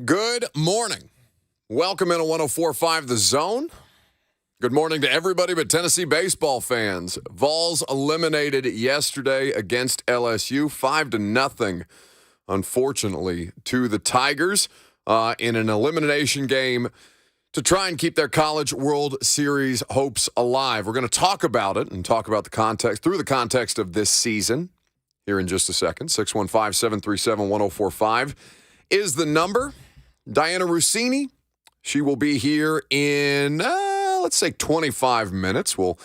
Good morning. Welcome in to 104.5 The Zone. Good morning to everybody but Tennessee baseball fans. Vols eliminated yesterday against LSU 5-0, unfortunately, to the Tigers in an elimination game to try and keep their College World Series hopes alive. We're going to talk about it and talk about the context, through the context of this season here in just a second. 615-737-1045 is the number. Dianna Russini, she will be here in, let's say, 25 minutes. We'll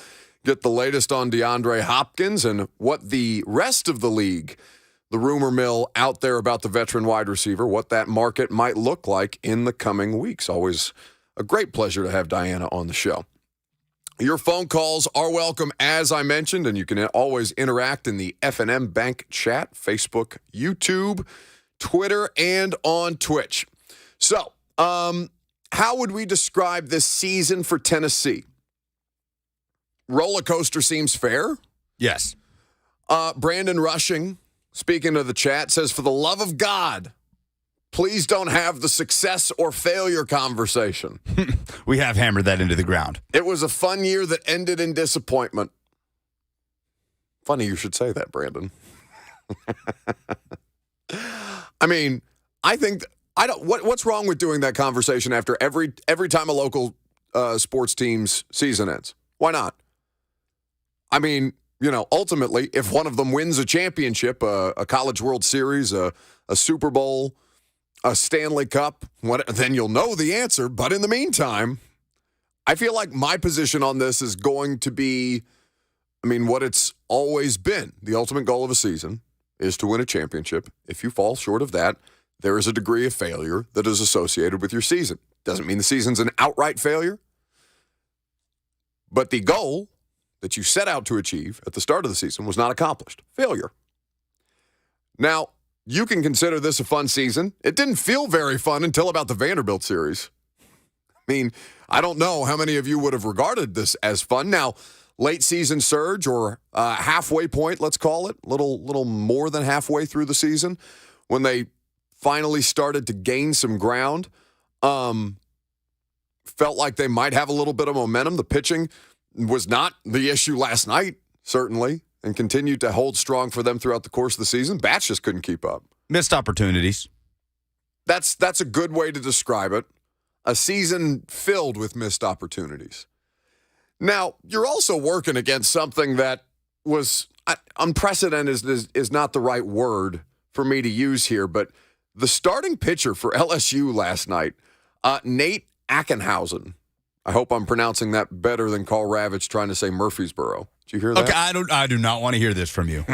get the latest on DeAndre Hopkins and what the rest of the league, the rumor mill out there about the veteran wide receiver, what that market might look like in the coming weeks. Always a great pleasure to have Dianna on the show. Your phone calls are welcome, as I mentioned, and you can always interact in the F&M Bank chat, Facebook, YouTube, Twitter, and on Twitch. So, how would we describe this season for Tennessee? Roller coaster seems fair. Yes. Brandon Rushing, speaking to the chat, says, for the love of God, please don't have the success or failure conversation. We have hammered that into the ground. It was a fun year that ended in disappointment. Funny you should say that, Brandon. I mean, what's wrong with doing that conversation after every time a local sports team's season ends? Why not? I mean, ultimately, if one of them wins a championship, a College World Series, a Super Bowl, a Stanley Cup, then you'll know the answer. But in the meantime, I feel like my position on this is going to be, what it's always been. The ultimate goal of a season is to win a championship. If you fall short of that, there is a degree of failure that is associated with your season. Doesn't mean the season's an outright failure, but the goal that you set out to achieve at the start of the season was not accomplished. Failure. Now, you can consider this a fun season. It didn't feel very fun until about the Vanderbilt series. I don't know how many of you would have regarded this as fun. Now, late season surge or halfway point, let's call it, little more than halfway through the season, when they finally started to gain some ground, felt like they might have a little bit of momentum. The pitching was not the issue last night, certainly, and continued to hold strong for them throughout the course of the season. Bats just couldn't keep up. Missed opportunities. That's a good way to describe it. A season filled with missed opportunities. Now, you're also working against something that was unprecedented is not the right word for me to use here, but the starting pitcher for LSU last night, Nate Ackenhausen. I hope I'm pronouncing that better than Carl Ravitch trying to say Murfreesboro. Did you hear that? Okay, I do not want to hear this from you.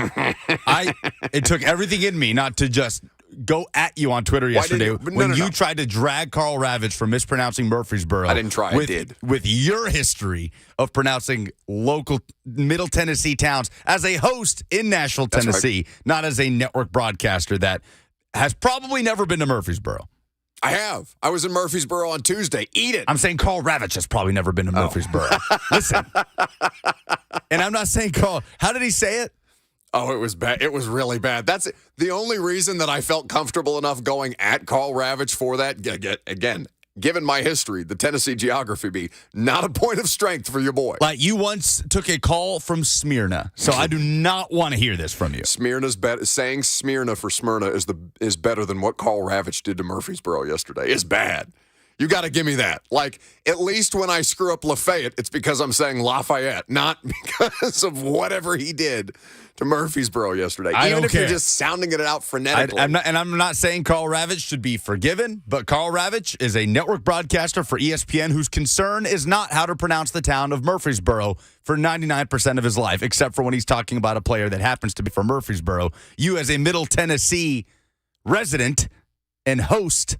It took everything in me not to just go at you on Twitter yesterday when you tried to drag Carl Ravitch for mispronouncing Murfreesboro. I didn't try. I did. With your history of pronouncing local Middle Tennessee towns as a host in Nashville, Tennessee, right, not as a network broadcaster that has probably never been to Murfreesboro. I have. I was in Murfreesboro on Tuesday. Eat it. I'm saying Carl Ravitch has probably never been to Murfreesboro. Listen. And I'm not saying Carl. How did he say it? Oh, it was bad. It was really bad. That's it. The only reason that I felt comfortable enough going at Carl Ravitch for that, again, given my history, the Tennessee geography bee, not a point of strength for your boy. Like, you once took a call from Smyrna, so I do not want to hear this from you. Smyrna's better. Saying Smyrna for Smyrna is better than what Carl Ravitch did to Murfreesboro yesterday. It's bad. You got to give me that. Like, at least when I screw up Lafayette, it's because I'm saying Lafayette, not because of whatever he did to Murfreesboro yesterday. Even if you're just sounding it out phonetically. I'm not saying Carl Ravitch should be forgiven, but Carl Ravitch is a network broadcaster for ESPN whose concern is not how to pronounce the town of Murfreesboro for 99% of his life, except for when he's talking about a player that happens to be from Murfreesboro. You, as a Middle Tennessee resident and host,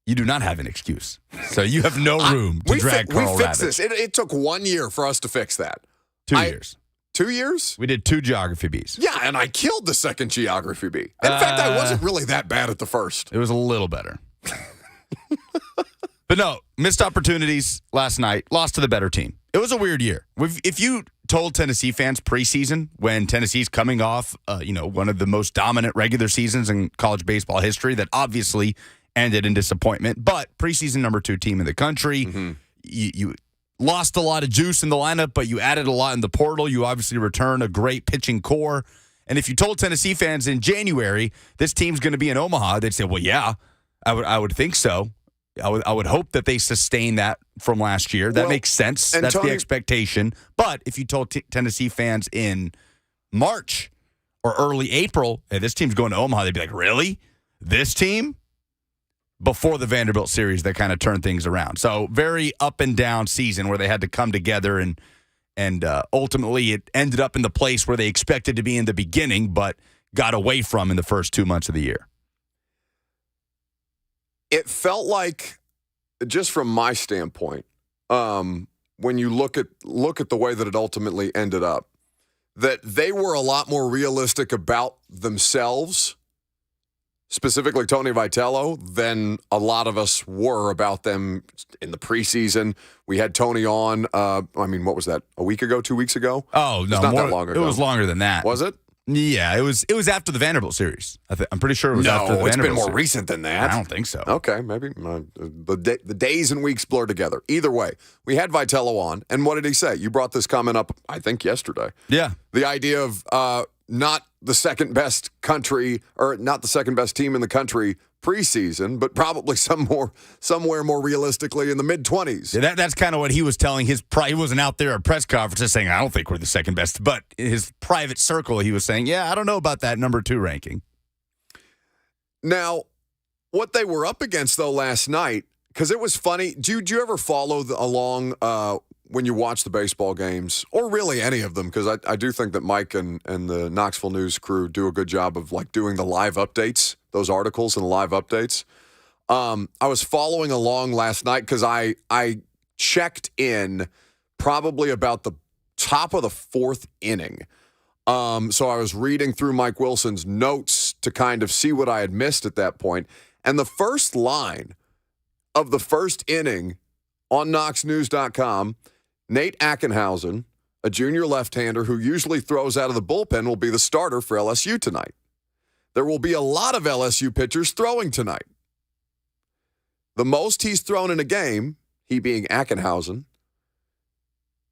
you do not have an excuse. So you have no room to drag Carl Ravitch. We fixed this. It took 1 year for us to fix that. 2 years. 2 years? We did 2 geography Bs. Yeah, and I killed the second geography B. In fact, I wasn't really that bad at the first. It was a little better. But no, missed opportunities last night, lost to the better team. It was a weird year. If you told Tennessee fans preseason, when Tennessee's coming off one of the most dominant regular seasons in college baseball history, that obviously ended in disappointment. But preseason number 2 team in the country, you lost a lot of juice in the lineup, but you added a lot in the portal. You obviously return a great pitching core. And if you told Tennessee fans in January this team's going to be in Omaha, they'd say, well, yeah, I would think so. I would hope that they sustain that from last year. That makes sense. That's the expectation. But if you told Tennessee fans in March or early April, hey, this team's going to Omaha, they'd be like, really? This team? Before the Vanderbilt series, that kind of turned things around. So very up and down season where they had to come together and ultimately it ended up in the place where they expected to be in the beginning, but got away from in the first 2 months of the year. It felt like, just from my standpoint, when you look at the way that it ultimately ended up, that they were a lot more realistic about themselves, specifically Tony Vitello, than a lot of us were about them in the preseason. We had Tony on, what was that, a week ago, 2 weeks ago? Oh, no, it's not that long ago. It was longer than that. Was it? Yeah, it was after the Vanderbilt series. I'm pretty sure it was after the Vanderbilt series. No, it's been more recent than that. I don't think so. Okay, maybe. The days and weeks blur together. Either way, we had Vitello on, and what did he say? You brought this comment up, I think, yesterday. Yeah. The idea of not the second best country, or not the second best team in the country preseason, but probably somewhere more realistically in the mid-20s. Yeah, that's kind of what he was telling his he wasn't out there at press conferences saying, I don't think we're the second best, but in his private circle, he was saying, yeah, I don't know about that number 2 ranking. Now, what they were up against, though, last night, because it was funny, do you ever follow along when you watch the baseball games, or really any of them, because I do think that Mike and the Knoxville News crew do a good job of doing the live updates, those articles and the live updates. I was following along last night because I checked in probably about the top of the 4th inning. So I was reading through Mike Wilson's notes to kind of see what I had missed at that point. And the first line of the first inning on KnoxNews.com, Nate Ackenhausen, a junior left-hander who usually throws out of the bullpen, will be the starter for LSU tonight. There will be a lot of LSU pitchers throwing tonight. The most he's thrown in a game, he being Ackenhausen,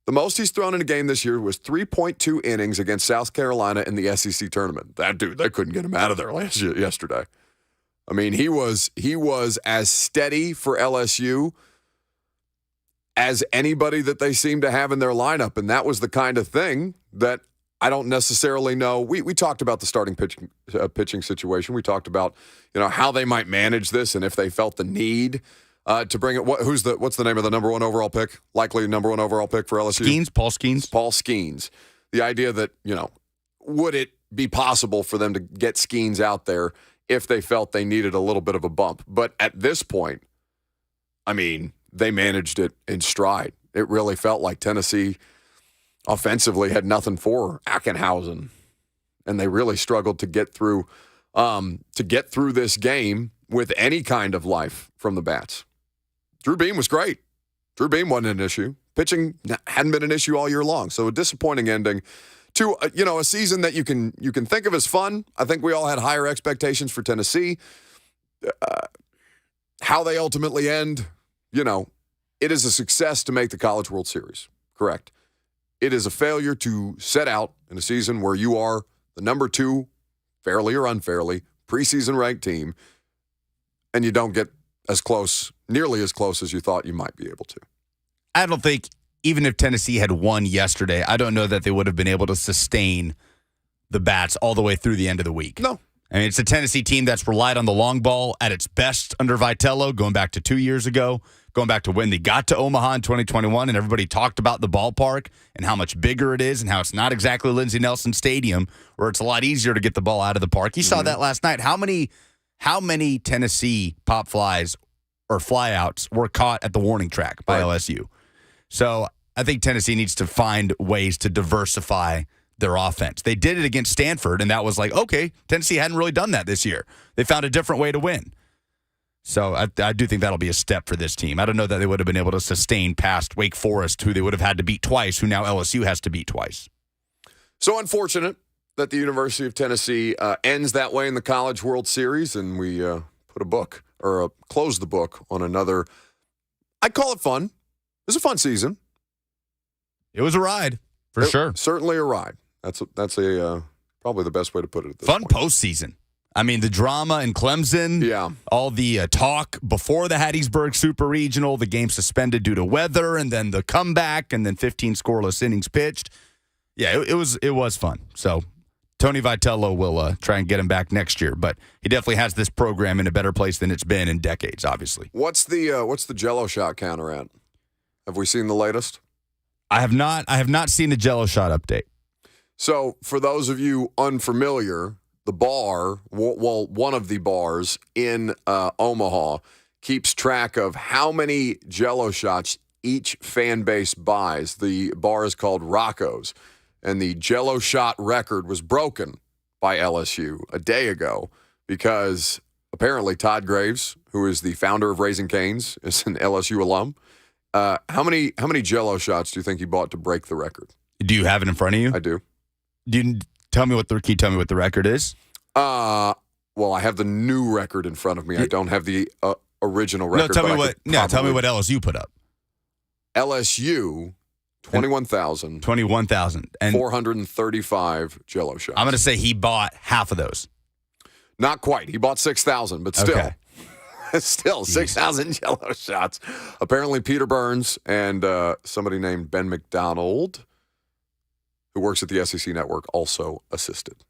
the most he's thrown in a game this year was 3.2 innings against South Carolina in the SEC tournament. That dude, they couldn't get him out of there yesterday. I mean, he was as steady for LSU as anybody that they seem to have in their lineup, and that was the kind of thing that I don't necessarily know. We talked about the starting pitching situation. We talked about how they might manage this and if they felt the need to bring it. What's the name of the number 1 overall pick? Likely number 1 overall pick for LSU? Paul Skeens. Paul Skeens. The idea that would it be possible for them to get Skeens out there if they felt they needed a little bit of a bump? But at this point, I mean, they managed it in stride. It really felt like Tennessee offensively had nothing for Ackenhausen, and they really struggled to get through this game with any kind of life from the bats. Drew Beam was great. Drew Beam wasn't an issue. Pitching hadn't been an issue all year long. So a disappointing ending to a season that you can think of as fun. I think we all had higher expectations for Tennessee. How they ultimately end, it is a success to make the College World Series. Correct. It is a failure to set out in a season where you are the number 2, fairly or unfairly, preseason ranked team, and you don't get nearly as close as you thought you might be able to. I don't think, even if Tennessee had won yesterday, I don't know that they would have been able to sustain the bats all the way through the end of the week. No. I mean, it's a Tennessee team that's relied on the long ball at its best under Vitello, going back to 2 years ago, going back to when they got to Omaha in 2021, and everybody talked about the ballpark and how much bigger it is and how it's not exactly Lindsey Nelson Stadium, where it's a lot easier to get the ball out of the park. You saw that last night. How many Tennessee pop flies or flyouts were caught at the warning track by LSU? So I think Tennessee needs to find ways to diversify their offense. They did it against Stanford, and that was like, okay, Tennessee hadn't really done that this year. They found a different way to win. So I do think that'll be a step for this team. I don't know that they would have been able to sustain past Wake Forest, who they would have had to beat twice, who now LSU has to beat twice. So unfortunate that the University of Tennessee ends that way in the College World Series, and we put a book or close the book on another. I call it fun. It was a fun season. It was a ride, for sure. Certainly a ride. That's probably the best way to put it at this Fun point. postseason. I mean, the drama in Clemson, Yeah. all the talk before the Hattiesburg Super Regional, the game suspended due to weather, and then the comeback, and then 15 scoreless innings pitched. Yeah, it was fun. So Tony Vitello will try and get him back next year, but he definitely has this program in a better place than it's been in decades, obviously. What's the Jello shot counter at? Have we seen the latest? I have not seen the Jello shot update. So for those of you unfamiliar, the bar, well, one of the bars in Omaha keeps track of how many Jello shots each fan base buys. The bar is called Rocco's, and the Jello shot record was broken by LSU a day ago because apparently Todd Graves, who is the founder of Raising Cane's, is an LSU alum. How many Jello shots do you think he bought to break the record? Do you have it in front of you? I do. Can you tell me what the record is? Well, I have the new record in front of me. I don't have the original record. Tell me what LSU put up. LSU 21,000. 21,000 and 435 Jello shots. I'm going to say he bought half of those. Not quite. He bought 6,000, but still. Okay. Still 6,000 Jello shots. Apparently Peter Burns and somebody named Ben McDonald, who works at the SEC Network, also assisted.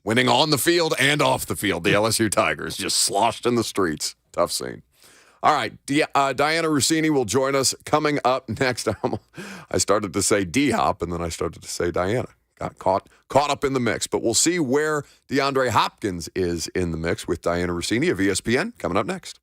Winning on the field and off the field. The LSU Tigers just sloshed in the streets. Tough scene. All right. Dianna Russini will join us coming up next. I started to say D-Hop, and then I started to say Dianna. Got caught up in the mix. But we'll see where DeAndre Hopkins is in the mix with Dianna Russini of ESPN coming up next.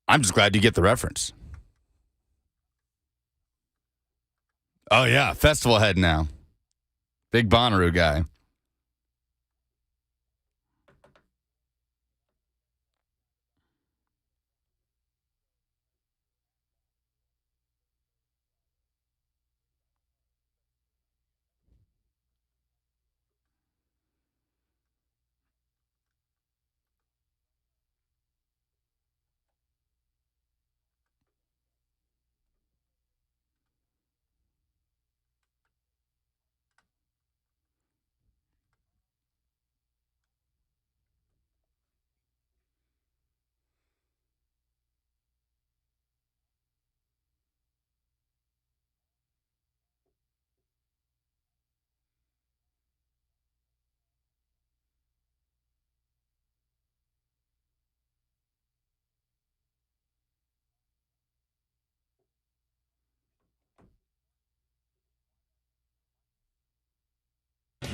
I'm just glad you get the reference. Oh, yeah. Festival head now. Big Bonnaroo guy.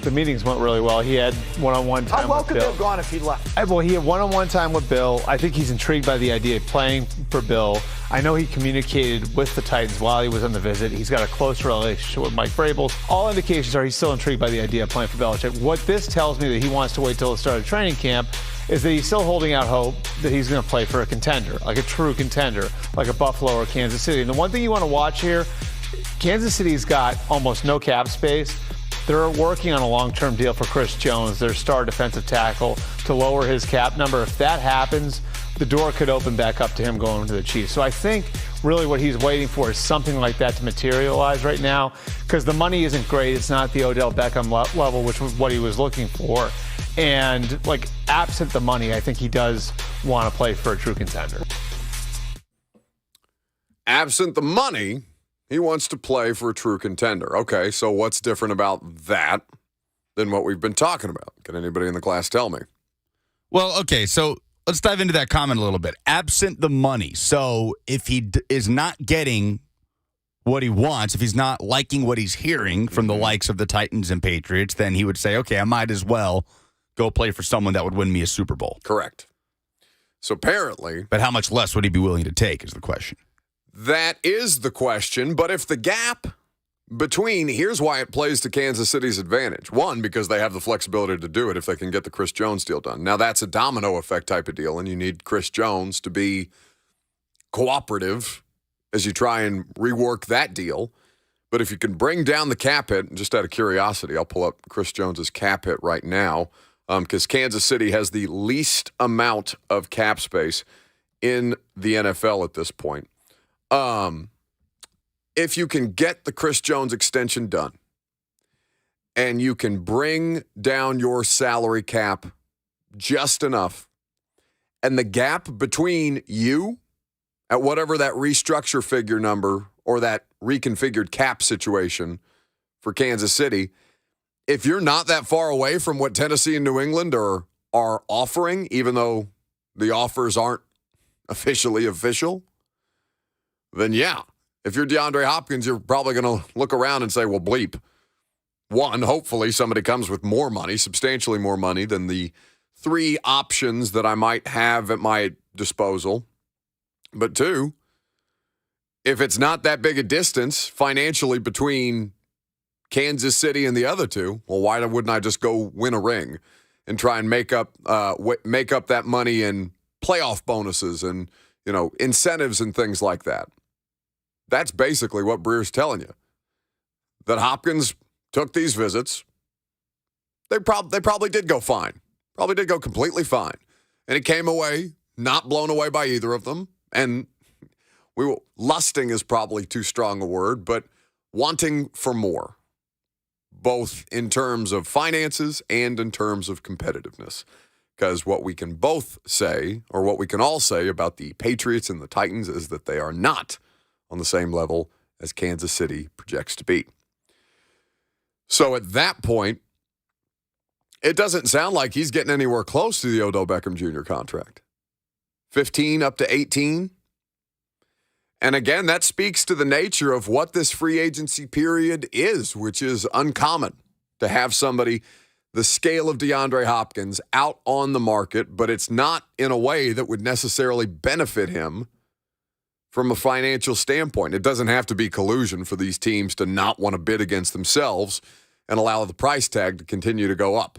The meetings went really well. He had one-on-one time How well with could Bill. they have gone if he left? Well, he had one-on-one time with Bill. I think he's intrigued by the idea of playing for Bill. I know he communicated with the Titans while he was on the visit. He's got a close relationship with Mike Vrabel. All indications are he's still intrigued by the idea of playing for Belichick. What this tells me that he wants to wait till the start of training camp is that he's still holding out hope that he's going to play for a contender, like a true contender, like a Buffalo or Kansas City. And the one thing you want to watch here, Kansas City's got almost no cap space. They're working on a long-term deal for Chris Jones, their star defensive tackle, to lower his cap number. If that happens, the door could open back up to him going to the Chiefs. So I think really what he's waiting for is something like that to materialize right now, because the money isn't great. It's not the Odell Beckham level, which was what he was looking for. And, like, absent the money, I think he does want to play for a true contender. Absent the money, he wants to play for a true contender. Okay, so what's different about that than what we've been talking about? Can anybody in the class tell me? Well, okay, so let's dive into that comment a little bit. Absent the money. So if he is not getting what he wants, if he's not liking what he's hearing from the likes of the Titans and Patriots, then he would say, okay, I might as well go play for someone that would win me a Super Bowl. Correct. So apparently, But how much less would he be willing to take is the question. that is the question. But if the gap between, here's why it plays to Kansas City's advantage. One, because they have the flexibility to do it if they can get the Chris Jones deal done. Now, that's a domino effect type of deal, and you need Chris Jones to be cooperative as you try and rework that deal. But if you can bring down the cap hit, just out of curiosity, I'll pull up Chris Jones's cap hit right now, because Kansas City has the least amount of cap space in the NFL at this point. If you can get the Chris Jones extension done and you can bring down your salary cap just enough, and the gap between you at whatever that restructure figure number or that reconfigured cap situation for Kansas City, if you're not that far away from what Tennessee and New England are offering, even though the offers aren't officially official, then yeah, if you're DeAndre Hopkins, you're probably going to look around and say, well, bleep. One, hopefully somebody comes with more money, substantially more money than the three options that I might have at my disposal. But two, if it's not that big a distance financially between Kansas City and the other two, well, why wouldn't I just go win a ring and try and make up that money in playoff bonuses and, incentives and things like that? That's basically what Breer's telling you. That Hopkins took these visits. They probably did go fine. Probably did go completely fine. And he came away not blown away by either of them. And lusting is probably too strong a word, but wanting for more, both in terms of finances and in terms of competitiveness. Because what we can both say, or what we can all say about the Patriots and the Titans, is that they are not on the same level as Kansas City projects to be. So at that point, it doesn't sound like he's getting anywhere close to the Odell Beckham Jr. contract. 15 up to 18. And again, that speaks to the nature of what this free agency period is, which is uncommon to have somebody the scale of DeAndre Hopkins out on the market, but it's not in a way that would necessarily benefit him from a financial standpoint. It doesn't have to be collusion for these teams to not want to bid against themselves and allow the price tag to continue to go up.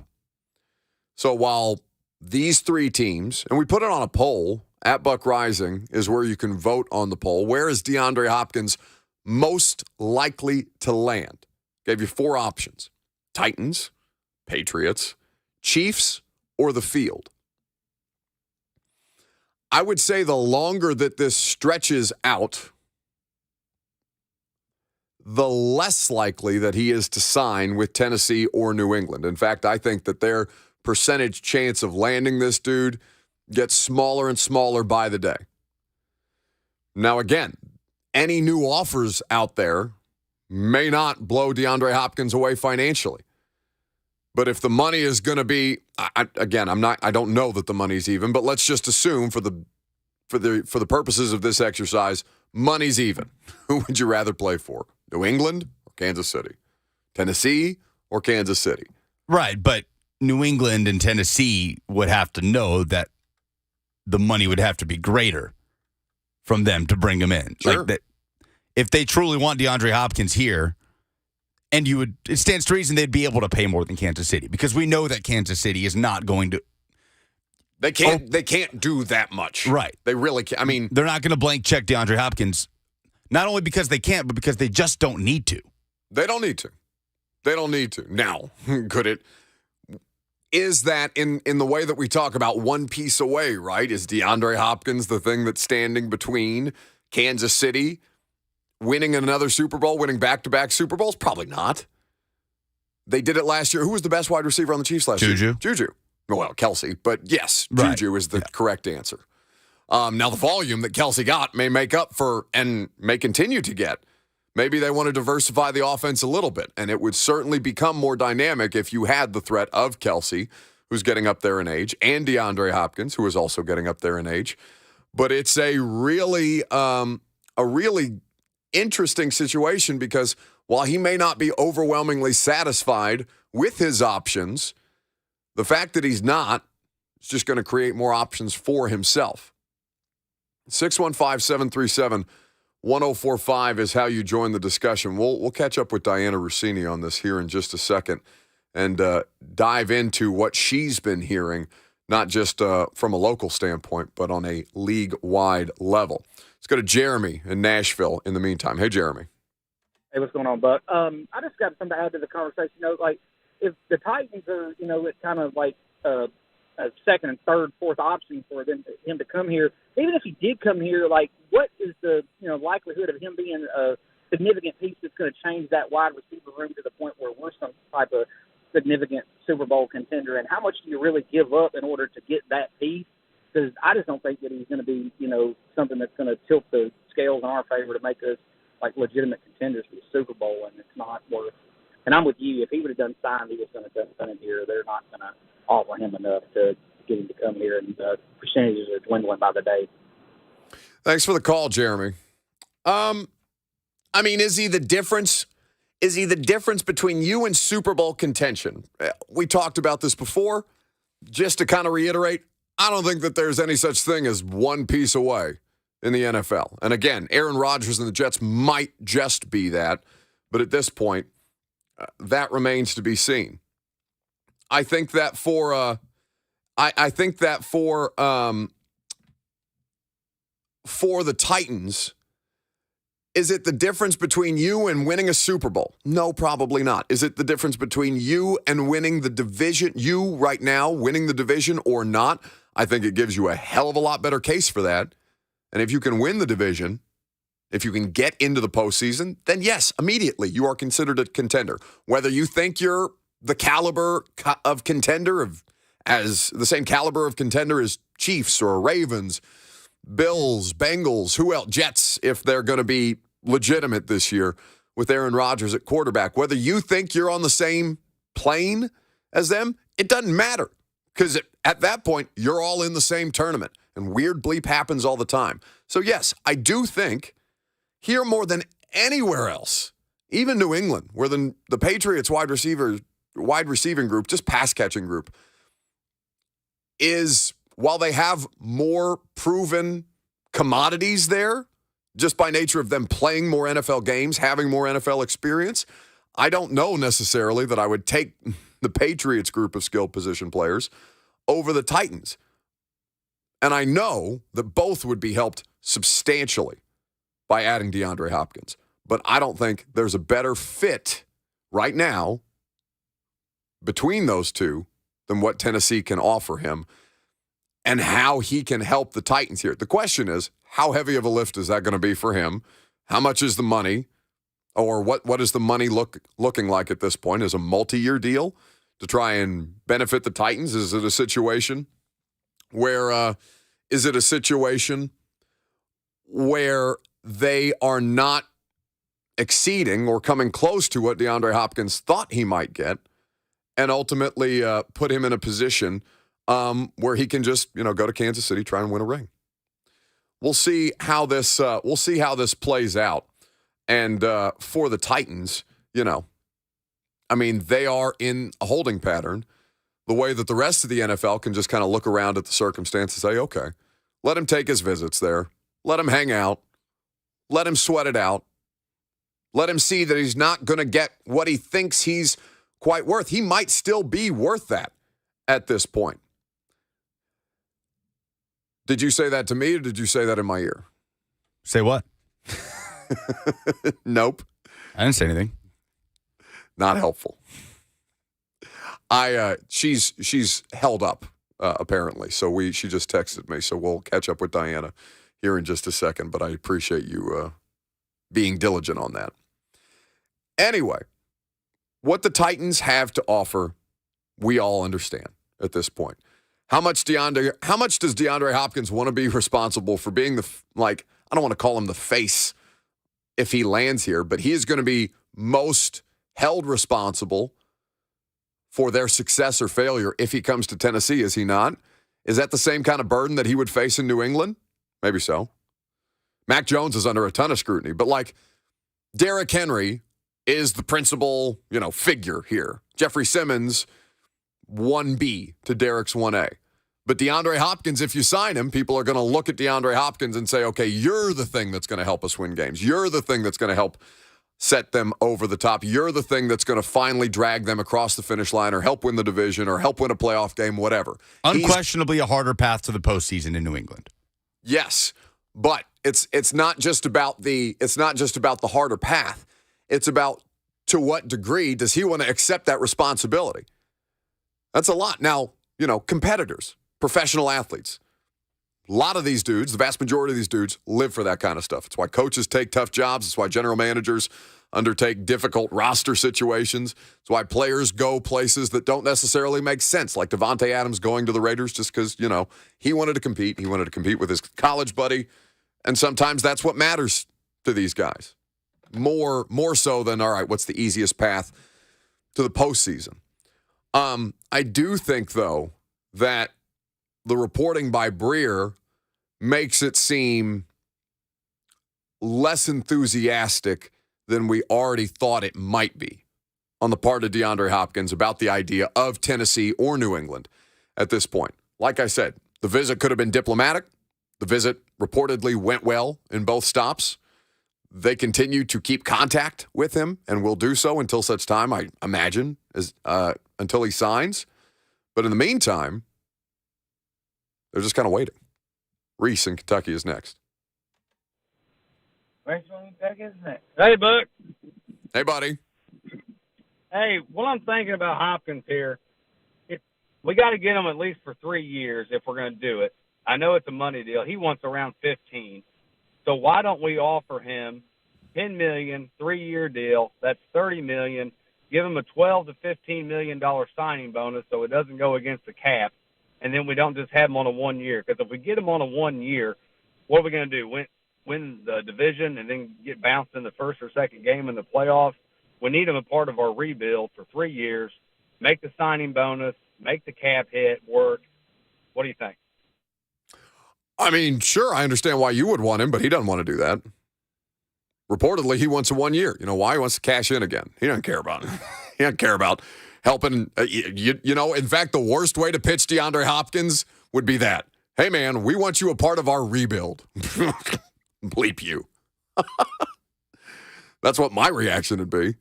So while these three teams, and we put it on a poll, at Buck Rising is where you can vote on the poll. Where is DeAndre Hopkins most likely to land? Gave you four options: Titans, Patriots, Chiefs, or the field. I would say the longer that this stretches out, the less likely that he is to sign with Tennessee or New England. In fact, I think that their percentage chance of landing this dude gets smaller and smaller by the day. Now, again, any new offers out there may not blow DeAndre Hopkins away financially. But if the money is going to be, I don't know that the money's even, but let's just assume for the purposes of this exercise, money's even. Who would you rather play for? New England or Kansas City? Tennessee or Kansas City? Right, but New England and Tennessee would have to know that the money would have to be greater from them to bring him in. Sure. Like that, if they truly want DeAndre Hopkins here, and it stands to reason they'd be able to pay more than Kansas City, because we know that Kansas City is not going to. They can't do that much. Right. They really can't. I mean, they're not going to blank check DeAndre Hopkins, not only because they can't, but because they just don't need to. They don't need to. They don't need to. Now, could it? Is that in the way that we talk about one piece away, right? Is DeAndre Hopkins the thing that's standing between Kansas City winning another Super Bowl, winning back-to-back Super Bowls? Probably not. They did it last year. Who was the best wide receiver on the Chiefs last year? Juju. Well, Kelsey, but yes, right. Juju is the correct answer. Now, the volume that Kelsey got may make up for and may continue to get. Maybe they want to diversify the offense a little bit, and it would certainly become more dynamic if you had the threat of Kelsey, who's getting up there in age, and DeAndre Hopkins, who is also getting up there in age. But it's a really interesting situation, because while he may not be overwhelmingly satisfied with his options, the fact that he's not is just going to create more options for himself. 615-737-1045 is how you join the discussion. We'll catch up with Dianna Russini on this here in just a second and dive into what she's been hearing, not just from a local standpoint, but on a league-wide level. Let's go to Jeremy in Nashville in the meantime. Hey, Jeremy. Hey, what's going on, Buck? I just got something to add to the conversation. Like, if the Titans are, it's kind of like a second and third, fourth option for him to come here. Even if he did come here, like, what is the likelihood of him being a significant piece that's going to change that wide receiver room to the point where we're some type of significant Super Bowl contender? And how much do you really give up in order to get that piece? Because I just don't think that he's going to be, something that's going to tilt the scales in our favor to make us like legitimate contenders for the Super Bowl, and it's not worth. And I'm with you. If he would have done signed, he was going to have done it here. They're not going to offer him enough to get him to come here, and percentages are dwindling by the day. Thanks for the call, Jeremy. Is he the difference? Is he the difference between you and Super Bowl contention? We talked about this before. Just to kind of reiterate, I don't think that there's any such thing as one piece away in the NFL. And again, Aaron Rodgers and the Jets might just be that, but at this point, that remains to be seen. I think that for the Titans, is it the difference between you and winning a Super Bowl? No, probably not. Is it the difference between you and winning the division, you right now winning the division or not? I think it gives you a hell of a lot better case for that. And if you can win the division, if you can get into the postseason, then yes, immediately you are considered a contender. Whether you think you're the caliber of contender, as the same caliber of contender as Chiefs or Ravens, Bills, Bengals, who else? Jets, if they're going to be legitimate this year with Aaron Rodgers at quarterback. Whether you think you're on the same plane as them, it doesn't matter, because at that point, you're all in the same tournament, and weird bleep happens all the time. So yes, I do think here more than anywhere else, even New England, where the Patriots wide receiving group, just pass-catching group, is, while they have more proven commodities there, just by nature of them playing more NFL games, having more NFL experience. I don't know necessarily that I would take the Patriots group of skilled position players over the Titans. And I know that both would be helped substantially by adding DeAndre Hopkins. But I don't think there's a better fit right now between those two than what Tennessee can offer him and how he can help the Titans here. The question is, how heavy of a lift is that going to be for him? How much is the money? Or what is the money looking like at this point? Is a multi-year deal to try and benefit the Titans? Is it a situation where they are not exceeding or coming close to what DeAndre Hopkins thought he might get, and ultimately put him in a position where he can just go to Kansas City, try and win a ring? We'll see how this plays out. And for the Titans, they are in a holding pattern the way that the rest of the NFL can just kind of look around at the circumstances and say, okay, let him take his visits there. Let him hang out. Let him sweat it out. Let him see that he's not going to get what he thinks he's quite worth. He might still be worth that at this point. Did you say that to me or did you say that in my ear? Say what? Nope. I didn't say anything. Not helpful. She's held up apparently. So she just texted me. So we'll catch up with Dianna here in just a second. But I appreciate you being diligent on that. Anyway, what the Titans have to offer, we all understand at this point. How much does DeAndre Hopkins want to be responsible for being I don't want to call him the face if he lands here, but he is going to be most held responsible for their success or failure if he comes to Tennessee, is he not? Is that the same kind of burden that he would face in New England? Maybe so. Mac Jones is under a ton of scrutiny, but Derrick Henry is the principal, figure here. Jeffrey Simmons, 1B to Derrick's 1A. But DeAndre Hopkins, if you sign him, people are going to look at DeAndre Hopkins and say, okay, you're the thing that's going to help us win games. You're the thing that's going to help set them over the top. You're the thing that's going to finally drag them across the finish line or help win the division or help win a playoff game, whatever. Unquestionably a harder path to the postseason in New England. Yes, but it's not just about the harder path. It's about to what degree does he want to accept that responsibility? That's a lot. Now, competitors, professional athletes, a lot of these dudes, the vast majority of these dudes live for that kind of stuff. It's why coaches take tough jobs. It's why general managers undertake difficult roster situations. It's why players go places that don't necessarily make sense, like Devontae Adams going to the Raiders just because, he wanted to compete. He wanted to compete with his college buddy. And sometimes that's what matters to these guys. More so than, all right, what's the easiest path to the postseason? I do think, though, that the reporting by Breer makes it seem less enthusiastic than we already thought it might be on the part of DeAndre Hopkins about the idea of Tennessee or New England at this point. Like I said, the visit could have been diplomatic. The visit reportedly went well in both stops. They continue to keep contact with him and will do so until such time, I imagine, until he signs. But in the meantime, they're just kind of waiting. Reese in Kentucky is next. Hey, Buck. Hey, buddy. Hey, what I'm thinking about Hopkins here, we got to get him at least for 3 years if we're going to do it. I know it's a money deal. He wants around 15. So why don't we offer him $10 million, 3-year deal? That's $30 million. Give him a $12 to $15 million signing bonus so it doesn't go against the cap. And then we don't just have him on a 1 year. Because if we get him on a 1 year, what are we going to do? Win the division and then get bounced in the first or second game in the playoffs? We need him a part of our rebuild for 3 years. Make the signing bonus, make the cap hit work. What do you think? I mean, sure, I understand why you would want him, but he doesn't want to do that. Reportedly, he wants a 1 year. You know why? He wants to cash in again. He doesn't care about it. He doesn't care about helping. In fact, the worst way to pitch DeAndre Hopkins would be that. Hey, man, we want you a part of our rebuild. Bleep you. That's what my reaction would be.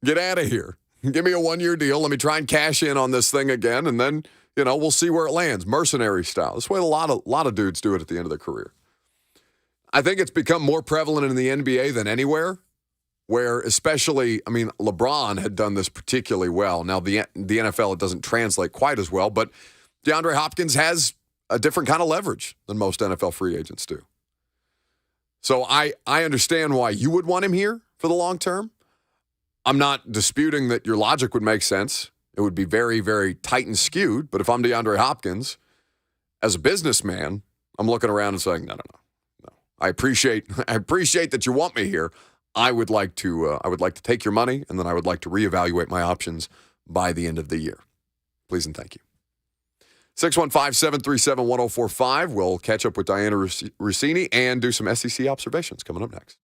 Get out of here. Give me a 1-year deal. Let me try and cash in on this thing again, and then, we'll see where it lands. Mercenary style. This way a lot of dudes do it at the end of their career. I think it's become more prevalent in the NBA than anywhere, where especially, LeBron had done this particularly well. Now, the NFL, it doesn't translate quite as well, but DeAndre Hopkins has a different kind of leverage than most NFL free agents do. So I understand why you would want him here for the long term. I'm not disputing that your logic would make sense. It would be very, very tight and skewed. But if I'm DeAndre Hopkins, as a businessman, I'm looking around and saying, no. I appreciate that you want me here. I would like to take your money, and then I would like to reevaluate my options by the end of the year. Please and thank you. 615-737-1045. We'll catch up with Dianna Russini and do some SEC observations coming up next.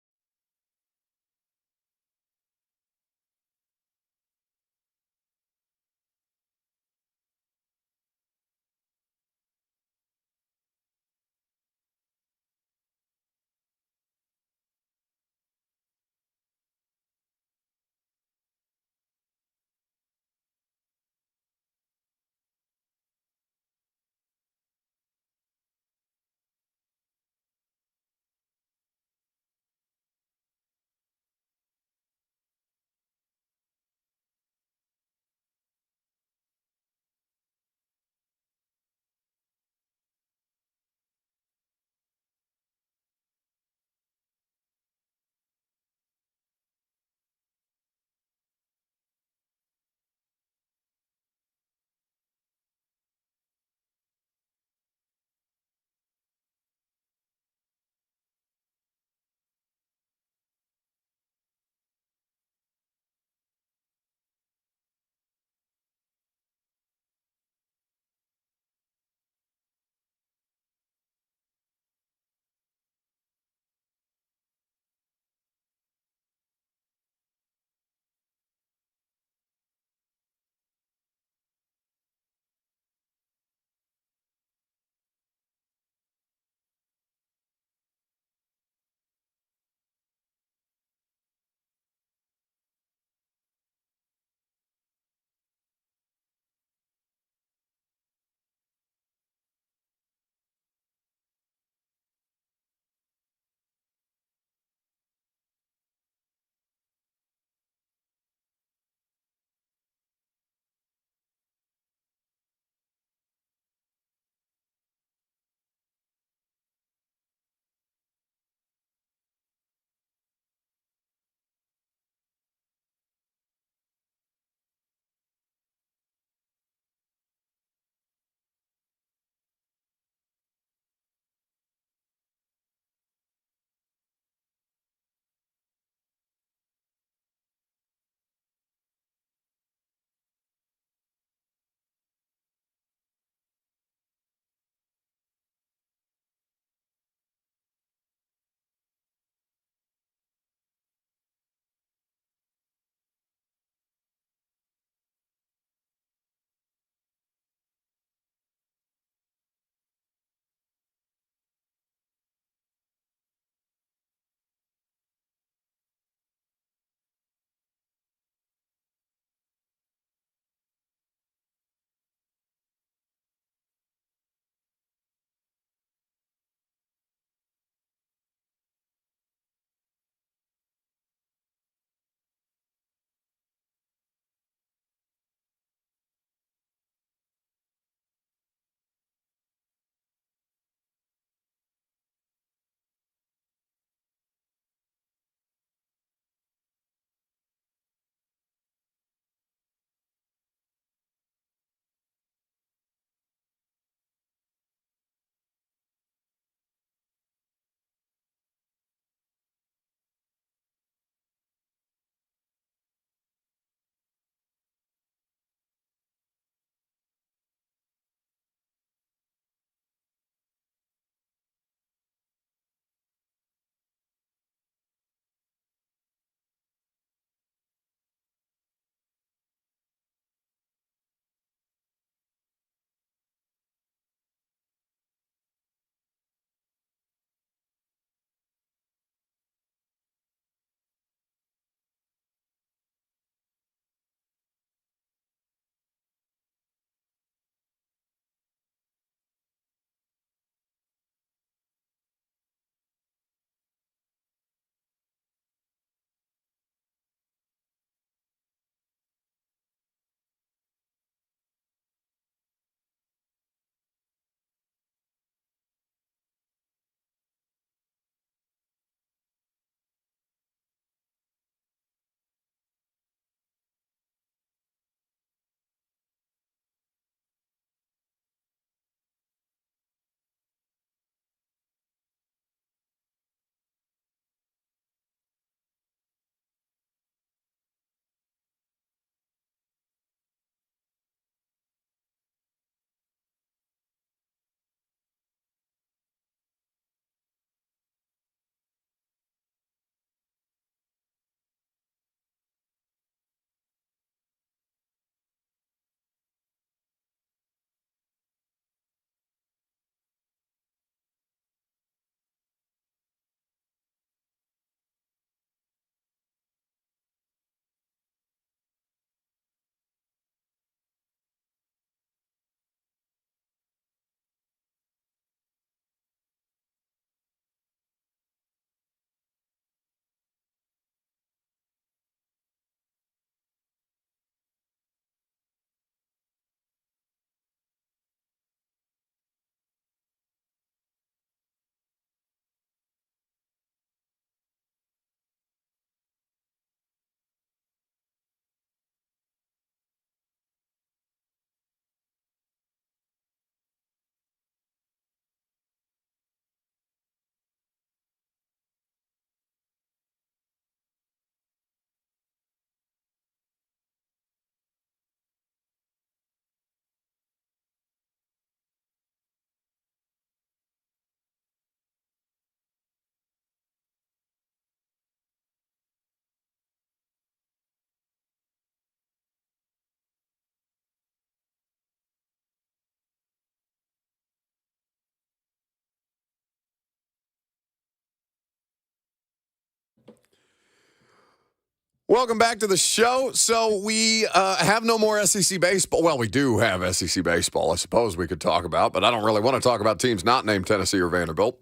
Welcome back to the show. So we have no more SEC baseball. Well, we do have SEC baseball, I suppose we could talk about, but I don't really want to talk about teams not named Tennessee or Vanderbilt.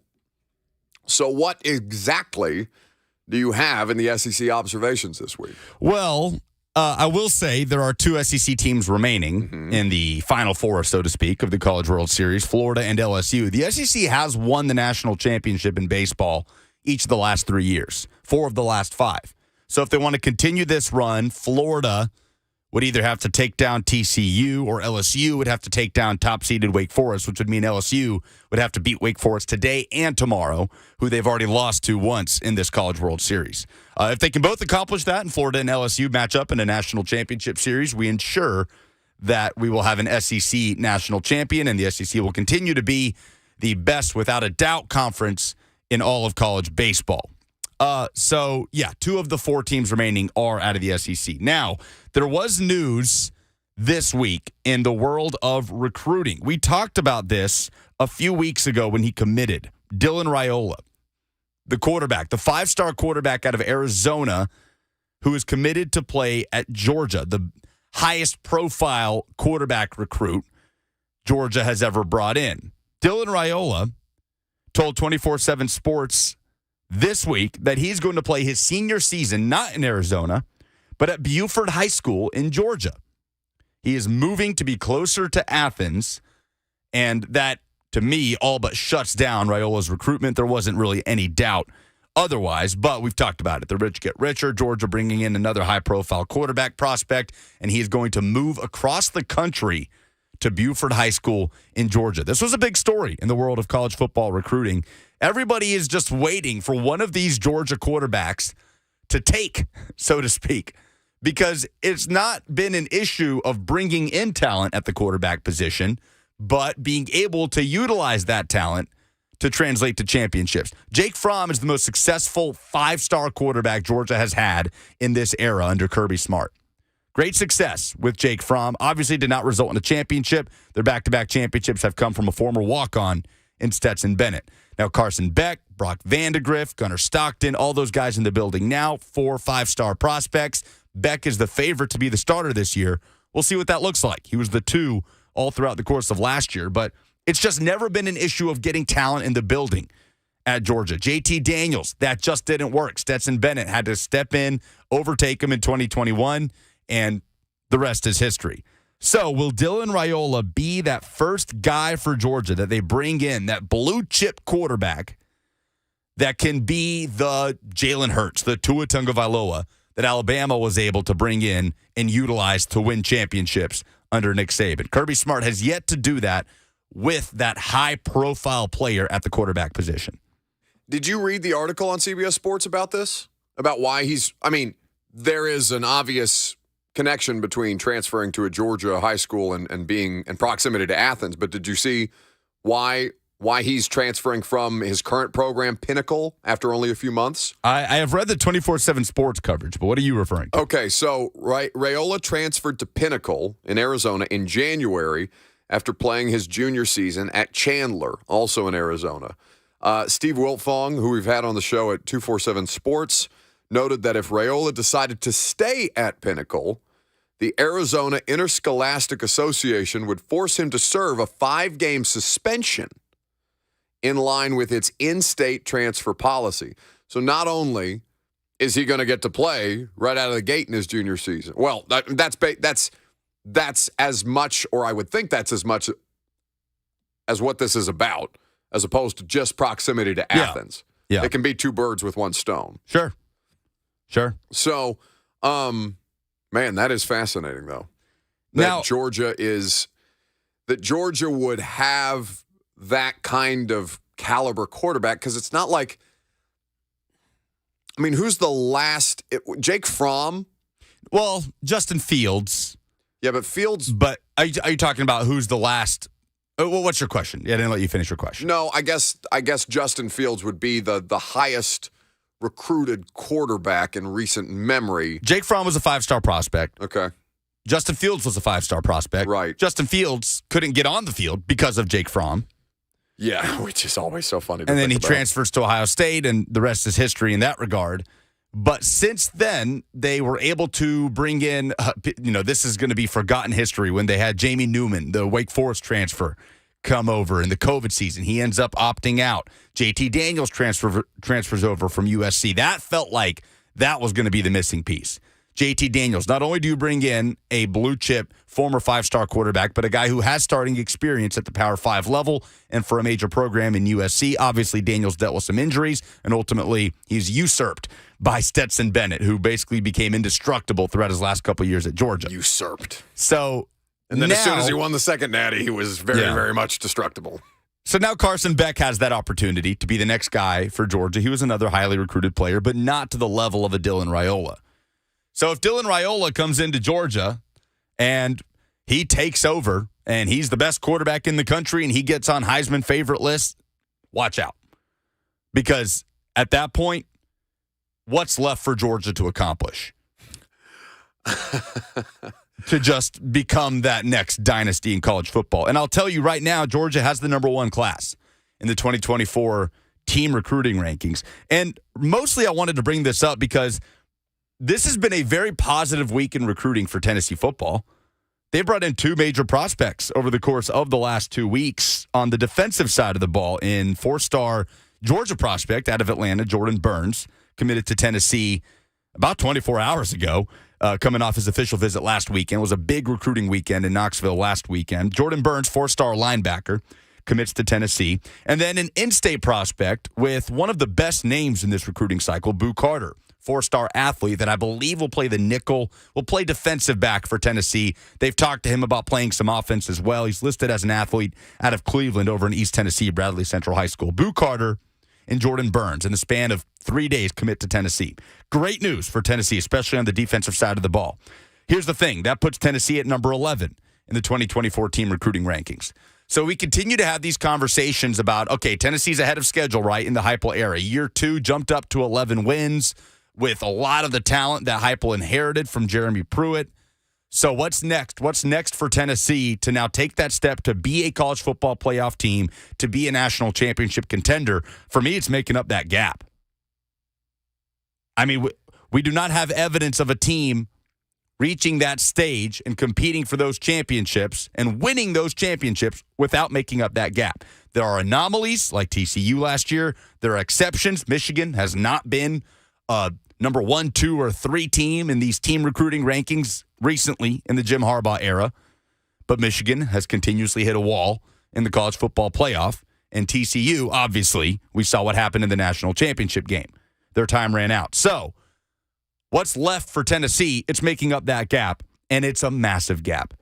So what exactly do you have in the SEC observations this week? Well, I will say there are two SEC teams remaining in the Final Four, so to speak, of the College World Series, Florida and LSU. The SEC has won the national championship in baseball each of the last 3 years, 4 of the last 5. So if they want to continue this run, Florida would either have to take down TCU or LSU would have to take down top-seeded Wake Forest, which would mean LSU would have to beat Wake Forest today and tomorrow, who they've already lost to once in this College World Series. If they can both accomplish that and Florida and LSU match up in a national championship series, we ensure that we will have an SEC national champion, and the SEC will continue to be the best, without a doubt, conference in all of college baseball. So, 2 of the 4 teams remaining are out of the SEC. Now, there was news this week in the world of recruiting. We talked about this a few weeks ago when he committed. Dylan Raiola, the quarterback, the 5-star quarterback out of Arizona, who is committed to play at Georgia, the highest profile quarterback recruit Georgia has ever brought in. Dylan Raiola told 24/7 Sports this week that he's going to play his senior season, not in Arizona, but at Buford High School in Georgia. He is moving to be closer to Athens, and that, to me, all but shuts down Raiola's recruitment. There wasn't really any doubt otherwise, but we've talked about it. The rich get richer. Georgia bringing in another high-profile quarterback prospect, and he is going to move across the country to Buford High School in Georgia. This was a big story in the world of college football recruiting. Everybody is just waiting for one of these Georgia quarterbacks to take, so to speak, because it's not been an issue of bringing in talent at the quarterback position, but being able to utilize that talent to translate to championships. Jake Fromm is the most successful 5-star quarterback Georgia has had in this era under Kirby Smart. Great success with Jake Fromm. Obviously did not result in a championship. Their back-to-back championships have come from a former walk-on in Stetson Bennett. Now Carson Beck, Brock Vandegrift, Gunnar Stockton, all those guys in the building now, 4 5-star prospects. Beck is the favorite to be the starter this year. We'll see what that looks like. He was the 2 all throughout the course of last year, but it's just never been an issue of getting talent in the building at Georgia. JT Daniels, that just didn't work. Stetson Bennett had to step in, overtake him in 2021, and the rest is history. So will Dylan Raiola be that first guy for Georgia that they bring in, that blue-chip quarterback that can be the Jalen Hurts, the Tua Tagovailoa that Alabama was able to bring in and utilize to win championships under Nick Saban? Kirby Smart has yet to do that with that high-profile player at the quarterback position. Did you read the article on CBS Sports about this? About why there is an obvious connection between transferring to a Georgia high school and being in proximity to Athens, but did you see why he's transferring from his current program, Pinnacle, after only a few months? I have read the 24/7 Sports coverage, but what are you referring to? Okay, so Raiola transferred to Pinnacle in Arizona in January after playing his junior season at Chandler, also in Arizona. Steve Wiltfong, who we've had on the show at 247 Sports, noted that if Raiola decided to stay at Pinnacle, the Arizona Interscholastic Association would force him to serve a 5-game suspension in line with its in-state transfer policy. So not only is he going to get to play right out of the gate in his junior season, well, that's as much, or I would think that's as much as what this is about, as opposed to just proximity to Athens. Yeah. It can be 2 birds with 1 stone. Sure. So, man, that is fascinating, though. Now, Georgia would have that kind of caliber quarterback, because it's not like, who's the last? Jake Fromm? Well, Justin Fields. Yeah, but Fields. But are you talking about who's the last? Well, what's your question? Yeah, I didn't let you finish your question. No, I guess Justin Fields would be the highest recruited quarterback in recent memory. Jake Fromm was a 5-star prospect. Okay. Justin Fields was a 5-star prospect. Right. Justin Fields couldn't get on the field because of Jake Fromm. Yeah, which is always so funny. And then he transfers to Ohio State, and the rest is history in that regard. But since then, they were able to bring in, this is going to be forgotten history when they had Jamie Newman, the Wake Forest transfer, come over in the COVID season. He ends up opting out. JT Daniels transfers over from USC. That felt like that was going to be the missing piece. JT Daniels, not only do you bring in a blue chip former 5-star quarterback, but a guy who has starting experience at the Power 5 level and for a major program in USC. Obviously, Daniels dealt with some injuries, and ultimately he's usurped by Stetson Bennett, who basically became indestructible throughout his last couple of years at Georgia. Usurped. So And then now, as soon as he won the second natty, he was very much destructible. So now Carson Beck has that opportunity to be the next guy for Georgia. He was another highly recruited player, but not to the level of a Dylan Raiola. So if Dylan Raiola comes into Georgia and he takes over and he's the best quarterback in the country and he gets on Heisman favorite lists, watch out. Because at that point, what's left for Georgia to accomplish? To just become that next dynasty in college football. And I'll tell you right now, Georgia has the number 1 class in the 2024 team recruiting rankings. And mostly I wanted to bring this up because this has been a very positive week in recruiting for Tennessee football. They brought in 2 major prospects over the course of the last 2 weeks on the defensive side of the ball in 4-star Georgia prospect out of Atlanta, Jordan Burns, committed to Tennessee about 24 hours ago, coming off his official visit last weekend. It was a big recruiting weekend in Knoxville last weekend. Jordan Burns, 4-star linebacker, commits to Tennessee. And then an in-state prospect with one of the best names in this recruiting cycle, Boo Carter, 4-star athlete that I believe will play the nickel, will play defensive back for Tennessee. They've talked to him about playing some offense as well. He's listed as an athlete out of Cleveland over in East Tennessee, Bradley Central High School. Boo Carter and Jordan Burns in the span of 3 days commit to Tennessee. Great news for Tennessee, especially on the defensive side of the ball. Here's the thing. That puts Tennessee at number 11 in the 2024 team recruiting rankings. So we continue to have these conversations about, okay, Tennessee's ahead of schedule, right, in the Heupel era. Year 2 jumped up to 11 wins with a lot of the talent that Heupel inherited from Jeremy Pruitt. So what's next? What's next for Tennessee to now take that step to be a college football playoff team, to be a national championship contender? For me, it's making up that gap. I mean, we do not have evidence of a team reaching that stage and competing for those championships and winning those championships without making up that gap. There are anomalies like TCU last year. There are exceptions. Michigan has not been number 1, 2, or 3 team in these team recruiting rankings recently in the Jim Harbaugh era. But Michigan has continuously hit a wall in the college football playoff. And TCU, obviously, we saw what happened in the national championship game. Their time ran out. So what's left for Tennessee? It's making up that gap, and it's a massive gap.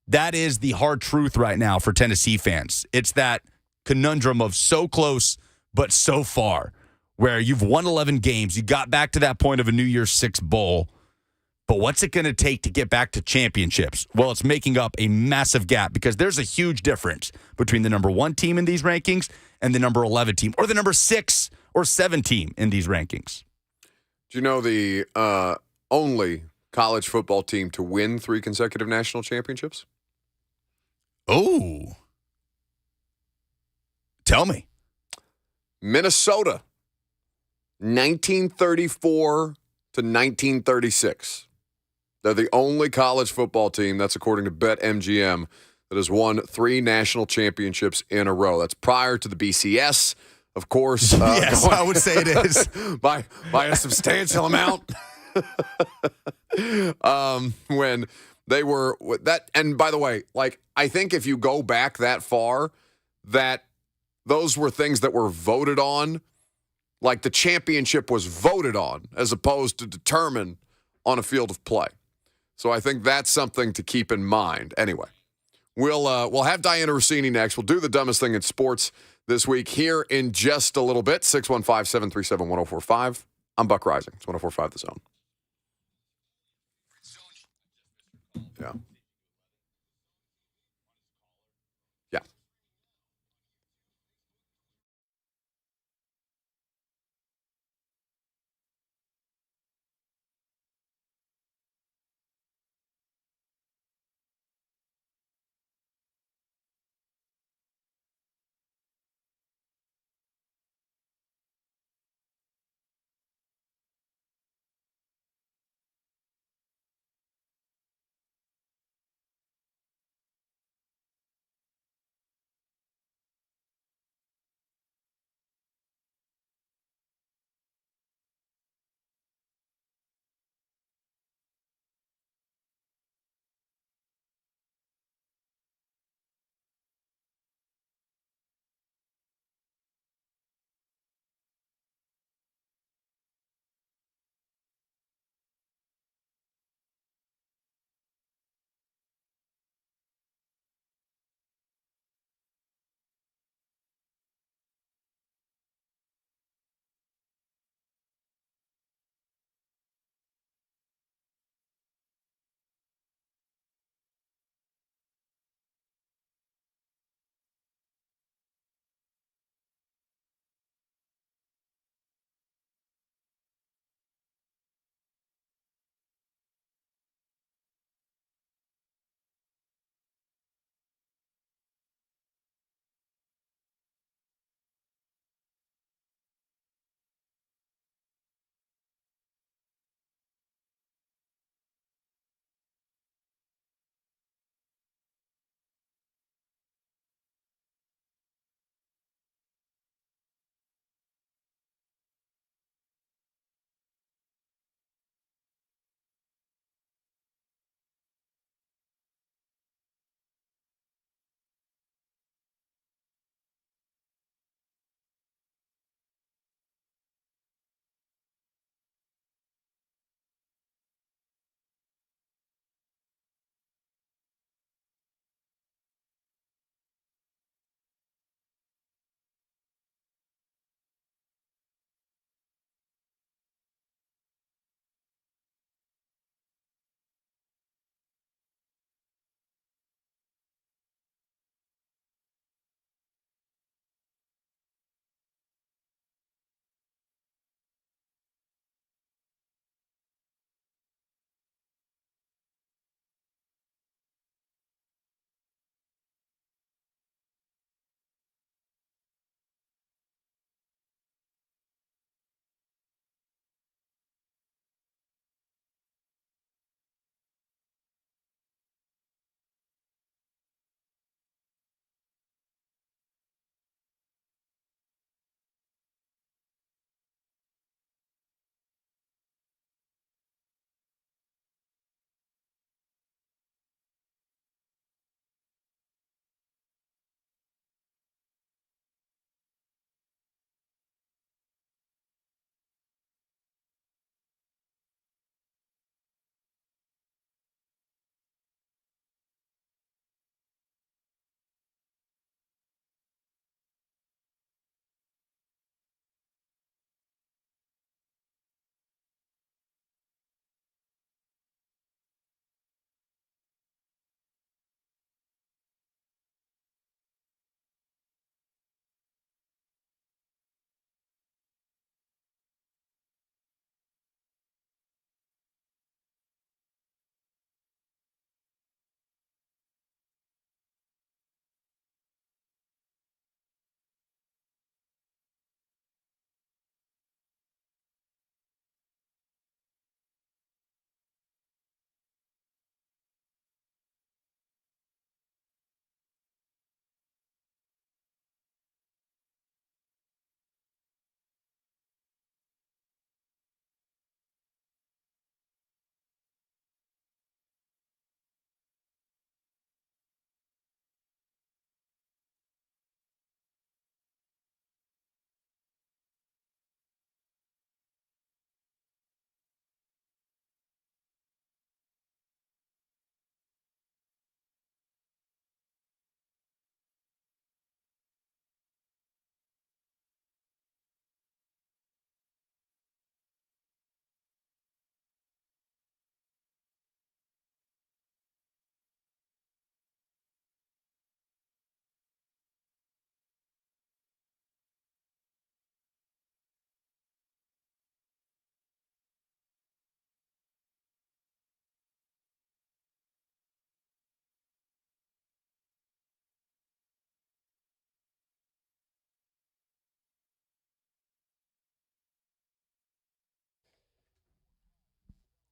That is the hard truth right now for Tennessee fans. It's that conundrum of so close but so far, where you've won 11 games, you got back to that point of a New Year's Six bowl, but what's it going to take to get back to championships? Well, it's making up a massive gap because there's a huge difference between the number 1 team in these rankings and the number 11 team or the number 6 or 7 team in these rankings. Do you know the only college football team to win 3 consecutive national championships? Oh. Tell me. Minnesota. 1934 to 1936. They're the only college football team, that's according to BetMGM, that has won 3 national championships in a row. That's prior to the BCS, of course. Yes, I would say it is. by a substantial amount. When they were that, and by the way, like, I think if you go back that far, that those were things that were voted on. Like the championship was voted on as opposed to determined on a field of play. So I think that's something to keep in mind. Anyway, we'll have Dianna Russini next. We'll do the dumbest thing in sports this week here in just a little bit. 615-737-1045. I'm Buck Rising. It's 1045 The Zone. Yeah.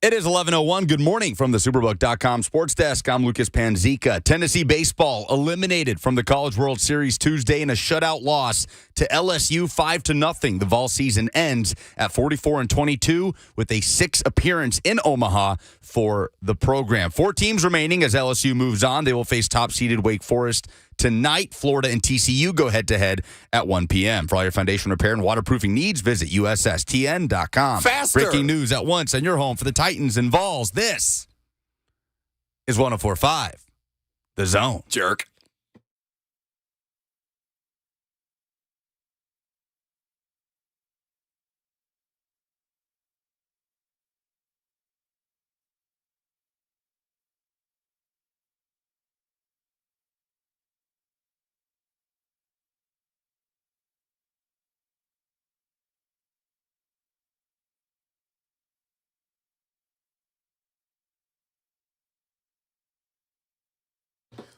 It is 11:01. Good morning from the Superbook.com Sports Desk. I'm Lucas Panzica. Tennessee baseball eliminated from the College World Series Tuesday in a shutout loss to LSU 5-0. The Vols season ends at 44-22 with a 6th appearance in Omaha for the program. 4 teams remaining as LSU moves on. They will face top-seeded Wake Forest tonight. Florida and TCU go head-to-head at 1 p.m. For all your foundation repair and waterproofing needs, visit USSTN.com. Faster. Breaking news at once on your home for the Titans and Vols. This is 104.5 The Zone. Jerk.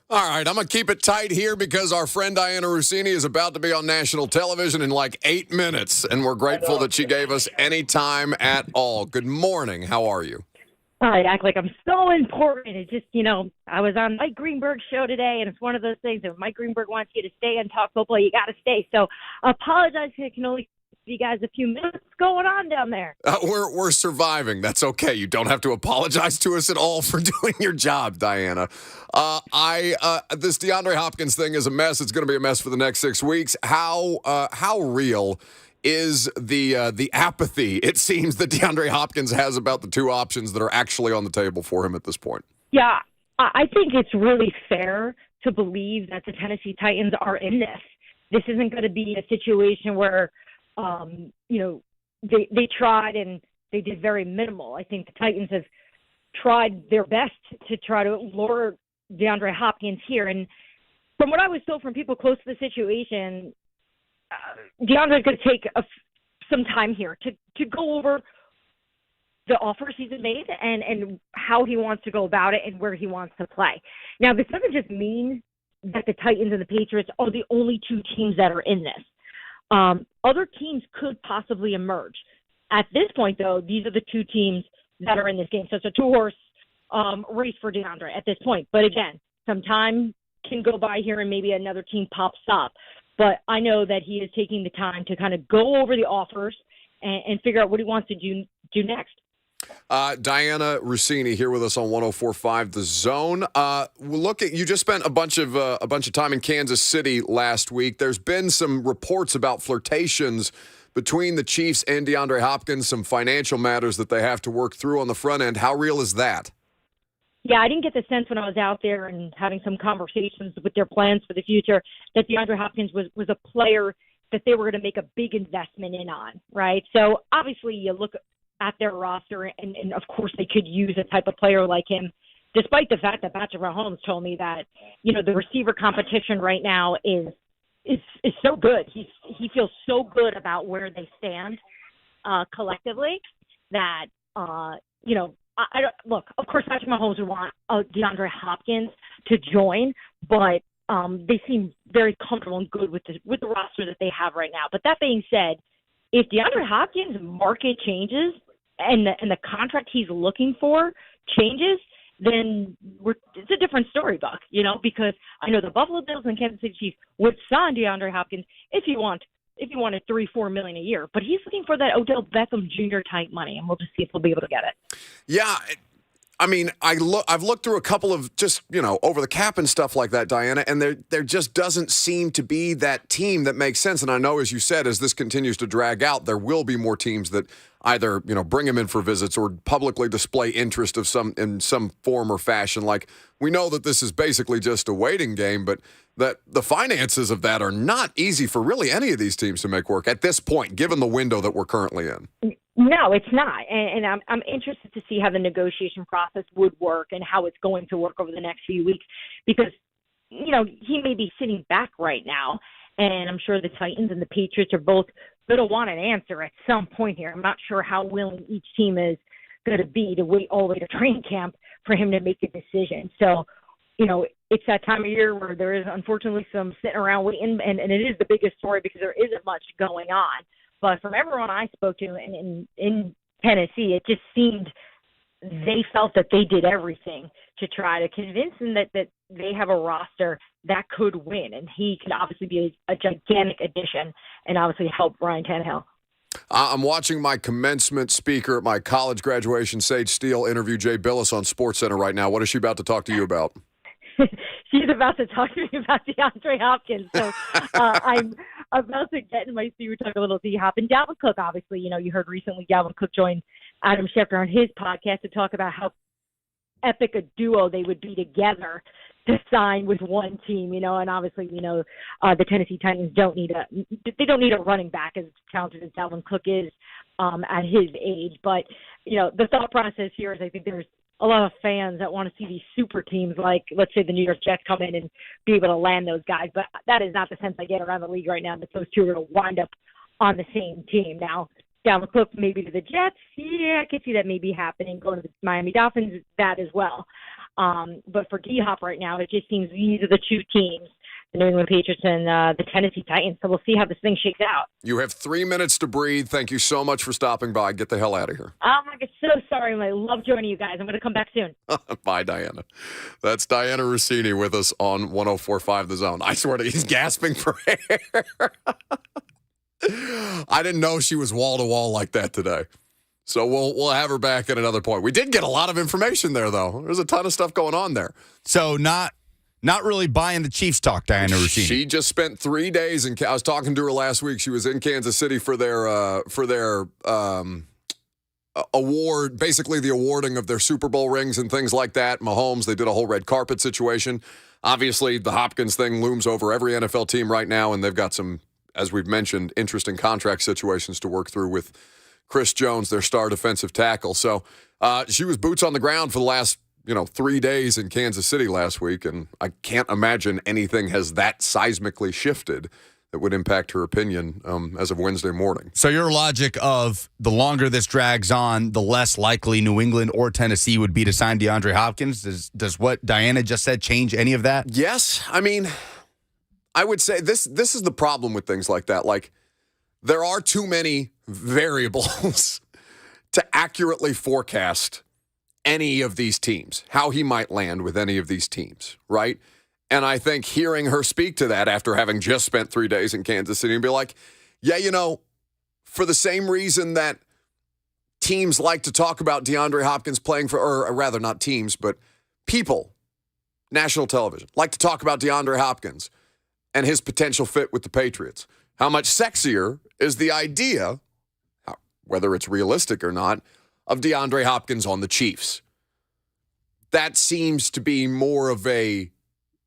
All right, I'm going to keep it tight here because our friend Dianna Russini is about to be on national television in like 8 minutes, and we're grateful that she gave us any time at all. Good morning. How are you? I act like I'm so important. It's just, I was on Mike Greenberg's show today, and it's one of those things that Mike Greenberg wants you to stay and talk football, you got to stay. So I apologize. I can only give you guys a few minutes. What's going on down there? We're surviving. That's okay. You don't have to apologize to us at all for doing your job, Dianna. This DeAndre Hopkins thing is a mess. It's going to be a mess for the next 6 weeks. How real is the apathy, it seems, that DeAndre Hopkins has about the 2 options that are actually on the table for him at this point? Yeah, I think it's really fair to believe that the Tennessee Titans are in this. This isn't going to be a situation where, they tried and they did very minimal. I think the Titans have tried their best to try to lure DeAndre Hopkins here. And from what I was told from people close to the situation, DeAndre's going to take some time here to go over the offers he's made and how he wants to go about it and where he wants to play. Now, this doesn't just mean that the Titans and the Patriots are the only 2 teams that are in this. Other teams could possibly emerge. At this point, though, these are the 2 teams that are in this game. So it's a 2-horse race for DeAndre at this point. But again, some time can go by here and maybe another team pops up. But I know that he is taking the time to kind of go over the offers and figure out what he wants to do next. Dianna Russini here with us on 104.5 The Zone. You just spent a bunch of time in Kansas City last week. There's been some reports about flirtations between the Chiefs and DeAndre Hopkins, some financial matters that they have to work through on the front end. How real is that? Yeah, I didn't get the sense when I was out there and having some conversations with their plans for the future that DeAndre Hopkins was a player that they were going to make a big investment in on, right? So obviously you look at their roster and of course they could use a type of player like him, despite the fact that Patrick Mahomes told me that, the receiver competition right now is so good. He feels so good about where they stand collectively that, I don't look. Of course, Patrick Mahomes would want DeAndre Hopkins to join, but they seem very comfortable and good with the roster that they have right now. But that being said, if DeAndre Hopkins' market changes and the contract he's looking for changes, then it's a different story, Buck. Because I know the Buffalo Bills and Kansas City Chiefs would sign DeAndre Hopkins if he wanted $3-4 million a year, but he's looking for that Odell Beckham Jr. type money, and we'll just see if he'll be able to get it. Yeah, I mean, I've looked through a couple of just over the cap and stuff like that, Dianna, and there just doesn't seem to be that team that makes sense. And I know, as you said, as this continues to drag out, there will be more teams that either bring him in for visits or publicly display interest in some form or fashion. Like, we know that this is basically just a waiting game, but that the finances of that are not easy for really any of these teams to make work at this point, given the window that we're currently in. No, it's not. And I'm interested to see how the negotiation process would work and how it's going to work over the next few weeks because, he may be sitting back right now, and I'm sure the Titans and the Patriots are both going to want an answer at some point here. I'm not sure how willing each team is going to be to wait all the way to training camp for him to make a decision. So, it's that time of year where there is unfortunately some sitting around waiting, and it is the biggest story because there isn't much going on. But from everyone I spoke to in Tennessee, it just seemed they felt that they did everything to try to convince him that they have a roster that could win, and he could obviously be a gigantic addition and obviously help Ryan Tannehill. I'm watching my commencement speaker at my college graduation, Sage Steele, interview Jay Billis on SportsCenter right now. What is she about to talk to you about? She's about to talk to me about DeAndre Hopkins. So I'm about to get in my seat. We talk a little D-Hop. And Dalvin Cook, obviously, you heard recently Dalvin Cook joined Adam Schefter on his podcast to talk about how epic a duo they would be together to sign with one team, and obviously, the Tennessee Titans don't need a running back as talented as Dalvin Cook is at his age. But, the thought process here is I think there's a lot of fans that want to see these super teams like, let's say, the New York Jets come in and be able to land those guys. But that is not the sense I get around the league right now, that those two are going to wind up on the same team. Now, Dalvin Cook maybe to the Jets, yeah, I could see that maybe happening. Going to the Miami Dolphins, that as well. But for D-Hop right now, it just seems these are the two teams, the New England Patriots and the Tennessee Titans. So we'll see how this thing shakes out. You have 3 minutes to breathe. Thank you so much for stopping by. Get the hell out of here. Oh, my God, so sorry. I love joining you guys. I'm going to come back soon. Bye, Dianna. That's Dianna Russini with us on 104.5 The Zone. I swear to you, he's gasping for air. I didn't know she was wall-to-wall like that today. So we'll have her back at another point. We did get a lot of information there, though. There's a ton of stuff going on there. So not really buying the Chiefs talk, Dianna Russini. She just spent 3 days in. I was talking to her last week. She was in Kansas City for their award, basically the awarding of their Super Bowl rings and things like that. Mahomes, they did a whole red carpet situation. Obviously, the Hopkins thing looms over every NFL team right now, and they've got some, as we've mentioned, interesting contract situations to work through with Chris Jones, their star defensive tackle. So she was boots on the ground for the last 3 days in Kansas City last week, and I can't imagine anything has that seismically shifted that would impact her opinion as of Wednesday morning. So your logic of the longer this drags on, the less likely New England or Tennessee would be to sign DeAndre Hopkins. Does what Dianna just said change any of that? Yes. I mean, I would say this is the problem with things like that. Like, there are too many variables to accurately forecast any of these teams, how he might land with any of these teams, right? And I think hearing her speak to that after having just spent 3 days in Kansas City and be like, yeah, for the same reason that teams like to talk about DeAndre Hopkins playing for, or rather not teams, but people, national television, like to talk about DeAndre Hopkins and his potential fit with the Patriots. How much sexier is the idea, whether it's realistic or not, of DeAndre Hopkins on the Chiefs? That seems to be more of a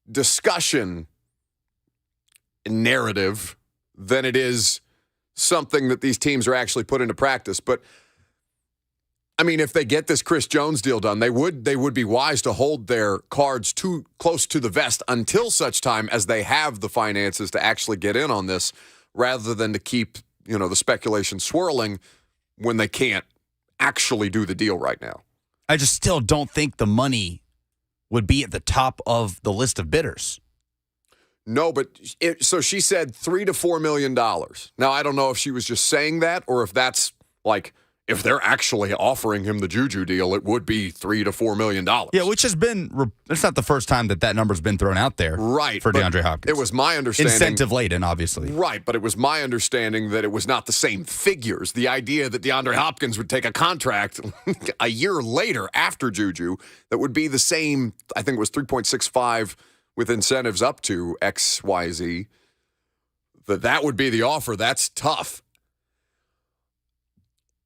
discussion narrative than it is something that these teams are actually put into practice. But I mean, if they get this Chris Jones deal done, they would be wise to hold their cards too close to the vest until such time as they have the finances to actually get in on this, rather than to keep, the speculation swirling when they can't actually do the deal right now. I just still don't think the money would be at the top of the list of bidders. No, but so she said $3 to $4 million. Now, I don't know if she was just saying that or if that's like, if they're actually offering him the Juju deal, it would be $3 to $4 million. Yeah, which has been, it's not the first time that number's been thrown out there. Right. For DeAndre Hopkins. It was my understanding. Incentive laden, obviously. Right, but it was my understanding that it was not the same figures. The idea that DeAndre Hopkins would take a contract a year later after Juju that would be the same, I think it was 3.65 with incentives up to XYZ, that would be the offer. That's tough.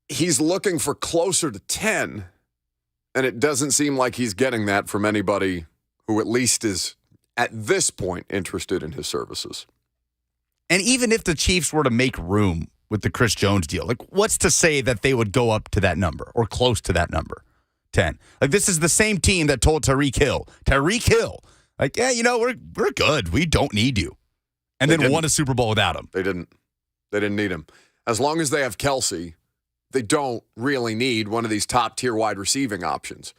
He's looking for closer to 10, and it doesn't seem like he's getting that from anybody who at least is, at this point, interested in his services. And even if the Chiefs were to make room with the Chris Jones deal, like, what's to say that they would go up to that number or close to that number, 10? Like, this is the same team that told Tyreek Hill, like, yeah, we're good. We don't need you. And then won a Super Bowl without him. They didn't need him. As long as they have Kelsey, they don't really need one of these top-tier wide receiving options.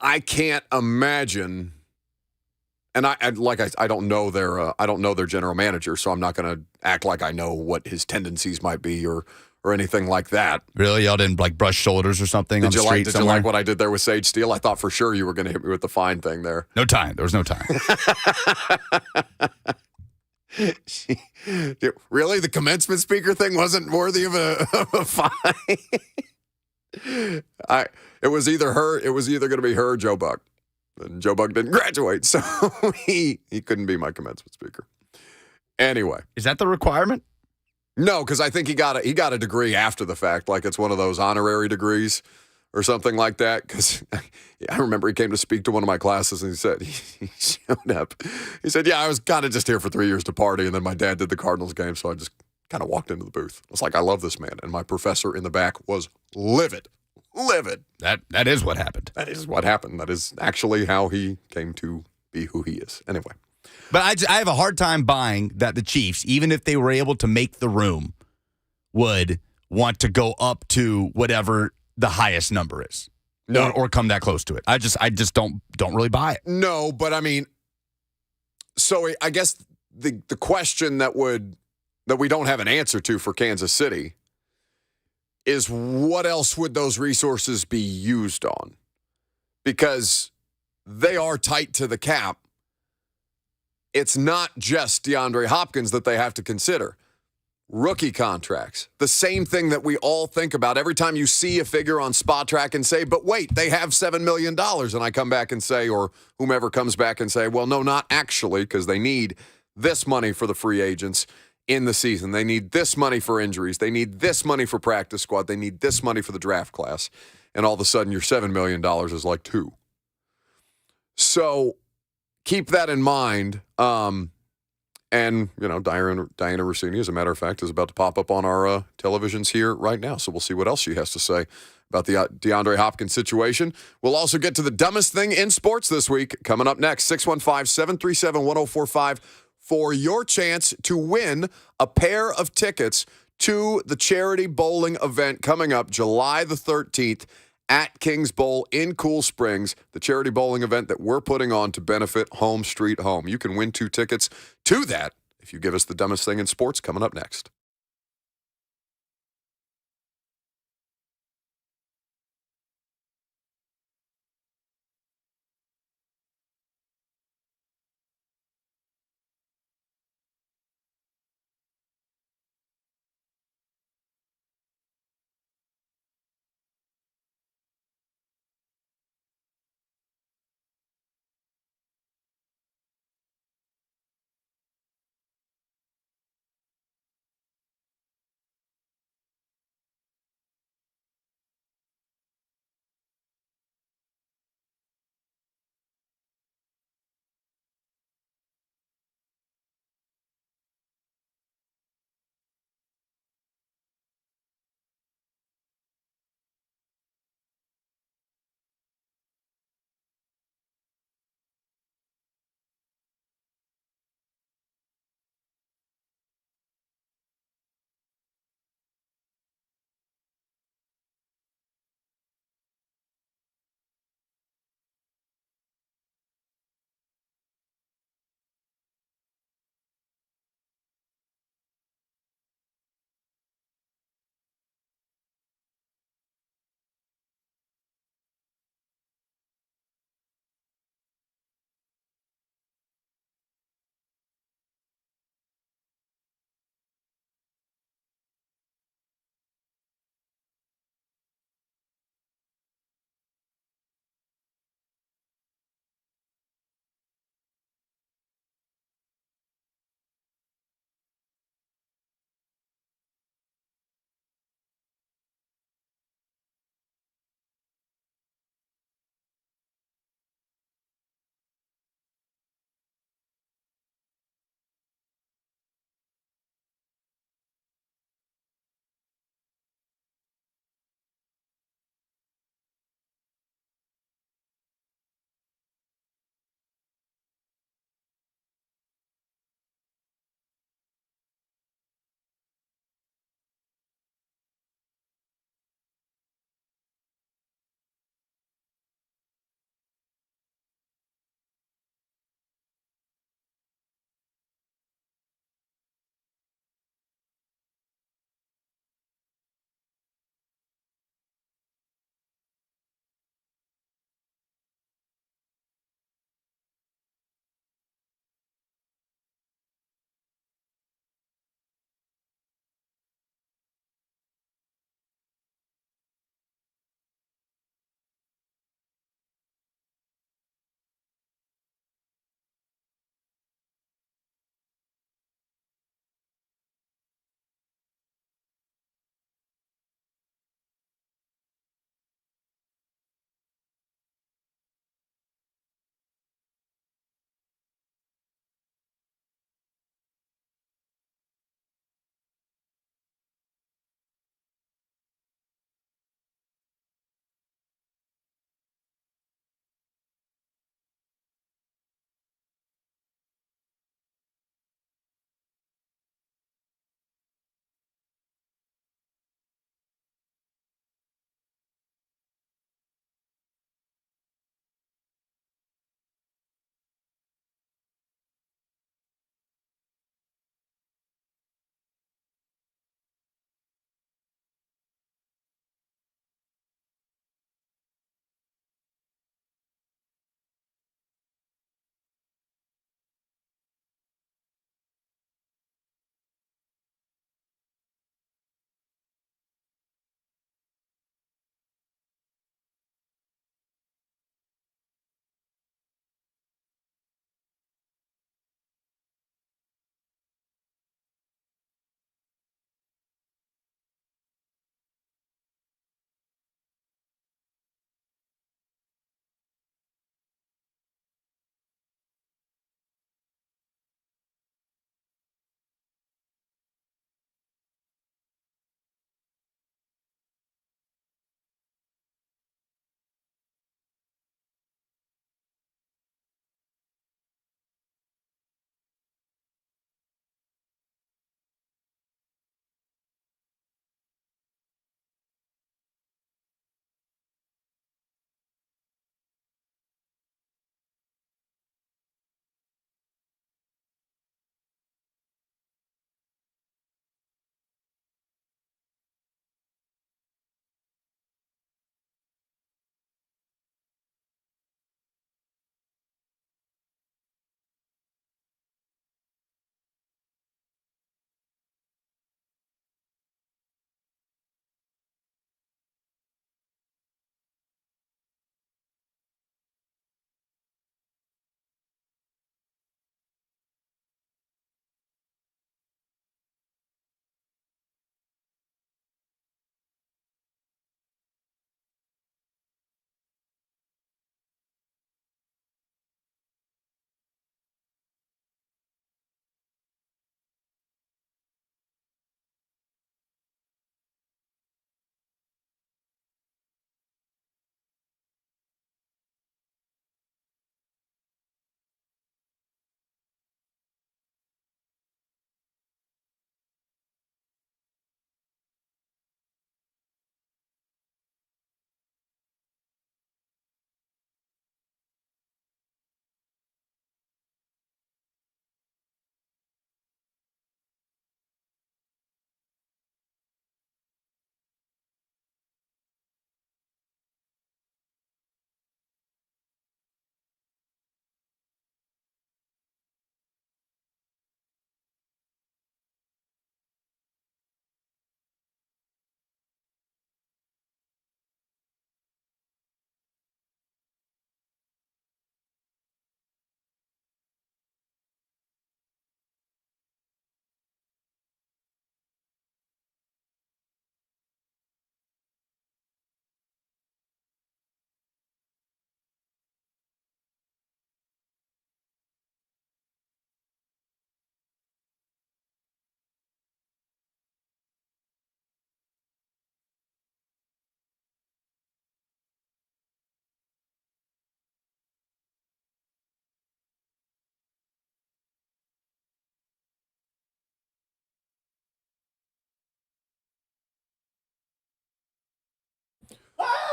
I can't imagine, and I don't know their general manager, so I'm not going to act like I know what his tendencies might be or or anything like that. Really? Y'all didn't like brush shoulders or something on the street Did you somewhere? like what I did there with Sage Steele? I thought for sure you were going to hit me with the fine thing there. No time. There was no time. Really? The commencement speaker thing wasn't worthy of a fine? It was either going to be her or Joe Buck. And Joe Buck didn't graduate, so he couldn't be my commencement speaker. Anyway. Is that the requirement? No, because I think he got a degree after the fact, like it's one of those honorary degrees or something like that. Because I remember he came to speak to one of my classes and he said, he showed up. He said, yeah, I was kind of just here for 3 years to party, and then my dad did the Cardinals game, so I just kind of walked into the booth. I was like, I love this man. And my professor in the back was livid. Livid. That is what happened. That is what happened. That is actually how he came to be who he is. Anyway. But I have a hard time buying that the Chiefs, even if they were able to make the room, would want to go up to whatever the highest number is. No. Or come that close to it. I just don't really buy it. No, but I mean, so I guess the question that we don't have an answer to for Kansas City is what else would those resources be used on? Because they are tight to the cap. It's not just DeAndre Hopkins that they have to consider. Rookie contracts, the same thing that we all think about every time you see a figure on Spot Track and say, but wait, they have $7 million. And I come back and say, or whomever comes back and say, well, no, not actually, because they need this money for the free agents in the season. They need this money for injuries. They need this money for practice squad. They need this money for the draft class. And all of a sudden, your $7 million is like $2 million. So keep that in mind. And, Dianna Russini, as a matter of fact, is about to pop up on our televisions here right now. So we'll see what else she has to say about the DeAndre Hopkins situation. We'll also get to the dumbest thing in sports this week. Coming up next, 615-737-1045 for your chance to win a pair of tickets to the charity bowling event coming up July the 13th at Kings Bowl in Cool Springs, the charity bowling event that we're putting on to benefit Home Street Home. You can win 2 tickets to that if you give us the dumbest thing in sports coming up next.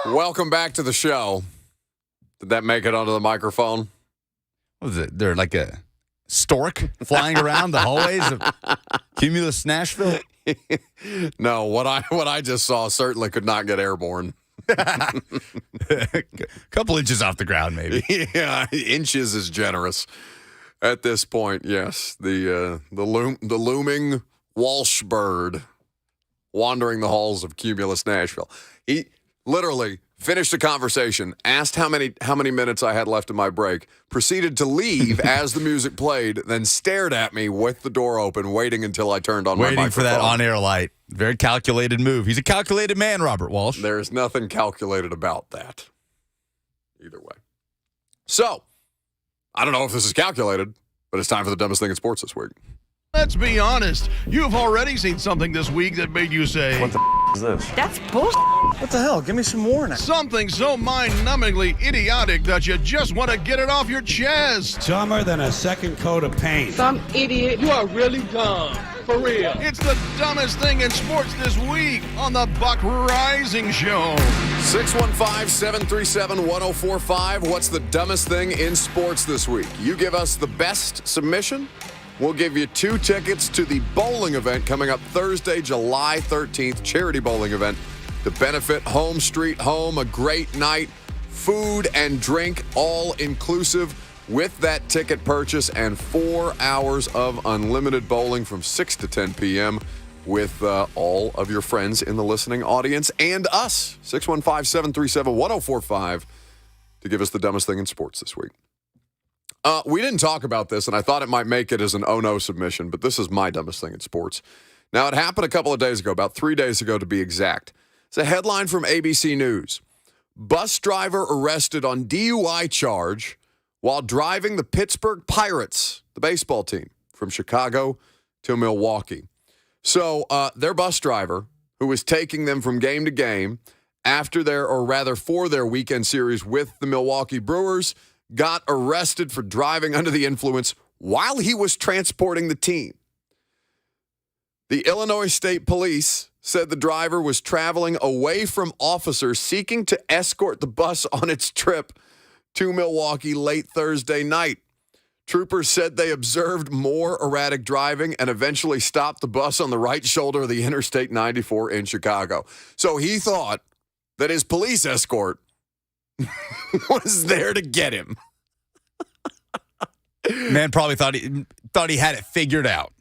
Welcome back to the show. Did that make it onto the microphone? What was it? They're like a stork flying around the hallways of Cumulus Nashville? No, what I just saw certainly could not get airborne. A couple inches off the ground, maybe. Yeah, inches is generous at this point. Yes, the looming Walsh bird wandering the halls of Cumulus Nashville. He literally finished the conversation, asked how many minutes I had left in my break, proceeded to leave as the music played, then stared at me with the door open, waiting until I turned on my microphone. Waiting for that on-air light. Very calculated move. He's a calculated man, Robert Walsh. There's nothing calculated about that. Either way. So, I don't know if this is calculated, but it's time for the dumbest thing in sports this week. Let's be honest. You've already seen something this week that made you say, What the is this? That's bullshit. What the hell? Give me some more now. something so mind-numbingly idiotic that you just want to get it off your chest. Dumber than a second coat of paint. Some idiot. You are really dumb. For real. It's the dumbest thing in sports this week on the Buck Rising Show. 615-737-1045. What's the dumbest thing in sports this week? You give us the best submission. We'll give you 2 tickets to the bowling event coming up Thursday, July 13th, charity bowling event to benefit Home Street Home. A great night, food and drink, all inclusive with that ticket purchase, and 4 hours of unlimited bowling from 6 to 10 p.m. with all of your friends in the listening audience and us. 615-737-1045 to give us the dumbest thing in sports this week. We didn't talk about this, and I thought it might make it as an oh-no submission, but this is my dumbest thing in sports. Now, it happened a couple of days ago, about 3 days ago to be exact. It's a headline from ABC News. Bus driver arrested on DUI charge while driving the Pittsburgh Pirates, the baseball team, from Chicago to Milwaukee. So their bus driver, who was taking them from game to game for their weekend series with the Milwaukee Brewers, got arrested for driving under the influence while he was transporting the team. The Illinois State Police said the driver was traveling away from officers seeking to escort the bus on its trip to Milwaukee late Thursday night. Troopers said they observed more erratic driving and eventually stopped the bus on the right shoulder of the Interstate 94 in Chicago. So he thought that his police escort was there to get him. Man probably thought he had it figured out.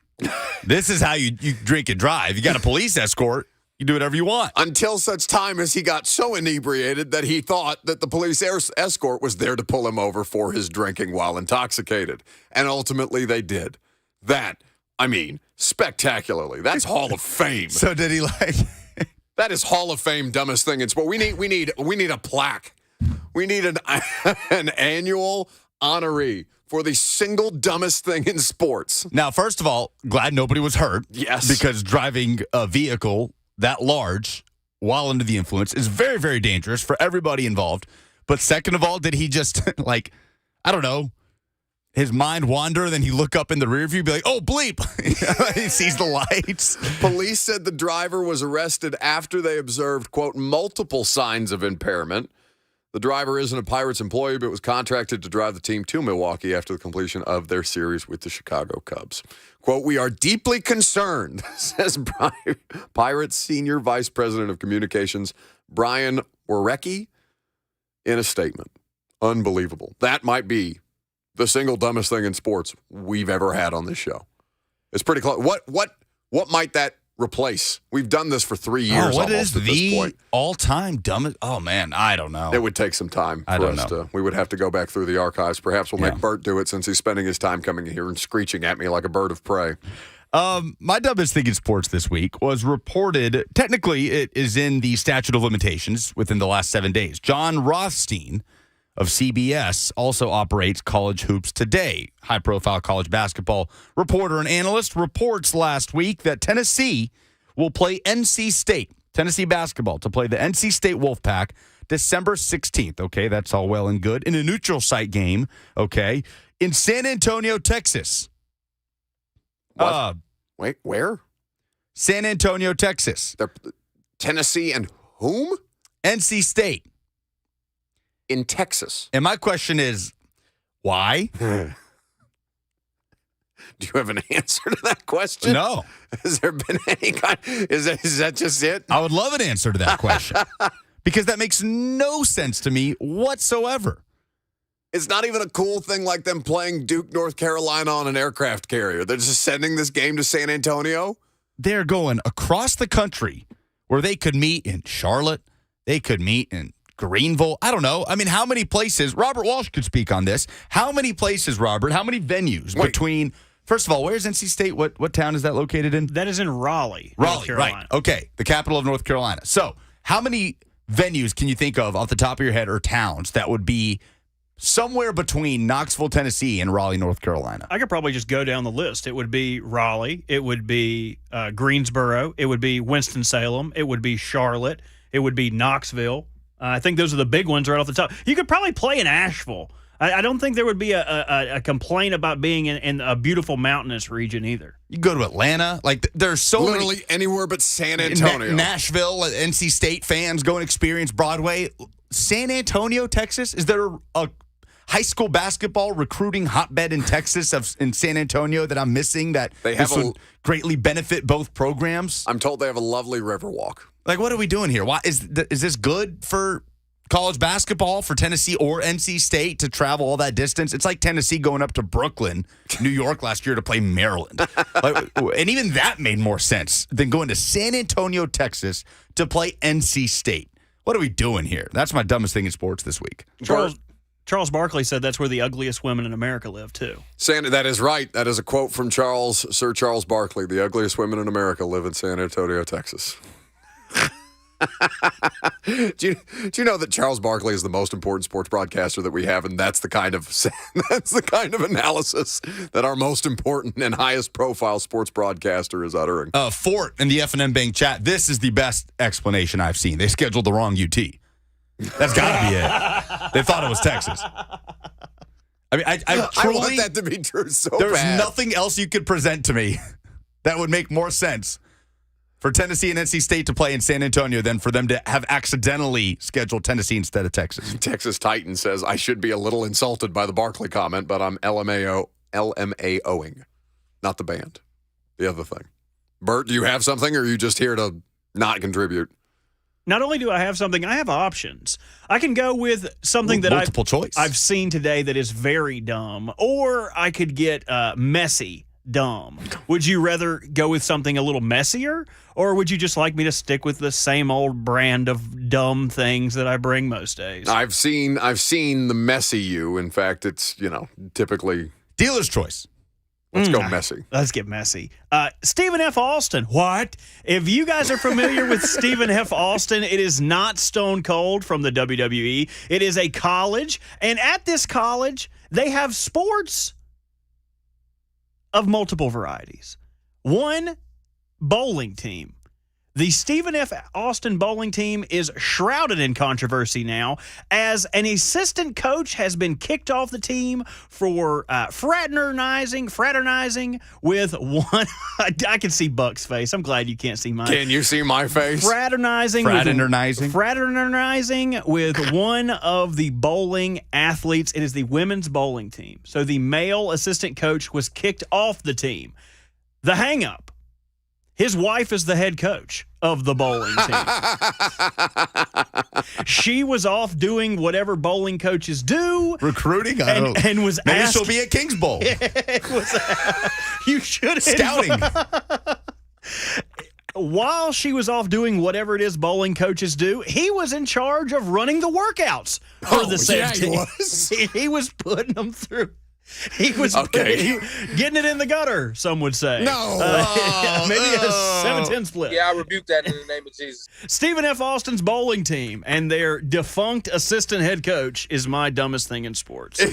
This is how you drink and drive. You got a police escort. You do whatever you want. Until such time as he got so inebriated that he thought that the police escort was there to pull him over for his drinking while intoxicated. And ultimately they did. Spectacularly. That's Hall of Fame. So did he That is Hall of Fame dumbest thing in sport. We need a plaque. We need an annual honoree for the single dumbest thing in sports. Now, first of all, glad nobody was hurt. Yes. Because driving a vehicle that large while under the influence is very, very dangerous for everybody involved. But second of all, did he just, his mind wander, and then he look up in the rear view, be like, oh, bleep. He sees the lights. Police said the driver was arrested after they observed, quote, multiple signs of impairment. The driver isn't a Pirates employee, but was contracted to drive the team to Milwaukee after the completion of their series with the Chicago Cubs. Quote, we are deeply concerned, says Pirates Senior Vice President of Communications, Brian Warecki, in a statement. Unbelievable. That might be the single dumbest thing in sports we've ever had on this show. It's pretty close. What might that replace? We've done this for 3 years. What almost is at this point. all-time dumbest? Oh man, I don't know. It would take some time for us to. We would have to go back through the archives. Perhaps we'll make Bert do it since he's spending his time coming here and screeching at me like a bird of prey. My dumbest thing in sports this week was reported. Technically, it is in the statute of limitations within the last 7 days. John Rothstein of CBS also operates College Hoops Today. High-profile college basketball reporter and analyst reports last week that Tennessee will play NC State, Tennessee basketball, to play the NC State Wolfpack December 16th. Okay, that's all well and good. In a neutral site game, okay, in San Antonio, Texas. What? Wait, where? San Antonio, Texas. Tennessee and whom? NC State. in Texas. And my question is, why? Do you have an answer to that question? No. Has there been any kind? Is that just it? I would love an answer to that question because that makes no sense to me whatsoever. It's not even a cool thing like them playing Duke, North Carolina on an aircraft carrier. They're just sending this game to San Antonio. They're going across the country where they could meet in Charlotte. They could meet in Greenville. I don't know. I mean, how many places? Robert Walsh could speak on this. How many places, Robert? How many venues between? First of all, where's NC State? What town is that located in? That is in Raleigh, North Carolina. Right. Okay, the capital of North Carolina. So, how many venues can you think of off the top of your head or towns that would be somewhere between Knoxville, Tennessee, and Raleigh, North Carolina? I could probably just go down the list. It would be Raleigh. It would be Greensboro. It would be Winston-Salem. It would be Charlotte. It would be Knoxville. I think those are the big ones right off the top. You could probably play in Asheville. I don't think there would be a complaint about being in a beautiful mountainous region either. You go to Atlanta. Like, there's so literally many, anywhere but San Antonio. Nashville, NC State fans go and experience Broadway. San Antonio, Texas? Is there a high school basketball recruiting hotbed in Texas in San Antonio that I'm missing that would greatly benefit both programs? I'm told they have a lovely river walk. Like, what are we doing here? Why is this good for college basketball for Tennessee or NC State to travel all that distance? It's like Tennessee going up to Brooklyn, New York last year to play Maryland. And even that made more sense than going to San Antonio, Texas to play NC State. What are we doing here? That's my dumbest thing in sports this week. Charles Barkley said that's where the ugliest women in America live, too. That is right. That is a quote from Sir Charles Barkley. The ugliest women in America live in San Antonio, Texas. Do you know that Charles Barkley is the most important sports broadcaster that we have, and that's the kind of analysis that our most important and highest profile sports broadcaster is uttering. Fort in the F&M Bank chat. This is the best explanation I've seen. They scheduled the wrong UT. That's got to be it. They thought it was Texas. I mean, I truly want that to be true so there's bad. There's nothing else you could present to me that would make more sense for Tennessee and NC State to play in San Antonio than for them to have accidentally scheduled Tennessee instead of Texas. Texas Titan says, I should be a little insulted by the Barkley comment, but I'm LMAOing, not the band. The other thing. Bert, do you have something, or are you just here to not contribute? Not only do I have something, I have options. I can go with something that I've seen today that is very dumb, or I could get messy dumb. Would you rather go with something a little messier, or would you just like me to stick with the same old brand of dumb things that I bring most days? I've seen the messy you. In fact, it's, typically dealer's choice. Let's go messy. Let's get messy. Stephen F. Austin. What? If you guys are familiar with Stephen F. Austin, it is not Stone Cold from the WWE. It is a college, and at this college, they have sports of multiple varieties. One, bowling team. The Stephen F. Austin bowling team is shrouded in controversy now as an assistant coach has been kicked off the team for fraternizing with one. I can see Buck's face. I'm glad you can't see mine. Can you see my face? Fraternizing with one of the bowling athletes. It is the women's bowling team. So the male assistant coach was kicked off the team. The hang-up. His wife is the head coach of the bowling team. She was off doing whatever bowling coaches do. Recruiting? And was maybe asked. She'll be at Kings Bowl. You should Scouting. While she was off doing whatever it is bowling coaches do, he was in charge of running the workouts for the said team. He was putting them through. He was getting it in the gutter, some would say. No. Maybe a 7-10 split. Yeah, I rebuke that in the name of Jesus. Stephen F. Austin's bowling team and their defunct assistant head coach is my dumbest thing in sports.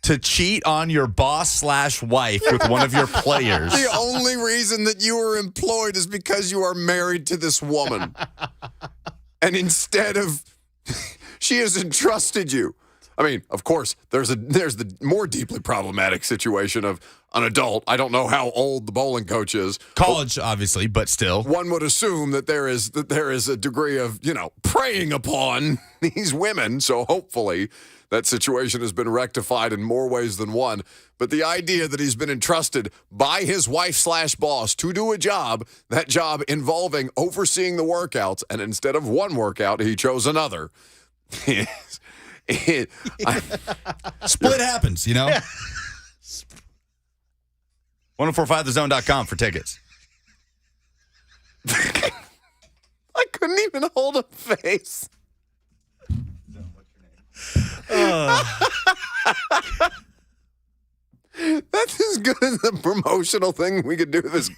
To cheat on your boss/wife with one of your players. The only reason that you were employed is because you are married to this woman. And instead of, she has entrusted you. I mean, of course, there's the more deeply problematic situation of an adult. I don't know how old the bowling coach is. College, obviously, but still. One would assume that there is a degree of, preying upon these women. So hopefully that situation has been rectified in more ways than one. But the idea that he's been entrusted by his wife/boss to do a job, that job involving overseeing the workouts, and instead of one workout, he chose another. Split happens, 1045thezone.com for tickets. I couldn't even hold a face. That's as good as the promotional thing we could do, this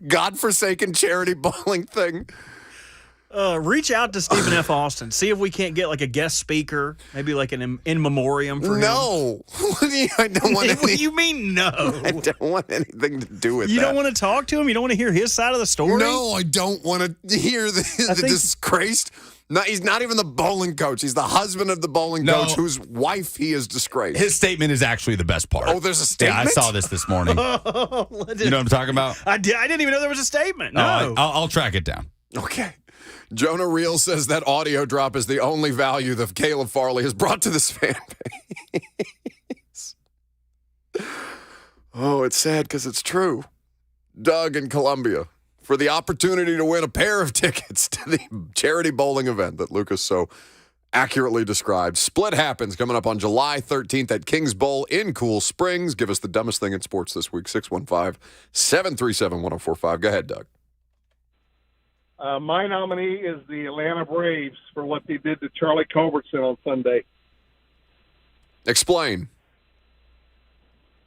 godforsaken charity bowling thing. Reach out to Stephen F. Austin. See if we can't get like a guest speaker, maybe like an in memoriam for him. No. I don't want What do you mean no? I don't want anything to do with that. You don't want to talk to him? You don't want to hear his side of the story? No, I don't want to hear the disgraced. No, he's not even the bowling coach. He's the husband of the bowling coach whose wife he has disgraced. His statement is actually the best part. Oh, there's a statement? Yeah, I saw this morning. You know what I'm talking about? I didn't even know there was a statement. No. I'll track it down. Okay. Jonah Reel says that audio drop is the only value that Caleb Farley has brought to this fan base. Oh, it's sad because it's true. Doug in Columbia, for the opportunity to win a pair of tickets to the charity bowling event that Lucas so accurately described. Split happens coming up on July 13th at Kings Bowl in Cool Springs. Give us the dumbest thing in sports this week, 615-737-1045. Go ahead, Doug. My nominee is the Atlanta Braves for what they did to Charlie Culbertson on Sunday. Explain.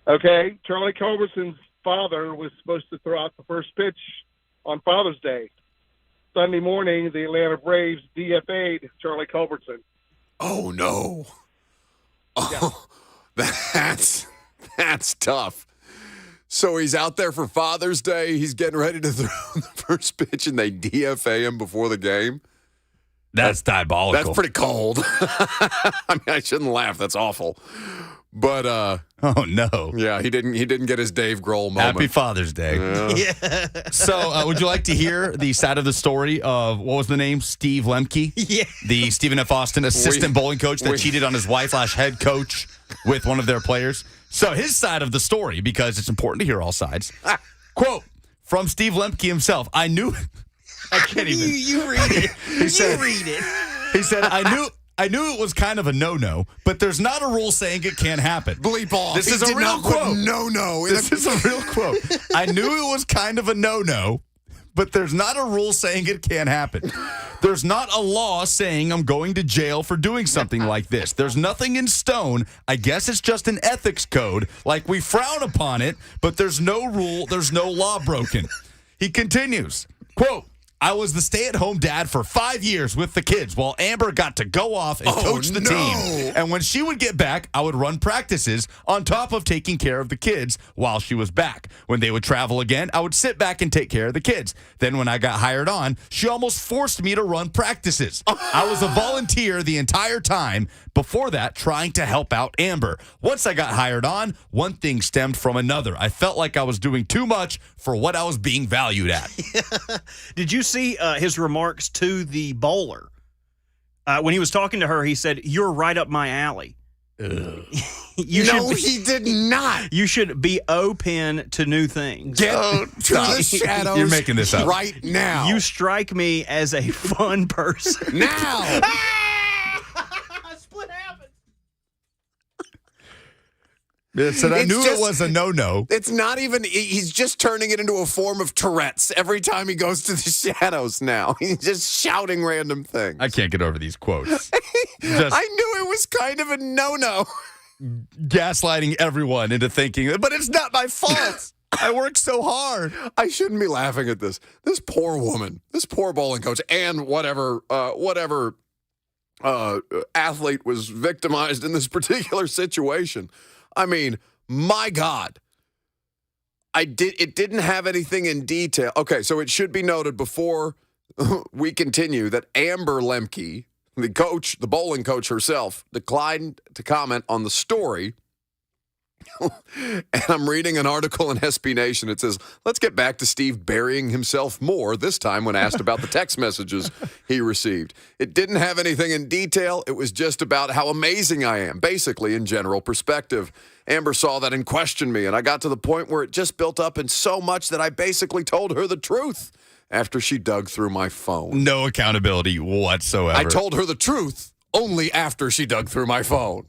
Okay, Charlie Culbertson's father was supposed to throw out the first pitch on Father's Day. Sunday morning, the Atlanta Braves DFA'd Charlie Culbertson. Oh, no. Oh, yeah. That's tough. So he's out there for Father's Day. He's getting ready to throw the first pitch, and they DFA him before the game. That's diabolical. That's pretty cold. I mean, I shouldn't laugh. That's awful. But oh no, yeah, he didn't get his Dave Grohl moment. Happy Father's Day. Yeah. So, would you like to hear the side of the story of what was the name? Steve Lemke, the Stephen F. Austin assistant bowling coach that cheated on his wife/head coach with one of their players. So his side of the story, because it's important to hear all sides. Quote from Steve Lemke himself: "I knew." I can't even. You read it. Read it. He said, "I knew it was kind of a no-no, but there's not a rule saying it can't happen." Bleep off. This is a real quote. No. This is a real quote. "I knew it was kind of a no-no, but there's not a rule saying it can't happen. There's not a law saying I'm going to jail for doing something like this. There's nothing in stone. I guess it's just an ethics code. Like we frown upon it, but there's no rule. There's no law broken." He continues, quote, "I was the stay-at-home dad for 5 years with the kids while Amber got to go off and coach the team. And when she would get back, I would run practices on top of taking care of the kids while she was back. When they would travel again, I would sit back and take care of the kids. Then when I got hired on, she almost forced me to run practices. I was a volunteer the entire time. Before that, trying to help out Amber. Once I got hired on, one thing stemmed from another. I felt like I was doing too much for what I was being valued at." Did you see his remarks to the bowler? When he was talking to her, he said, "You're right up my alley." He did not. You should be open to new things. Get to the shadows. You're making this up right now. You strike me as a fun person. Now. Split happens. It said, "I knew it was a no-no." It's not even, he's just turning it into a form of Tourette's every time he goes to the shadows now. He's just shouting random things. I can't get over these quotes. I knew it was kind of a no-no. Gaslighting everyone into thinking, but it's not my fault. I worked so hard. I shouldn't be laughing at this. This poor woman, this poor bowling coach, and whatever athlete was victimized in this particular situation. I mean, my God. It didn't have anything in detail. Okay, so it should be noted before we continue that Amber Lemke, the bowling coach herself, declined to comment on the story. And I'm reading an article in SB Nation. It says, let's get back to Steve burying himself more, this time when asked about the text messages he received. It didn't have anything in detail. It was just about how amazing I am, basically in general perspective. Amber saw that and questioned me, and I got to the point where it just built up in so much that I basically told her the truth after she dug through my phone. No accountability whatsoever. I told her the truth only after she dug through my phone.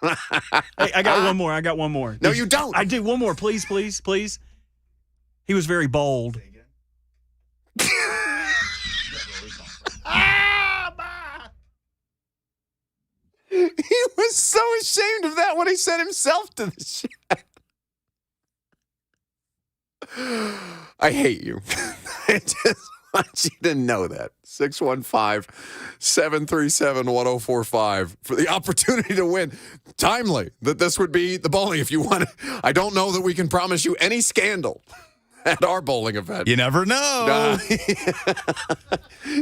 Hey, I got one more. No, you don't. I do. One more, please. He was very bold. He was so ashamed of that when he sent himself to the chat. I hate you. I just want you to know that. 615-737-1045 for the opportunity to win. Timely that this would be the bowling if you want it. I don't know that we can promise you any scandal at our bowling event. You never know.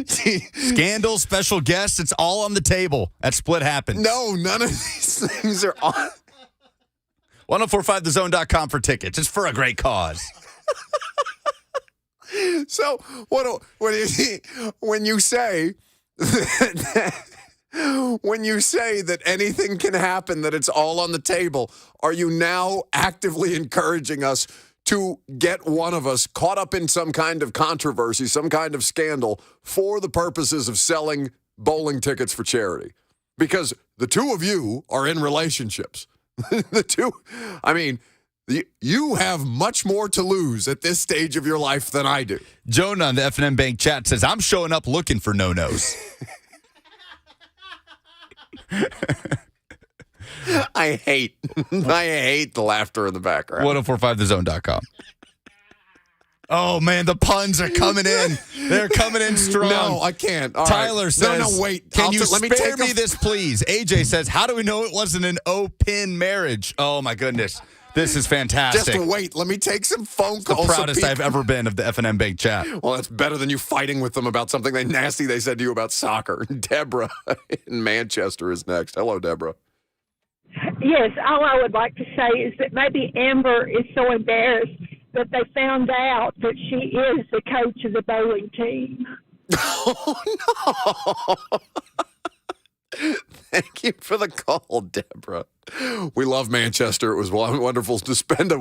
Scandal, special guests, it's all on the table at Split Happens. No, none of these things are on. 1045thezone.com for tickets. It's for a great cause. So when you say that anything can happen, that it's all on the table, are you now actively encouraging us to get one of us caught up in some kind of controversy, some kind of scandal for the purposes of selling bowling tickets for charity? Because the two of you are in relationships. You have much more to lose at this stage of your life than I do. Jonah on the FNM Bank chat says, I'm showing up looking for no-nos. I hate the laughter in the background. 1045thezone.com. Oh, man, the puns are coming in. They're coming in strong. No, I can't. All Tyler right. says, no, wait. Can you let me spare me this, please? AJ says, how do we know it wasn't an O-pin marriage? Oh, my goodness. This is fantastic. Just wait. Let me take some phone calls. The proudest I've ever been of the FNM Bank chat. Well, that's better than you fighting with them about something nasty they said to you about soccer. Deborah in Manchester is next. Hello, Deborah. Yes, all I would like to say is that maybe Amber is so embarrassed that they found out that she is the coach of the bowling team. Oh, no. Thank you for the call, Deborah. We love Manchester. It was wonderful to spend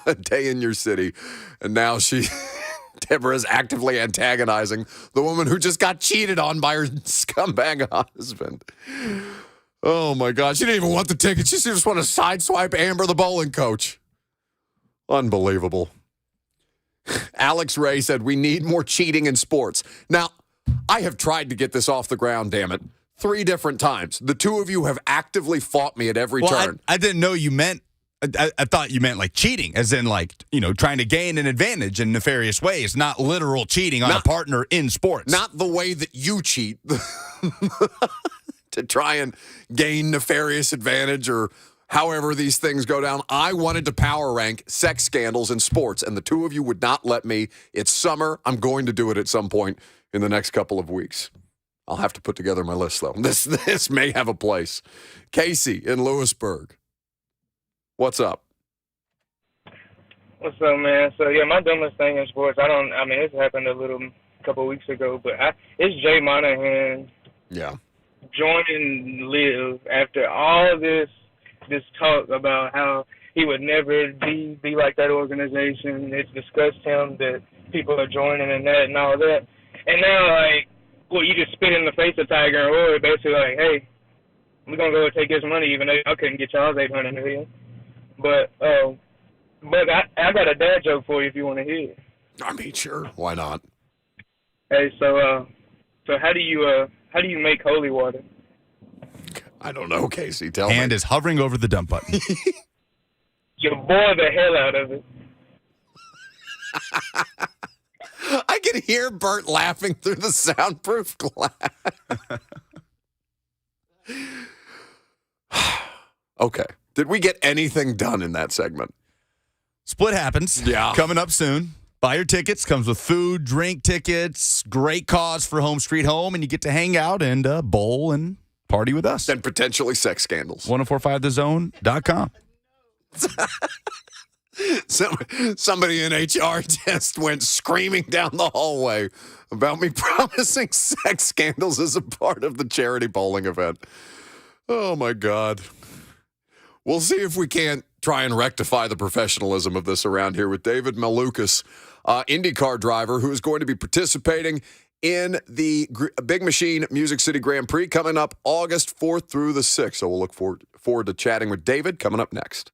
a day in your city. And now Deborah is actively antagonizing the woman who just got cheated on by her scumbag husband. Oh, my God. She didn't even want the ticket. She just wanted to sideswipe Amber, the bowling coach. Unbelievable. Alex Ray said, we need more cheating in sports. Now, I have tried to get this off the ground, damn it, 3 different times. The two of you have actively fought me at every turn. I didn't know you meant, I thought you meant like cheating, as in like, trying to gain an advantage in nefarious ways, not literal cheating on a partner in sports. Not the way that you cheat to try and gain nefarious advantage or however these things go down. I wanted to power rank sex scandals in sports, and the two of you would not let me. It's summer. I'm going to do it at some point in the next couple of weeks. I'll have to put together my list, though. This may have a place. Casey in Lewisburg. What's up? What's up, man? So, yeah, my dumbest thing in sports, this happened a couple weeks ago, but it's Jay Monahan. Yeah. Joining Live after all this talk about how he would never be like that organization. It's discussed him that people are joining and that and all that. And now, you just spit in the face of Tiger and Roy, basically like, hey, we're going to go take his money even though I couldn't get y'all's $800 million. But I got a dad joke for you if you want to hear it. I mean, sure. Why not? Hey, so how do you make holy water? I don't know, Casey. Tell me. Hand is hovering over the dump button. You boil the hell out of it. I can hear Bert laughing through the soundproof glass. Okay. Did we get anything done in that segment? Split happens. Yeah. Coming up soon. Buy your tickets. Comes with food, drink tickets. Great cause for Home Street Home, and you get to hang out and bowl and party with us. And potentially sex scandals. 1045thezone.com. Somebody in HR just went screaming down the hallway about me promising sex scandals as a part of the charity bowling event. Oh, my God. We'll see if we can't try and rectify the professionalism of this around here with David Malukas, IndyCar driver who is going to be participating in the Big Machine Music City Grand Prix coming up August 4th through the 6th. So we'll look forward to chatting with David coming up next.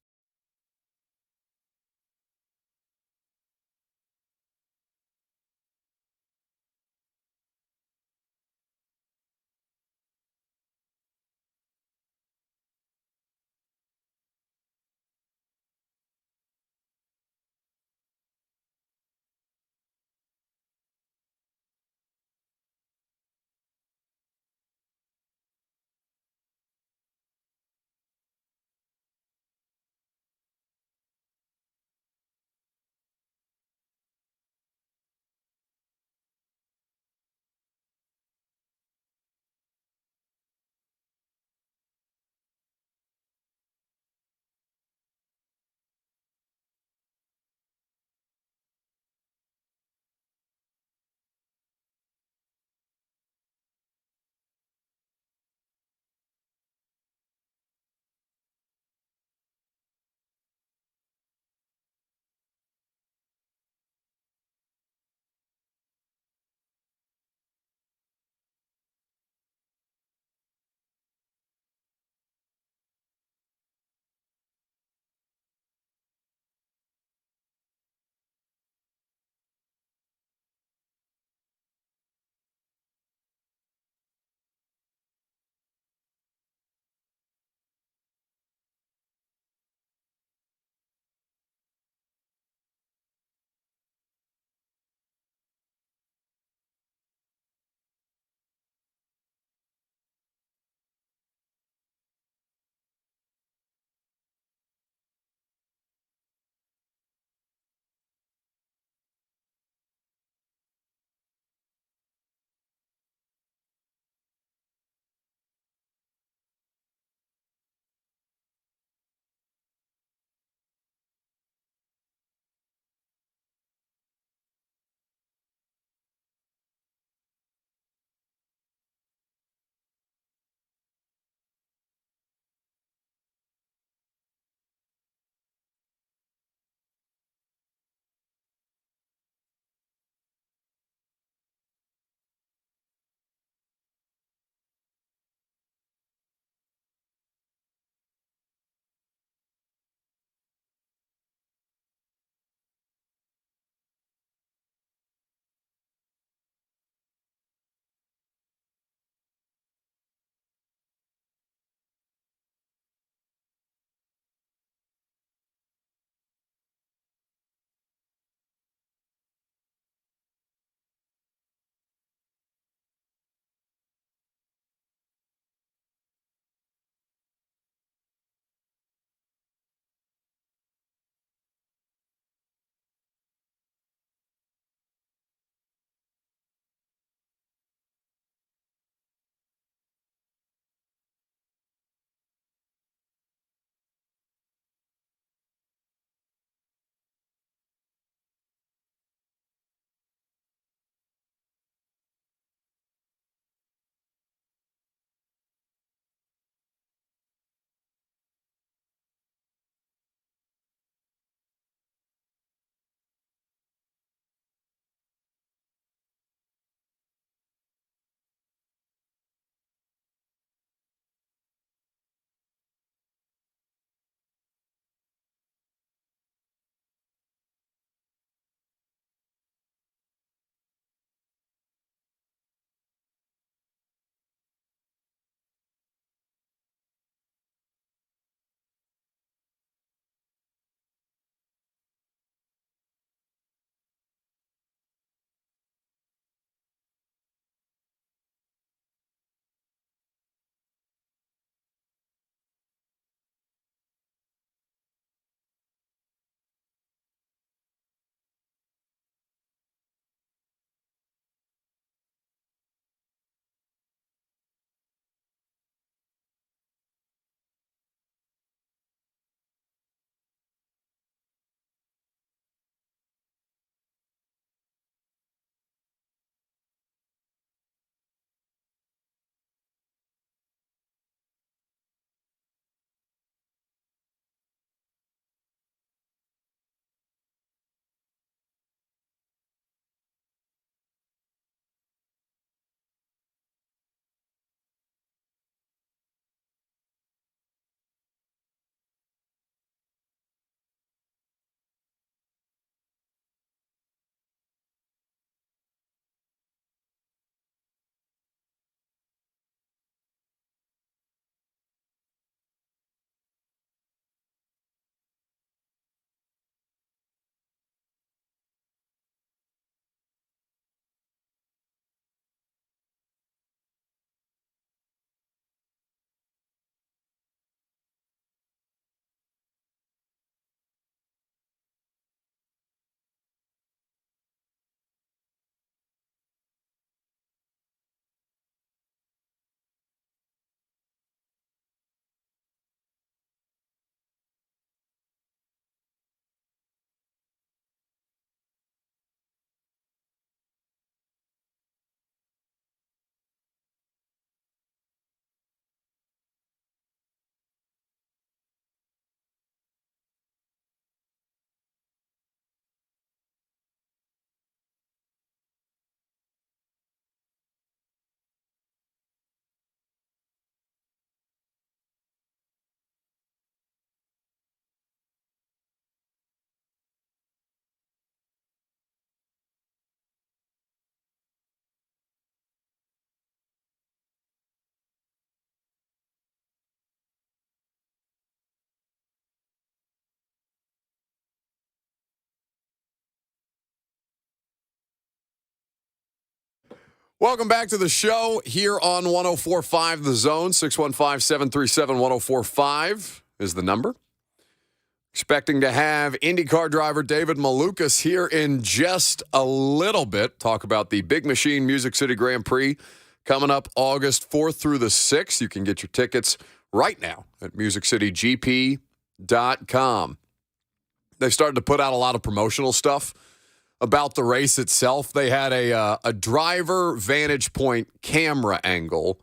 Welcome back to the show here on 104.5 The Zone. 615-737-1045 is the number. Expecting to have IndyCar driver David Malukas here in just a little bit. Talk about the Big Machine Music City Grand Prix coming up August 4th through the 6th. You can get your tickets right now at musiccitygp.com. They've started to put out a lot of promotional stuff about the race itself. They had a driver vantage point camera angle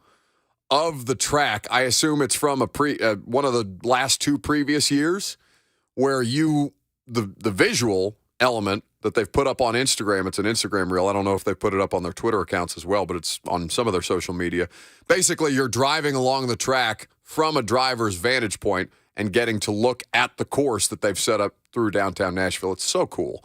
of the track. I assume it's from one of the last two previous years, where the visual element that they've put up on Instagram, it's an Instagram reel. I don't know if they put it up on their Twitter accounts as well, but it's on some of their social media. Basically, you're driving along the track from a driver's vantage point and getting to look at the course that they've set up through downtown Nashville. It's so cool.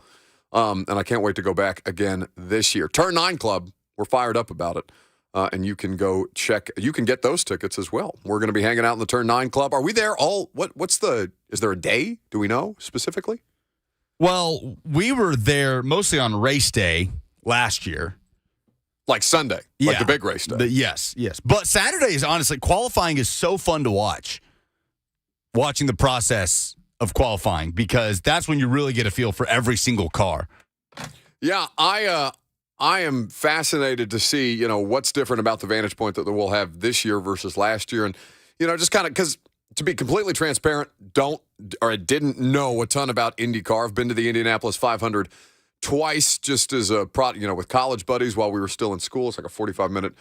And I can't wait to go back again this year. Turn 9 Club, we're fired up about it. And you can go check. You can get those tickets as well. We're going to be hanging out in the Turn 9 Club. Are we there all? Is there a day? Do we know specifically? Well, we were there mostly on race day last year. Like Sunday. Yeah. Like the big race day. Yes. But Saturday is honestly, qualifying is so fun to watch. Watching the process of qualifying, because that's when you really get a feel for every single car. Yeah, I am fascinated to see, what's different about the vantage point that we'll have this year versus last year. And, just kind of, because to be completely transparent, I didn't know a ton about IndyCar. I've been to the Indianapolis 500 twice just as a with college buddies while we were still in school. It's like a 45-minute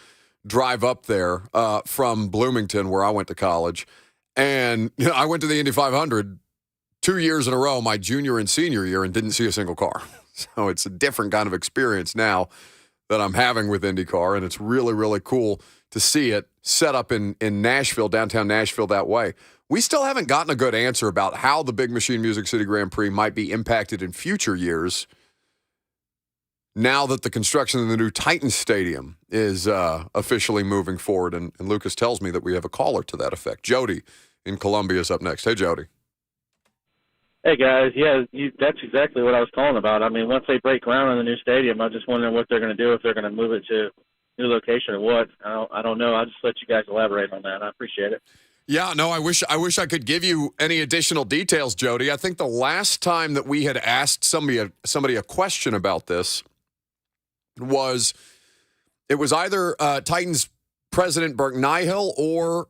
drive up there from Bloomington, where I went to college. And I went to the Indy 500 2 years in a row, my junior and senior year, and didn't see a single car. So it's a different kind of experience now that I'm having with IndyCar, and it's really, really cool to see it set up in Nashville, downtown Nashville, that way. We still haven't gotten a good answer about how the Big Machine Music City Grand Prix might be impacted in future years now that the construction of the new Titan Stadium is officially moving forward. And Lucas tells me that we have a caller to that effect. Jody in Columbia is up next. Hey, Jody. Hey, guys. Yeah, that's exactly what I was calling about. I mean, once they break ground on the new stadium, I'm just wondering what they're going to do, if they're going to move it to a new location or what. I don't know. I'll just let you guys elaborate on that. I appreciate it. Yeah, no, I wish I could give you any additional details, Jody. I think the last time that we had asked somebody a question about this was either Titans president Burke Nihill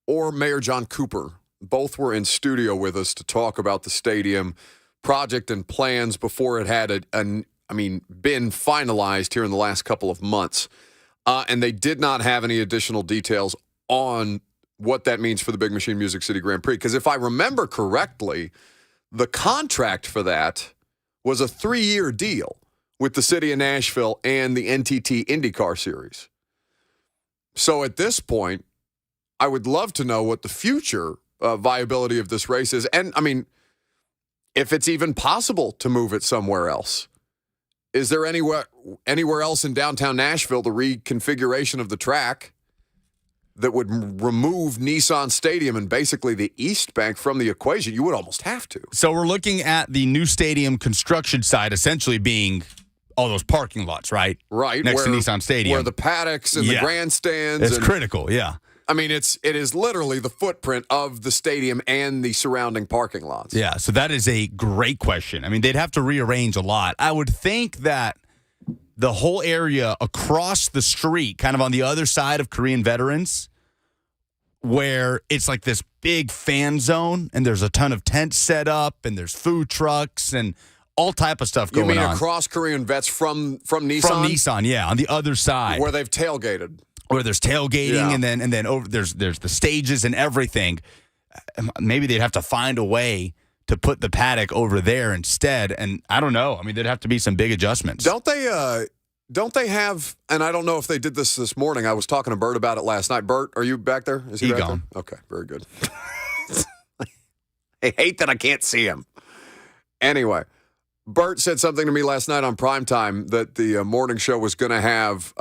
or Mayor John Cooper. Both were in studio with us to talk about the stadium project and plans before it had been finalized here in the last couple of months. And they did not have any additional details on what that means for the Big Machine Music City Grand Prix. Because if I remember correctly, the contract for that was a 3-year deal with the city of Nashville and the NTT IndyCar Series. So at this point, I would love to know what the future viability of this race is. And, if it's even possible to move it somewhere else. Is there anywhere else in downtown Nashville, the reconfiguration of the track that would remove Nissan Stadium and basically the East Bank from the equation? You would almost have to. So we're looking at the new stadium construction side essentially being all those parking lots, right? Right. Next to Nissan Stadium. Where the paddocks and the grandstands. It's critical, yeah. It is literally the footprint of the stadium and the surrounding parking lots. Yeah, so that is a great question. They'd have to rearrange a lot. I would think that the whole area across the street, kind of on the other side of Korean Veterans, where it's like this big fan zone, and there's a ton of tents set up, and there's food trucks, and all type of stuff going on. You mean across Korean Vets from Nissan? From Nissan, yeah, on the other side. Where they've tailgated. Where there's tailgating, and then over there's the stages and everything. Maybe they'd have to find a way to put the paddock over there instead. And I don't know. There'd have to be some big adjustments. Don't they have? And I don't know if they did this morning. I was talking to Bert about it last night. Bert, are you back there? Is he back gone? There? Okay, very good. I hate that I can't see him. Anyway, Bert said something to me last night on Primetime that the morning show was going to have.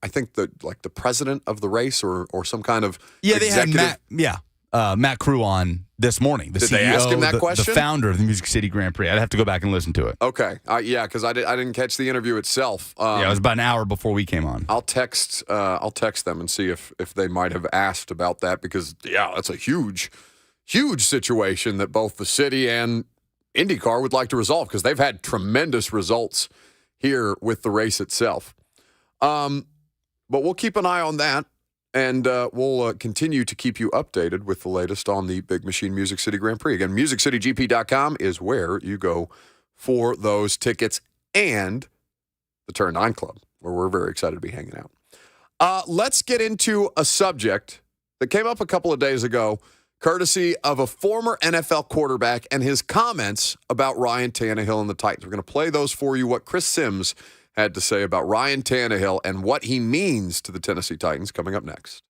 I think the president of the race or some kind of executive. They had Matt Crew on this morning. The Did CEO, they ask him that the question? founder of the Music City Grand Prix. I'd have to go back and listen to it. Okay. Yeah, because I didn't catch the interview itself. Yeah, it was about an hour before we came on. I'll text them and see if they might have asked about that because, yeah, that's a huge situation that both the city and IndyCar would like to resolve because they've had tremendous results here with the race itself. But we'll keep an eye on that, and we'll continue to keep you updated with the latest on the Big Machine Music City Grand Prix. Again, MusicCityGP.com is where you go for those tickets and the Turn 9 Club, where we're very excited to be hanging out. Let's get into a subject that came up a couple of days ago, courtesy of a former NFL quarterback and his comments about Ryan Tannehill and the Titans. We're going to play those for you, what Chris Sims had to say about Ryan Tannehill and what he means to the Tennessee Titans, coming up next.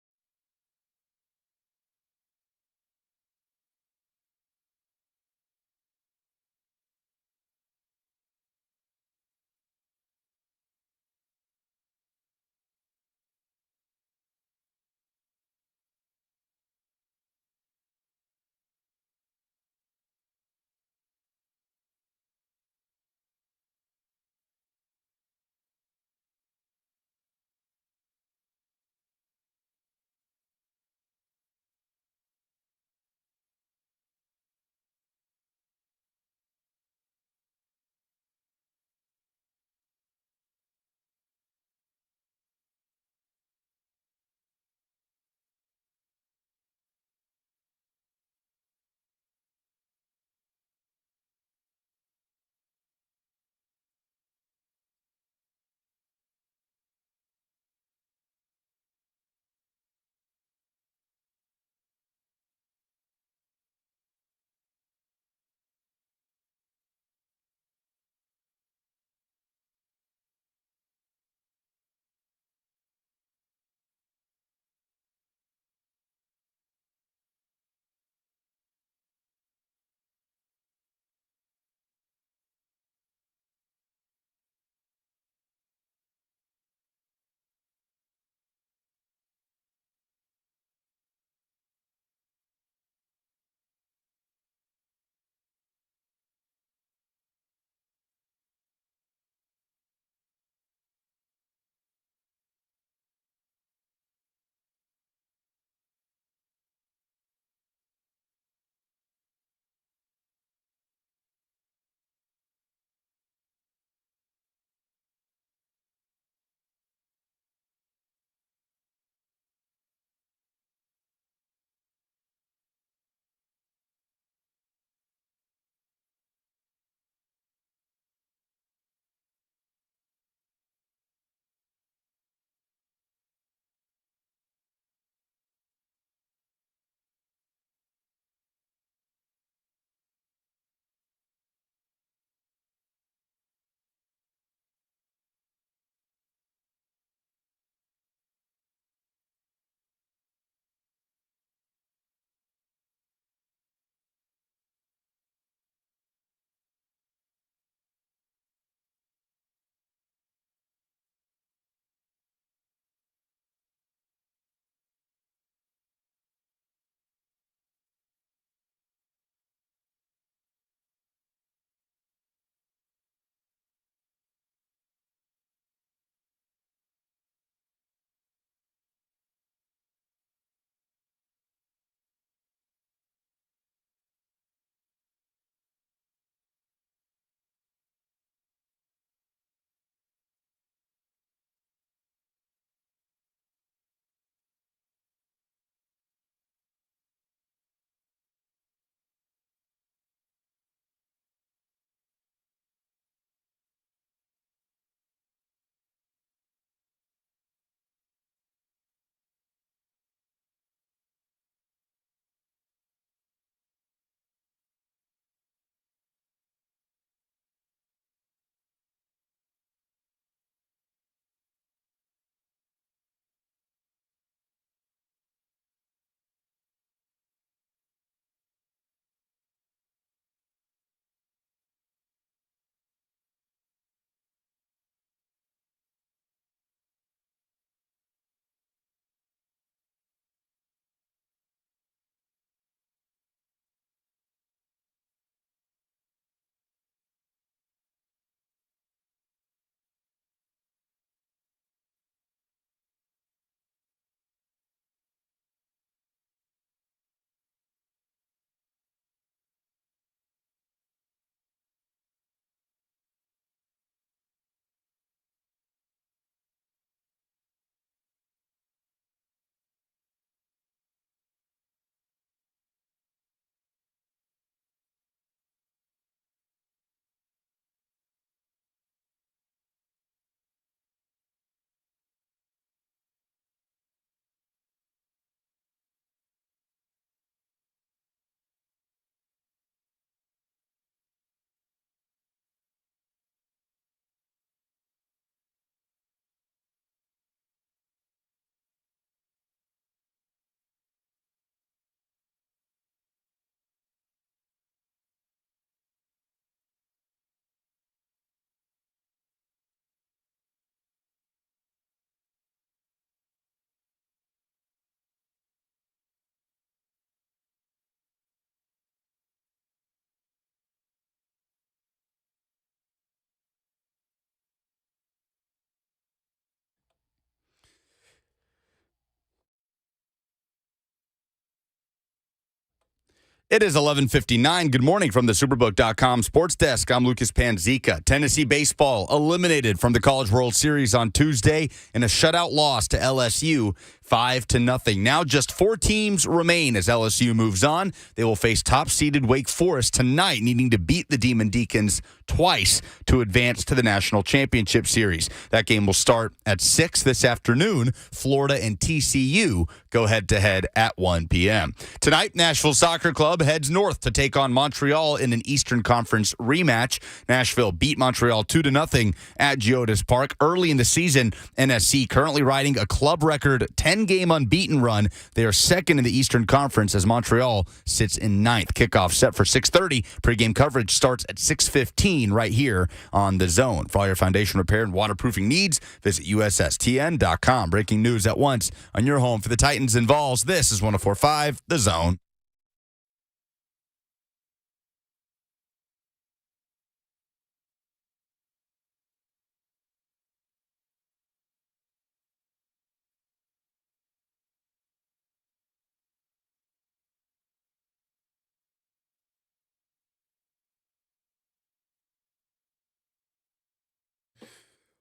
It is 11:59. Good morning from the Superbook.com sports desk. I'm Lucas Panzica. Tennessee baseball eliminated from the College World Series on Tuesday in a shutout loss to LSU, 5-0. Now just 4 teams remain as LSU moves on. They will face top-seeded Wake Forest tonight, needing to beat the Demon Deacons twice to advance to the National Championship Series. That game will start at 6 this afternoon. Florida and TCU go head-to-head at 1 p.m. Tonight, Nashville Soccer Club heads north to take on Montreal in an Eastern Conference rematch. Nashville beat Montreal 2-0 at Geodis Park early in the season. NSC currently riding a club record 10-game unbeaten run. They are second in the Eastern Conference as Montreal sits in 9th. Kickoff set for 6:30. Pre-game coverage starts at 6:15 right here on The Zone. For all your foundation repair and waterproofing needs, visit USSTN.com. Breaking news at once on your home for the Titans and Vols. This is 104.5 The Zone.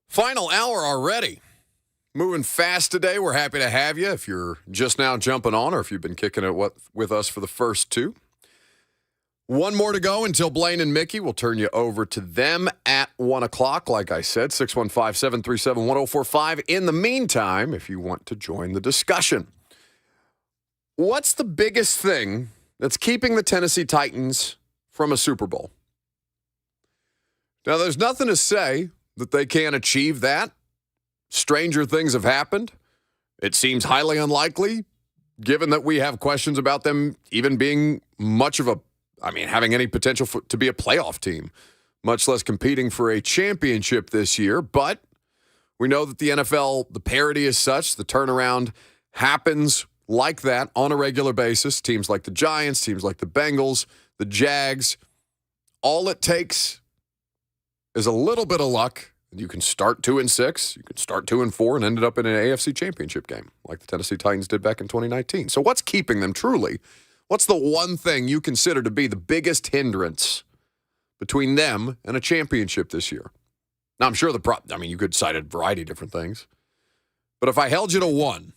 Final hour already. Moving fast today. We're happy to have you if you're just now jumping on or if you've been kicking it with us for the first 2. One more to go until Blaine and Mickey. We'll turn you over to them at 1 o'clock. Like I said, 615-737-1045. In the meantime, if you want to join the discussion, what's the biggest thing that's keeping the Tennessee Titans from a Super Bowl? Now, there's nothing to say that they can't achieve that. Stranger things have happened. It seems highly unlikely, given that we have questions about them even being having any potential to be a playoff team, much less competing for a championship this year. But we know that the NFL, the parity is such, the turnaround happens like that on a regular basis. Teams like the Giants, teams like the Bengals, the Jags, all it takes is a little bit of luck. You can start 2-6, you can start 2-4, and ended up in an AFC championship game like the Tennessee Titans did back in 2019. So what's keeping them truly? What's the one thing you consider to be the biggest hindrance between them and a championship this year? Now, I'm sure you could cite a variety of different things. But if I held you to one,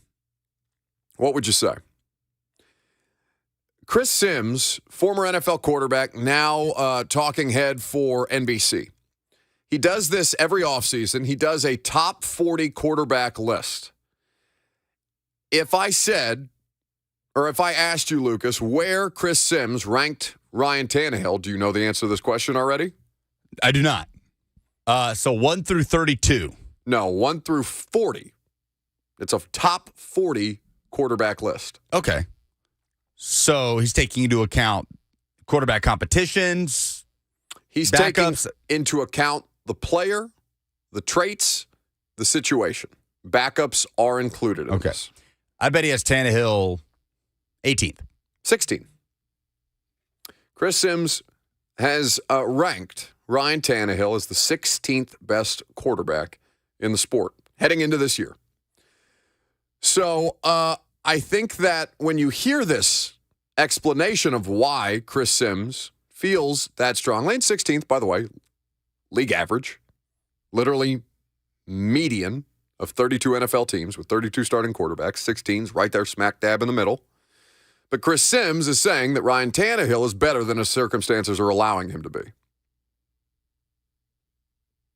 what would you say? Chris Sims, former NFL quarterback, now talking head for NBC. He does this every offseason. He does a top 40 quarterback list. If I asked you, Lucas, where Chris Sims ranked Ryan Tannehill, do you know the answer to this question already? I do not. So 1 through 32. No, 1 through 40. It's a top 40 quarterback list. Okay. So he's taking into account quarterback competitions. He's backups. taking into account the player, the traits, the situation. Backups are included in this. I bet he has Tannehill 18th. 16. Chris Sims has ranked Ryan Tannehill as the 16th best quarterback in the sport heading into this year. So I think that when you hear this explanation of why Chris Sims feels that strongly, and 16th, by the way, league average, literally median of 32 NFL teams with 32 starting quarterbacks, 16's right there smack dab in the middle. But Chris Sims is saying that Ryan Tannehill is better than his circumstances are allowing him to be.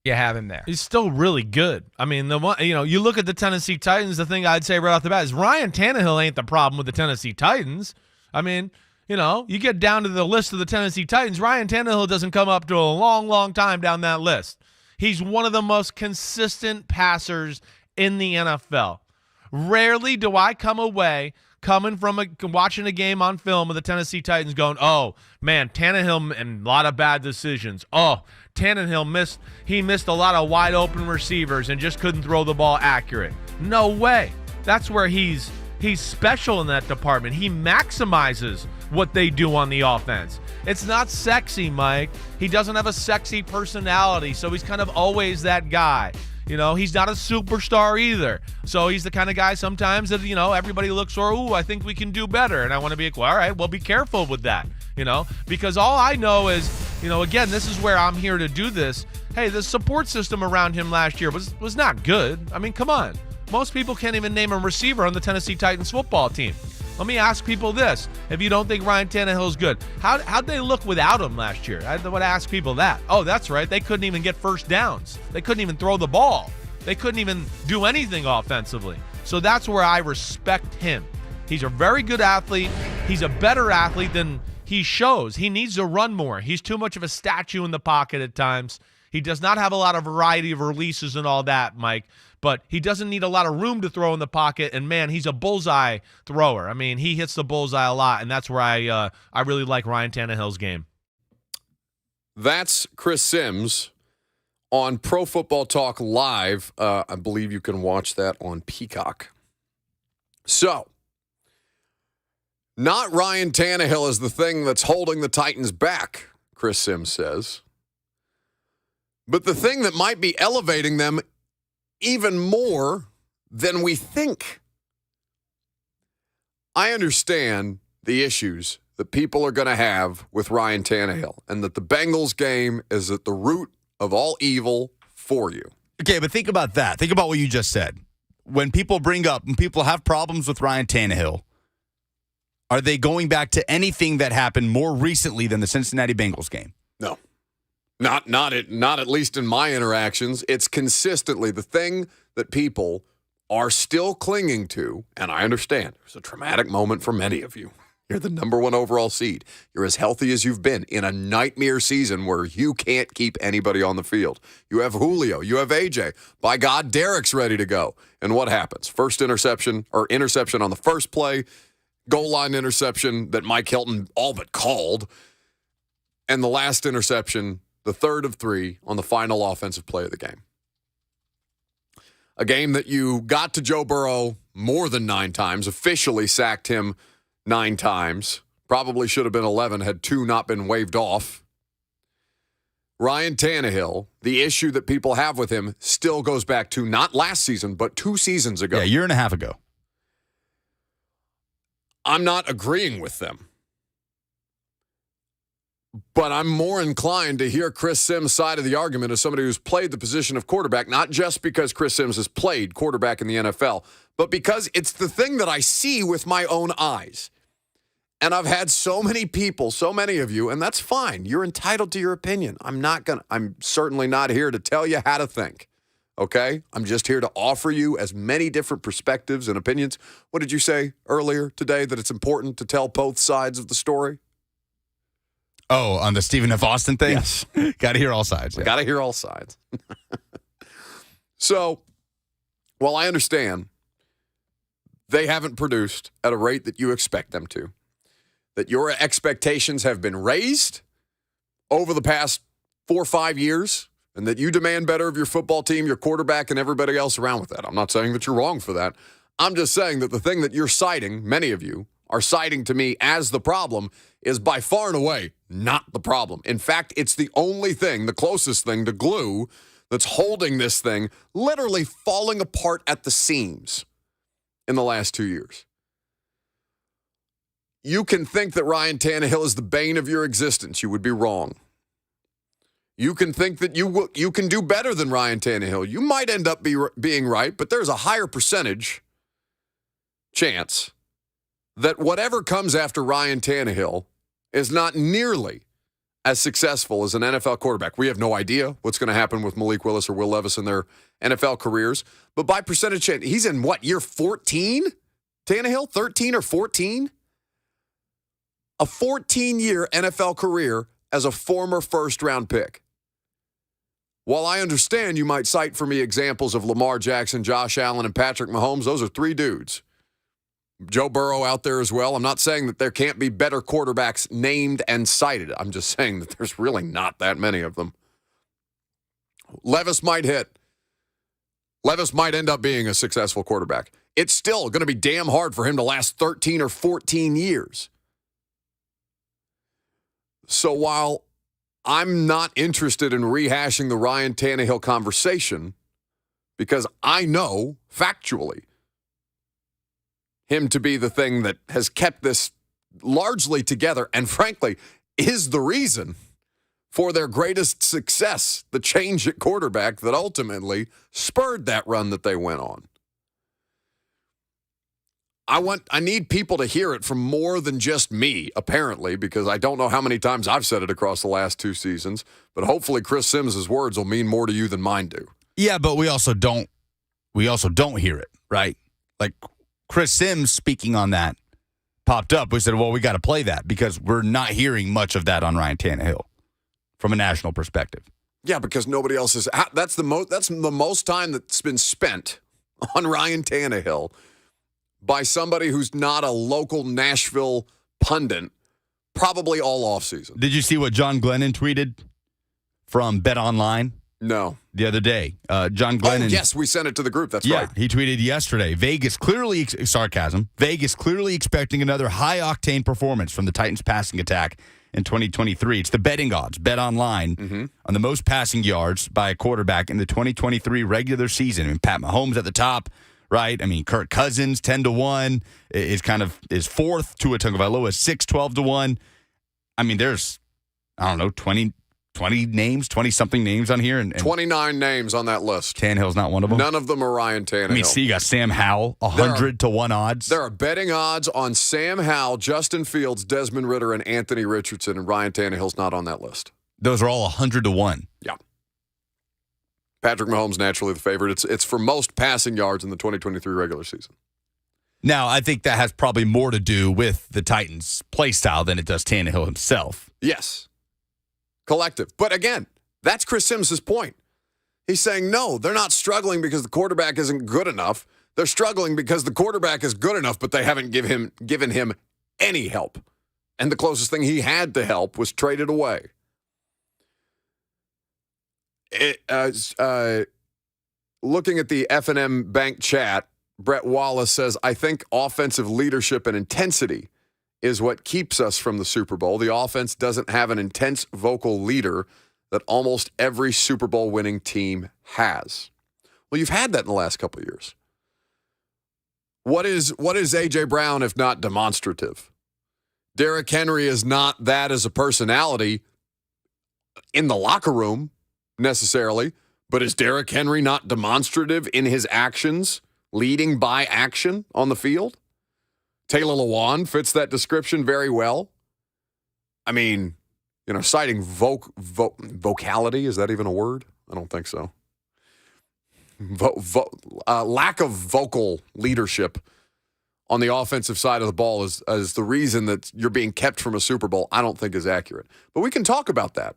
You have him there. He's still really good. I mean, you look at the Tennessee Titans, the thing I'd say right off the bat is Ryan Tannehill ain't the problem with the Tennessee Titans. I mean, you get down to the list of the Tennessee Titans, Ryan Tannehill doesn't come up to a long, long time down that list. He's one of the most consistent passers in the NFL. Rarely do I come away coming from watching a game on film of the Tennessee Titans going, oh, man, Tannehill and a lot of bad decisions. Oh, Tannehill missed a lot of wide open receivers and just couldn't throw the ball accurate. No way. That's where he's special in that department. He maximizes what they do on the offense. It's not sexy, Mike. He doesn't have a sexy personality, so he's kind of always that guy. He's not a superstar either. So he's the kind of guy sometimes that, everybody looks for, I think we can do better. And I want to be like, well, all right, well, be careful with that. because all I know is, again, this is where I'm here to do this. Hey, the support system around him last year was not good. I mean, come on. Most people can't even name a receiver on the Tennessee Titans football team. Let me ask people this. If you don't think Ryan Tannehill is good, how'd they look without him last year? I would ask people that. Oh, that's right. They couldn't even get first downs. They couldn't even throw the ball. They couldn't even do anything offensively. So that's where I respect him. He's a very good athlete. He's a better athlete than he shows. He needs to run more. He's too much of a statue in the pocket at times. He does not have a lot of variety of releases and all that, Mike, but he doesn't need a lot of room to throw in the pocket, and, man, he's a bullseye thrower. I mean, he hits the bullseye a lot, and that's where I really like Ryan Tannehill's game. That's Chris Sims on Pro Football Talk Live. I believe you can watch that on Peacock. So, not Ryan Tannehill is the thing that's holding the Titans back, Chris Sims says. But the thing that might be elevating them even more than we think. I understand the issues that people are going to have with Ryan Tannehill and that the Bengals game is at the root of all evil for you. Okay, but think about that. Think about what you just said. When people have problems with Ryan Tannehill, are they going back to anything that happened more recently than the Cincinnati Bengals game? No. Not at least in my interactions. It's consistently the thing that people are still clinging to, and I understand. It was a traumatic moment for many of you. You're the number 1 overall seed. You're as healthy as you've been in a nightmare season where you can't keep anybody on the field. You have Julio. You have AJ. By God, Derek's ready to go. And what happens? First interception on the first play, goal line interception that Mike Hilton all but called, and the last interception, the third of 3 on the final offensive play of the game. A game that you got to Joe Burrow more than 9 times, officially sacked him 9 times. Probably should have been 11 had 2 not been waved off. Ryan Tannehill, the issue that people have with him still goes back to not last season, but 2 seasons ago. Yeah, a year and a half ago. I'm not agreeing with them. But I'm more inclined to hear Chris Sims' side of the argument as somebody who's played the position of quarterback, not just because Chris Sims has played quarterback in the NFL, but because it's the thing that I see with my own eyes. And I've had so many people, so many of you, and that's fine. You're entitled to your opinion. I'm certainly not here to tell you how to think. Okay? I'm just here to offer you as many different perspectives and opinions. What did you say earlier today, that it's important to tell both sides of the story? Oh, on the Stephen F. Austin thing? Yes. Got to hear all sides. Yeah. Got to hear all sides. So, while I understand they haven't produced at a rate that you expect them to, that your expectations have been raised over the past 4 or 5 years, and that you demand better of your football team, your quarterback, and everybody else around with that. I'm not saying that you're wrong for that. I'm just saying that the thing that you're citing, many of you are citing to me as the problem, is by far and away not the problem. In fact, it's the only thing, the closest thing to glue that's holding this thing literally falling apart at the seams in the last 2 years. You can think that Ryan Tannehill is the bane of your existence. You would be wrong. You can think that you can do better than Ryan Tannehill. You might end up being right, but there's a higher percentage chance that whatever comes after Ryan Tannehill is not nearly as successful as an NFL quarterback. We have no idea what's going to happen with Malik Willis or Will Levis in their NFL careers. But by percentage chance, he's in what, year 14? Tannehill, 13 or 14? A 14-year NFL career as a former first-round pick. While I understand you might cite for me examples of Lamar Jackson, Josh Allen, and Patrick Mahomes, those are 3 dudes. Joe Burrow out there as well. I'm not saying that there can't be better quarterbacks named and cited. I'm just saying that there's really not that many of them. Levis might hit. Levis might end up being a successful quarterback. It's still going to be damn hard for him to last 13 or 14 years. So while I'm not interested in rehashing the Ryan Tannehill conversation, because I know factually him to be the thing that has kept this largely together, and frankly, is the reason for their greatest success, the change at quarterback that ultimately spurred that run that they went on. I need people to hear it from more than just me, apparently, because I don't know how many times I've said it across the last 2 seasons, but hopefully Chris Sims' words will mean more to you than mine do. Yeah, but we also don't hear it, right? Like Chris Sims speaking on that popped up. We said, well, we got to play that because we're not hearing much of that on Ryan Tannehill from a national perspective. Yeah, because nobody else is. That's the most time that's been spent on Ryan Tannehill by somebody who's not a local Nashville pundit, probably all offseason. Did you see what John Glennon tweeted from Bet Online? No. The other day. John Glennon. Oh, yes, we sent it to the group. That's right. He tweeted yesterday, Vegas clearly expecting another high-octane performance from the Titans passing attack in 2023. It's the betting odds, Bet Online, on the most passing yards by a quarterback in the 2023 regular season. I mean, Pat Mahomes at the top, right? I mean, Kirk Cousins, 10-1, is fourth. Tua Tagovailoa is 6, 12-1. I mean, there's, 20 names, 20-something names on here. And 29 names on that list. Tannehill's not one of them? None of them are Ryan Tannehill. I mean, see, you got Sam Howell, 100-1 odds. There are betting odds on Sam Howell, Justin Fields, Desmond Ridder, and Anthony Richardson, and Ryan Tannehill's not on that list. Those are all 100-1. Yeah. Patrick Mahomes, naturally the favorite. It's for most passing yards in the 2023 regular season. Now, I think that has probably more to do with the Titans' play style than it does Tannehill himself. Yes. Collective. But again, that's Chris Sims' point. He's saying, no, they're not struggling because the quarterback isn't good enough. They're struggling because the quarterback is good enough, but they haven't given him any help. And the closest thing he had to help was traded away. Looking at the F&M Bank chat, Brett Wallace says, I think offensive leadership and intensity is what keeps us from the Super Bowl. The offense doesn't have an intense vocal leader that almost every Super Bowl winning team has. Well, you've had that in the last couple of years. What is A.J. Brown if not demonstrative? Derrick Henry is not that as a personality in the locker room necessarily, but is Derrick Henry not demonstrative in his actions, leading by action on the field? Taylor Lewan fits that description very well. I mean, citing vocality, is that even a word? I don't think so. Lack of vocal leadership on the offensive side of the ball is the reason that you're being kept from a Super Bowl, I don't think is accurate. But we can talk about that.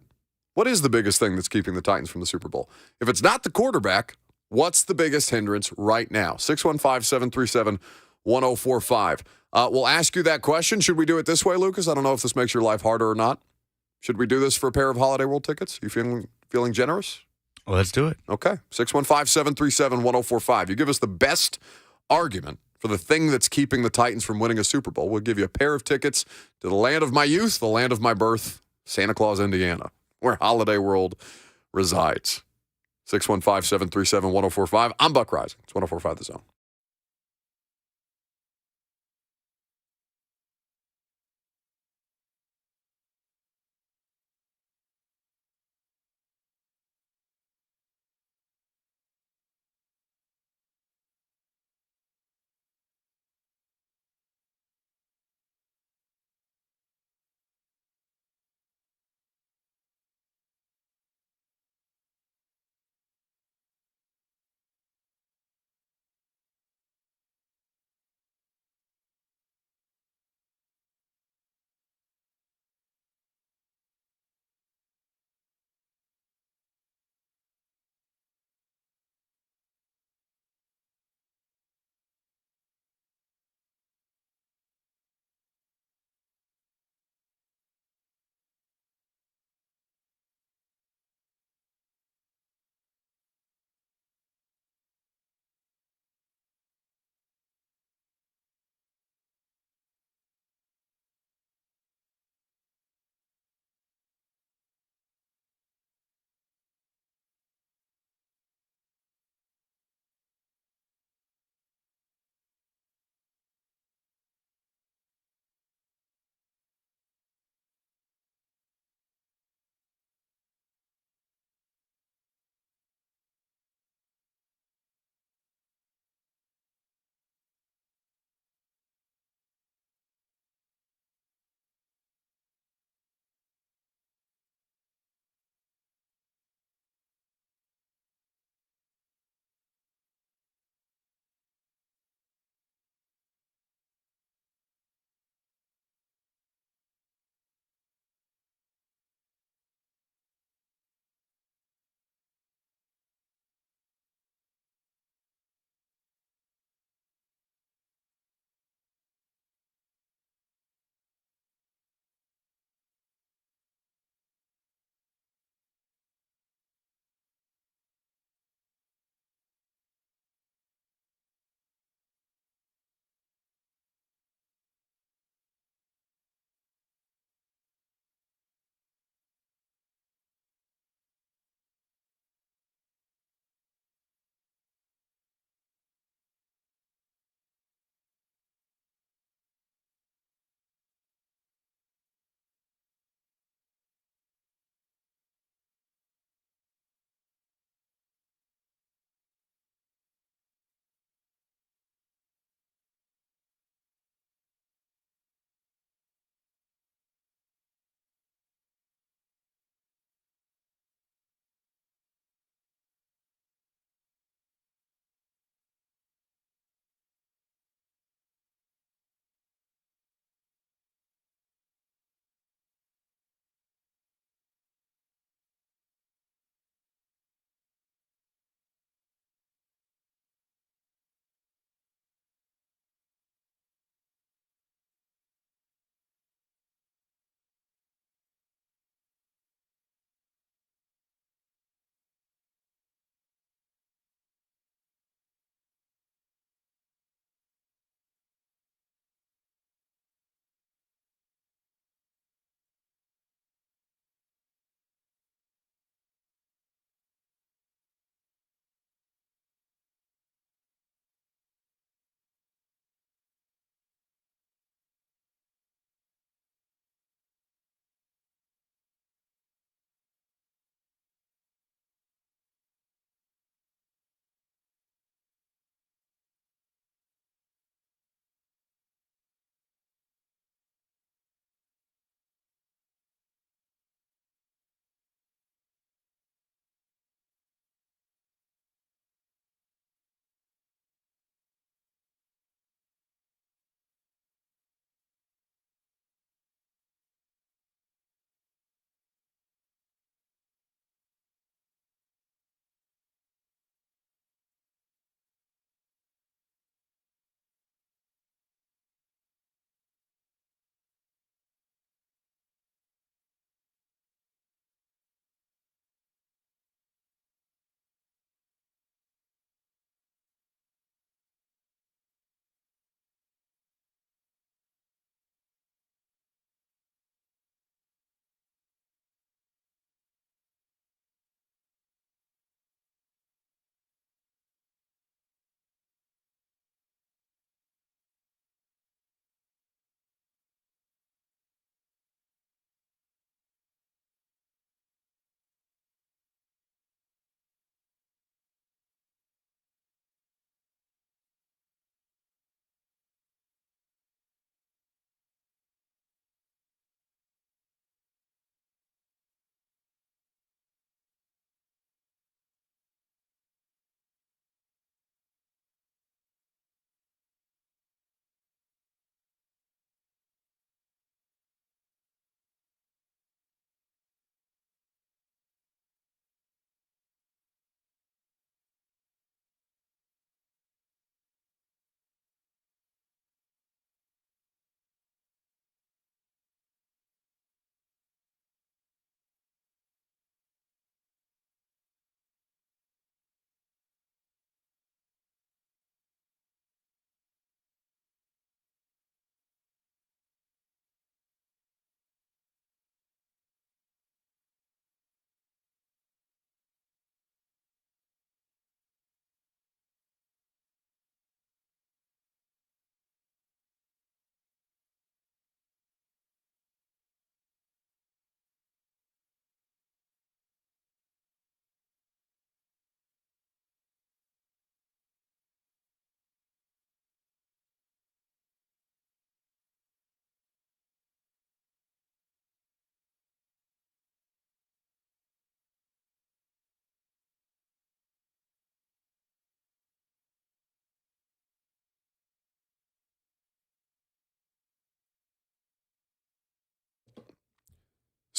What is the biggest thing that's keeping the Titans from the Super Bowl? If it's not the quarterback, what's the biggest hindrance right now? 615-737-1045. We'll ask you that question. Should we do it this way, Lucas? I don't know if this makes your life harder or not. Should we do this for a pair of Holiday World tickets? You feeling generous? Well, let's do it. Okay. 615-737-1045. You give us the best argument for the thing that's keeping the Titans from winning a Super Bowl. We'll give you a pair of tickets to the land of my youth, the land of my birth, Santa Claus, Indiana, where Holiday World resides. 615-737-1045. I'm Buck Rising. It's 1045 The Zone.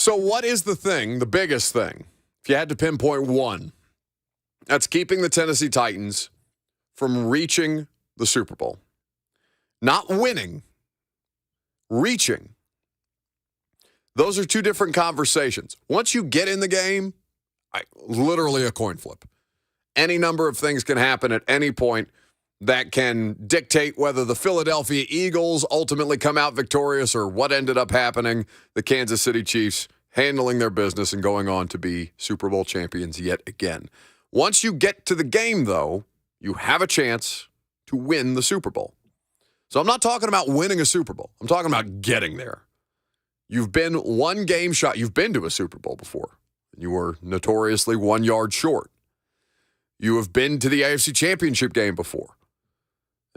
So what is the thing, the biggest thing, if you had to pinpoint one, that's keeping the Tennessee Titans from reaching the Super Bowl? Not winning, reaching. Those are two different conversations. Once you get in the game, literally a coin flip. Any number of things can happen at any point that can dictate whether the Philadelphia Eagles ultimately come out victorious or what ended up happening, the Kansas City Chiefs handling their business and going on to be Super Bowl champions yet again. Once you get to the game, though, you have a chance to win the Super Bowl. So I'm not talking about winning a Super Bowl. I'm talking about getting there. You've been one game shot. You've been to a Super Bowl before. You were notoriously 1 yard short. You have been to the AFC Championship game before.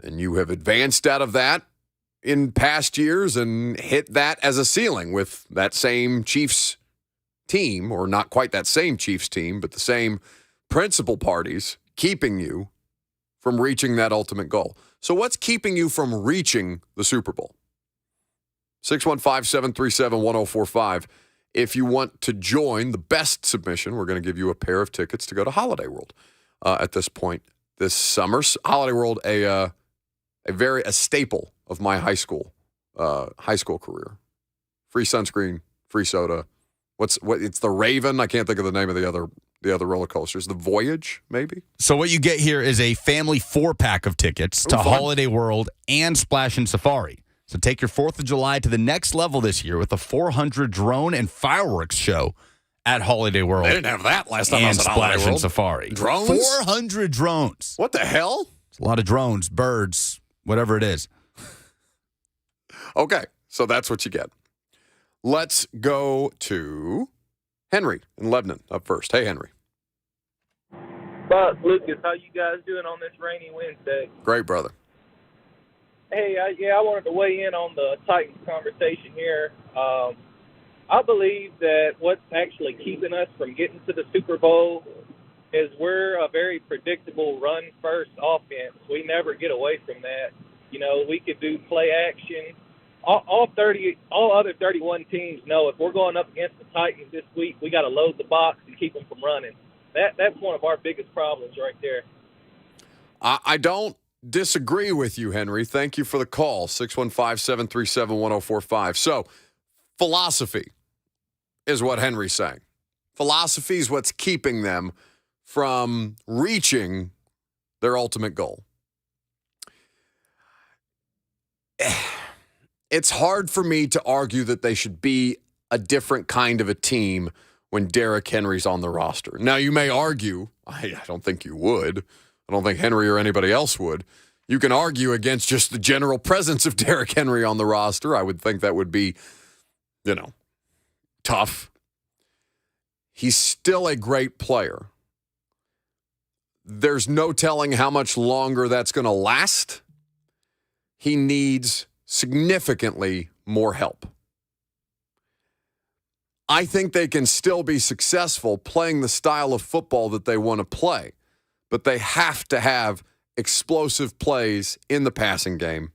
And you have advanced out of that in past years and hit that as a ceiling with that same Chiefs team, or not quite that same Chiefs team, but the same principal parties keeping you from reaching that ultimate goal. So what's keeping you from reaching the Super Bowl? 615-737-1045. If you want to join the best submission, we're going to give you a pair of tickets to go to Holiday World at this point this summer. Holiday World, a staple of my high school career. Free sunscreen, free soda. It's the Raven. I can't think of the name of the other roller coasters. The Voyage, maybe? So what you get here is a family 4-pack of tickets to Holiday World and Splash and Safari. So take your 4th of July to the next level this year with a 400 drone and fireworks show at Holiday World. They didn't have that last time I was at Splash Holiday World. and Safari. Drones? 400 drones. What the hell? It's a lot of drones, birds, whatever it is. Okay, so that's what you get. Let's go to Henry in Lebanon up first. Hey, Henry. Buck, Lucas, how you guys doing on this rainy Wednesday? Great, brother. Hey, I wanted to weigh in on the Titans conversation here. I believe that what's actually keeping us from getting to the Super Bowl is we're a very predictable run-first offense. We never get away from that. You know, we could do play action. All other 31 teams know if we're going up against the Titans this week, we got to load the box and keep them from running. That's one of our biggest problems right there. I don't disagree with you, Henry. Thank you for the call, 615-737-1045. So, philosophy is what Henry's saying. Philosophy is what's keeping them from reaching their ultimate goal. It's hard for me to argue that they should be a different kind of a team when Derrick Henry's on the roster. Now, you may argue, I don't think you would. I don't think Henry or anybody else would. You can argue against just the general presence of Derrick Henry on the roster. I would think that would be, tough. He's still a great player. There's no telling how much longer that's going to last. He needs significantly more help. I think they can still be successful playing the style of football that they want to play, but they have to have explosive plays in the passing game.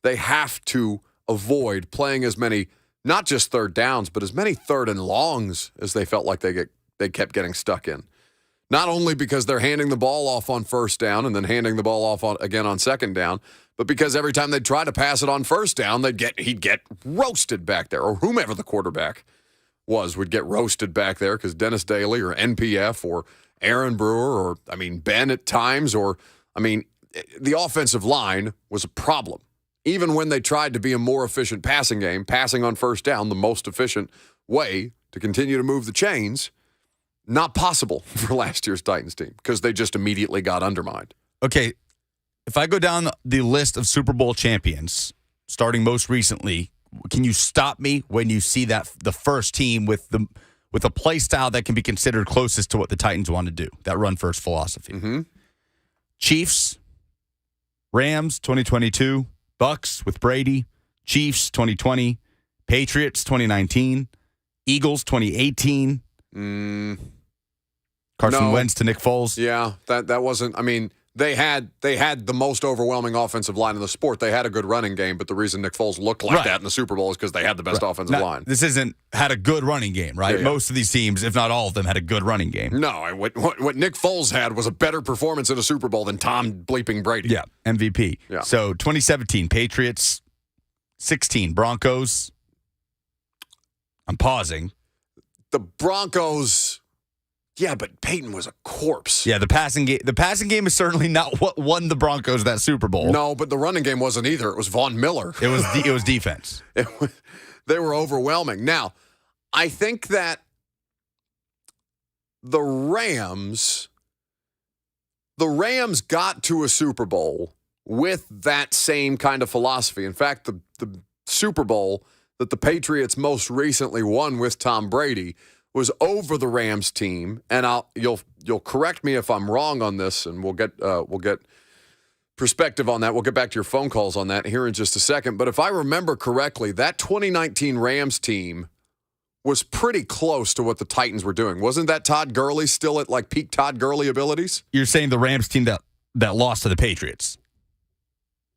They have to avoid playing as many, not just third downs, but as many third and longs as they felt like they kept getting stuck in. Not only because they're handing the ball off on first down and then handing the ball off again on second down, but because every time they'd try to pass it on first down, he'd get roasted back there, or whomever the quarterback would get roasted back there because Dennis Daly or NPF or Aaron Brewer or, Ben at times, the offensive line was a problem. Even when they tried to be a more efficient passing game, passing on first down, the most efficient way to continue to move the chains, not possible for last year's Titans team because they just immediately got undermined. Okay, if I go down the list of Super Bowl champions, starting most recently, can you stop me when you see that the first team with a play style that can be considered closest to what the Titans want to do, that run-first philosophy? Mm-hmm. Chiefs, Rams, 2022, Bucks with Brady, Chiefs, 2020, Patriots, 2019, Eagles, 2018. Carson Wentz to Nick Foles. Yeah, that wasn't, they had the most overwhelming offensive line in the sport. They had a good running game, but the reason Nick Foles looked like that in the Super Bowl is because they had the best offensive line. This isn't had a good running game, right? Yeah. Most of these teams, if not all of them, had a good running game. No, what Nick Foles had was a better performance in a Super Bowl than Tom bleeping Brady. Yeah, MVP. Yeah. So 2017, Patriots, 16, Broncos. I'm pausing. The Broncos, yeah, but Peyton was a corpse. Yeah, the passing game is certainly not what won the Broncos that Super Bowl. No, but the running game wasn't either. It was Von Miller. It was defense. They were overwhelming. Now, I think that the Rams got to a Super Bowl with that same kind of philosophy. In fact, the Super Bowl that the Patriots most recently won with Tom Brady was over the Rams team, and you'll correct me if I'm wrong on this, and we'll get perspective on that. We'll get back to your phone calls on that here in just a second. But if I remember correctly, that 2019 Rams team was pretty close to what the Titans were doing. Wasn't that Todd Gurley still at like peak Todd Gurley abilities? You're saying the Rams team that lost to the Patriots?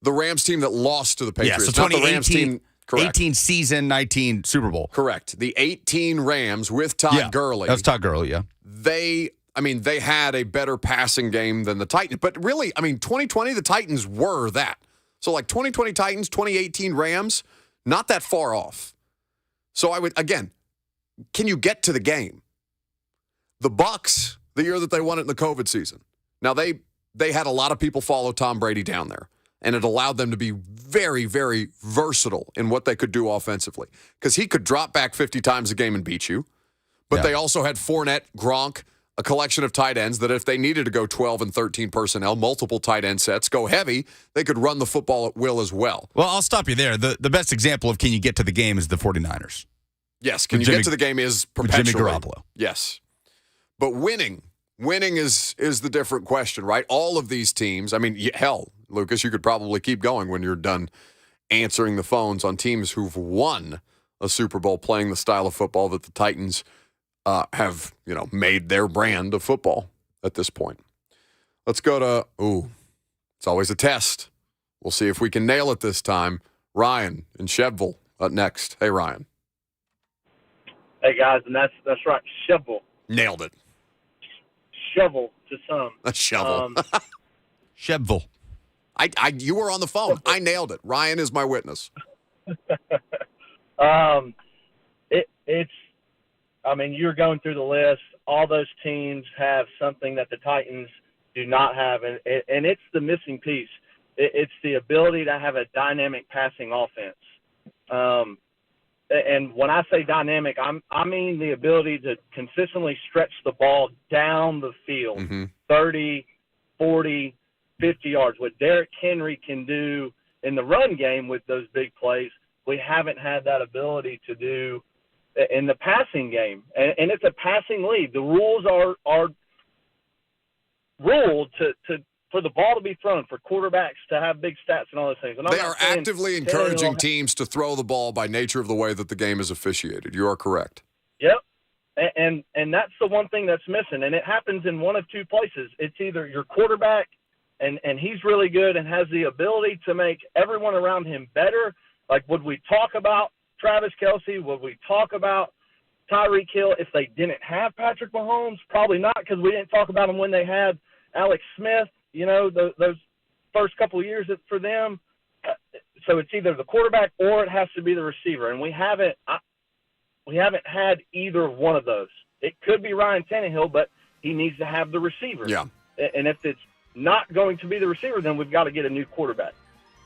The Rams team that lost to the Patriots. Yeah, so not the Rams team. Correct. 18 season, 19 Super Bowl. Correct. The 18 Rams with Todd Gurley. That's Todd Gurley, yeah. They had a better passing game than the Titans. But really, 2020, the Titans were that. So like 2020 Titans, 2018 Rams, not that far off. So again, can you get to the game? The Bucs, the year that they won it in the COVID season. Now, they had a lot of people follow Tom Brady down there. And it allowed them to be very, very versatile in what they could do offensively. Because he could drop back 50 times a game and beat you. But they also had Fournette, Gronk, a collection of tight ends that if they needed to go 12 and 13 personnel, multiple tight end sets, go heavy, they could run the football at will as well. Well, I'll stop you there. The best example of can you get to the game is the 49ers. Yes, can you get to the game is perpetually. Jimmy Garoppolo. Yes. But winning is the different question, right? All of these teams, hell, Lucas, you could probably keep going when you're done answering the phones on teams who've won a Super Bowl playing the style of football that the Titans have, made their brand of football at this point. Let's go to, it's always a test. We'll see if we can nail it this time. Ryan in Chevville up next. Hey, Ryan. Hey, guys, and that's right, shovel. Nailed it. Shovel to some. A shovel. Chevville. You were on the phone. I nailed it. Ryan is my witness. You're going through the list. All those teams have something that the Titans do not have, and it's the missing piece. It's the ability to have a dynamic passing offense. And when I say dynamic, I mean the ability to consistently stretch the ball down the field, 30, 40, 50 yards. What Derrick Henry can do in the run game with those big plays, we haven't had that ability to do in the passing game. And it's a passing league. The rules are ruled for the ball to be thrown, for quarterbacks to have big stats and all those things. And they are actively encouraging teams to throw the ball by nature of the way that the game is officiated. You are correct. Yep. And that's the one thing that's missing. And it happens in one of two places. It's either your quarterback, and he's really good and has the ability to make everyone around him better. Like, would we talk about Travis Kelce? Would we talk about Tyreek Hill if they didn't have Patrick Mahomes? Probably not, because we didn't talk about him when they had Alex Smith, those first couple of years for them. So it's either the quarterback or it has to be the receiver. And we haven't had either one of those. It could be Ryan Tannehill, but he needs to have the receiver. Yeah. And if it's not going to be the receiver, then we've got to get a new quarterback.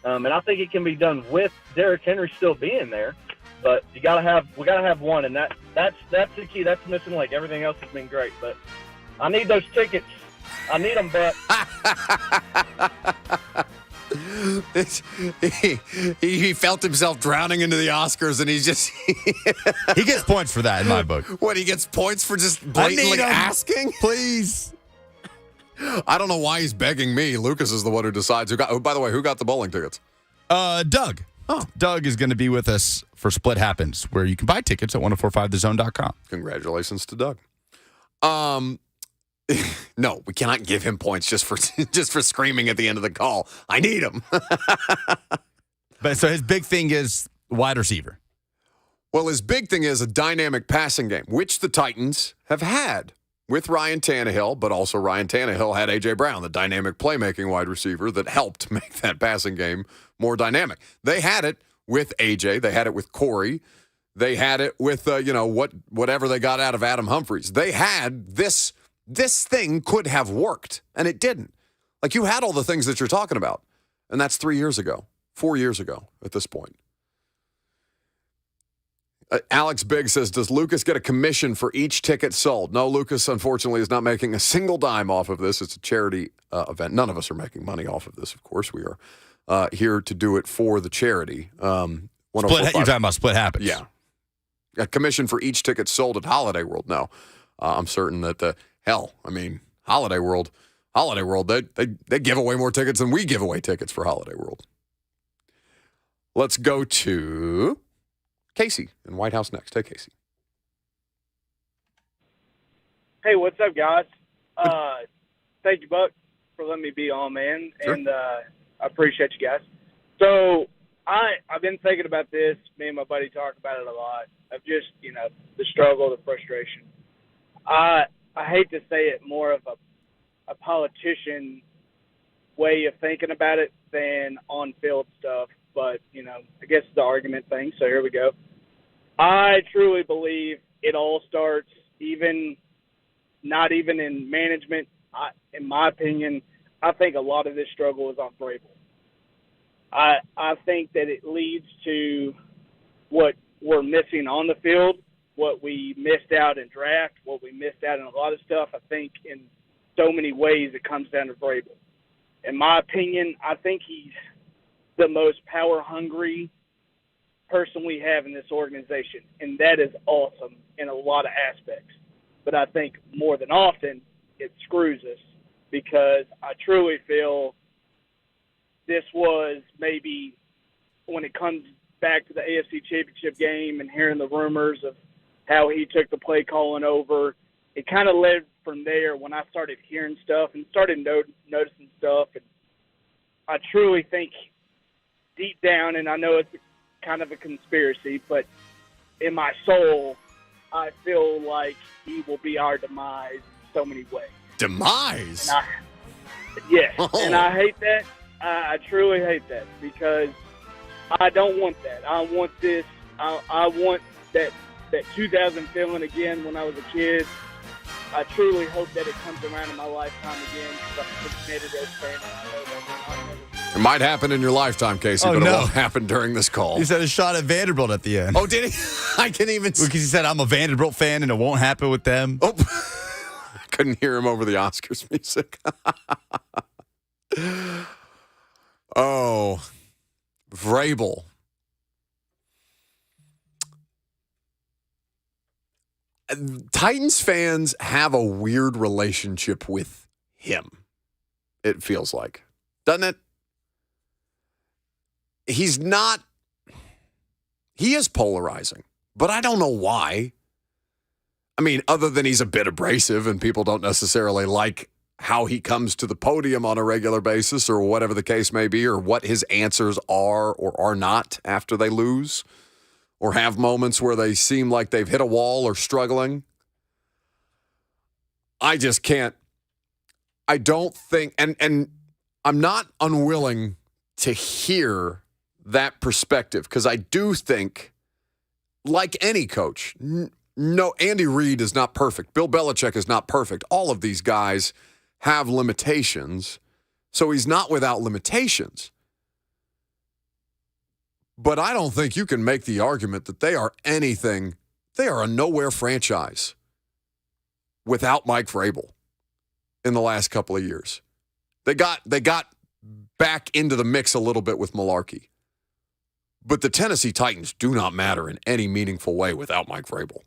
And I think it can be done with Derrick Henry still being there. But we gotta have one, and that's the key. That's missing. Like, everything else has been great, but I need those tickets. I need them, but he felt himself drowning into the Oscars, and he's just he gets points for that in my book. What, he gets points for just blatantly asking? Please. I don't know why he's begging me. Lucas is the one who decides. By the way, who got the bowling tickets? Doug. Oh, Doug is going to be with us for Split Happens, where you can buy tickets at 1045thezone.com. Congratulations to Doug. No, we cannot give him points just for screaming at the end of the call. I need him. But so his big thing is wide receiver. Well, his big thing is a dynamic passing game, which the Titans have had with Ryan Tannehill, but also Ryan Tannehill had A.J. Brown, the dynamic playmaking wide receiver that helped make that passing game more dynamic. They had it with A.J. They had it with Corey. They had it with, whatever they got out of Adam Humphries. They had this thing could have worked, and it didn't. Like, you had all the things that you're talking about, and that's 3 years ago, 4 years ago at this point. Alex Bigg says, does Lucas get a commission for each ticket sold? No, Lucas, unfortunately, is not making a single dime off of this. It's a charity event. None of us are making money off of this, of course. We are here to do it for the charity. You're talking about Split Happens. Yeah. A commission for each ticket sold at Holiday World. No. I'm certain that Holiday World, they give away more tickets than we give away tickets for Holiday World. Let's go to Casey in White House next. Hey, Casey. Hey, what's up, guys? Thank you, Buck, for letting me be on, man. Sure. And I appreciate you guys. So I've been thinking about this. Me and my buddy talk about it a lot. Of just, the struggle, the frustration. I hate to say it, more of a politician way of thinking about it than on-field stuff. But, I guess it's the argument thing, so here we go. I truly believe it all starts not even in management. In my opinion, I think a lot of this struggle is on Vrabel. I think that it leads to what we're missing on the field, what we missed out in draft, what we missed out in a lot of stuff. I think in so many ways it comes down to Vrabel. In my opinion, I think he's the most power-hungry person we have in this organization, and that is awesome in a lot of aspects. But I think more than often it screws us because I truly feel this was maybe when it comes back to the AFC Championship game and hearing the rumors of how he took the play calling over, it kind of led from there when I started hearing stuff and started noticing stuff. And I truly think deep down, and I know it's kind of a conspiracy, but in my soul, I feel like he will be our demise in so many ways. Demise? Yes, Oh. And I hate that. I truly hate that because I don't want that. I want this. I want that 2000 feeling again when I was a kid. I truly hope that it comes around in my lifetime again because I'm a committed as fan. And I know that It might happen in your lifetime, Casey, but it won't happen during this call. He said a shot at Vanderbilt at the end. Oh, did he? I can't even. Because he said, I'm a Vanderbilt fan and it won't happen with them. Oh, I couldn't hear him over the Oscars music. Oh, Vrabel. Titans fans have a weird relationship with him, it feels like. Doesn't it? He is polarizing, but I don't know why. I mean, other than he's a bit abrasive and people don't necessarily like how he comes to the podium on a regular basis or whatever the case may be, or what his answers are or are not after they lose, or have moments where they seem like they've hit a wall or struggling. I just can't. I don't think, and I'm not unwilling to hear that perspective because I do think, like any coach, no, Andy Reid is not perfect. Bill Belichick is not perfect. All of these guys have limitations, so he's not without limitations. But I don't think you can make the argument that they are anything. They are a nowhere franchise without Mike Vrabel in the last couple of years. They got back into the mix a little bit with Malarkey. But the Tennessee Titans do not matter in any meaningful way without Mike Vrabel.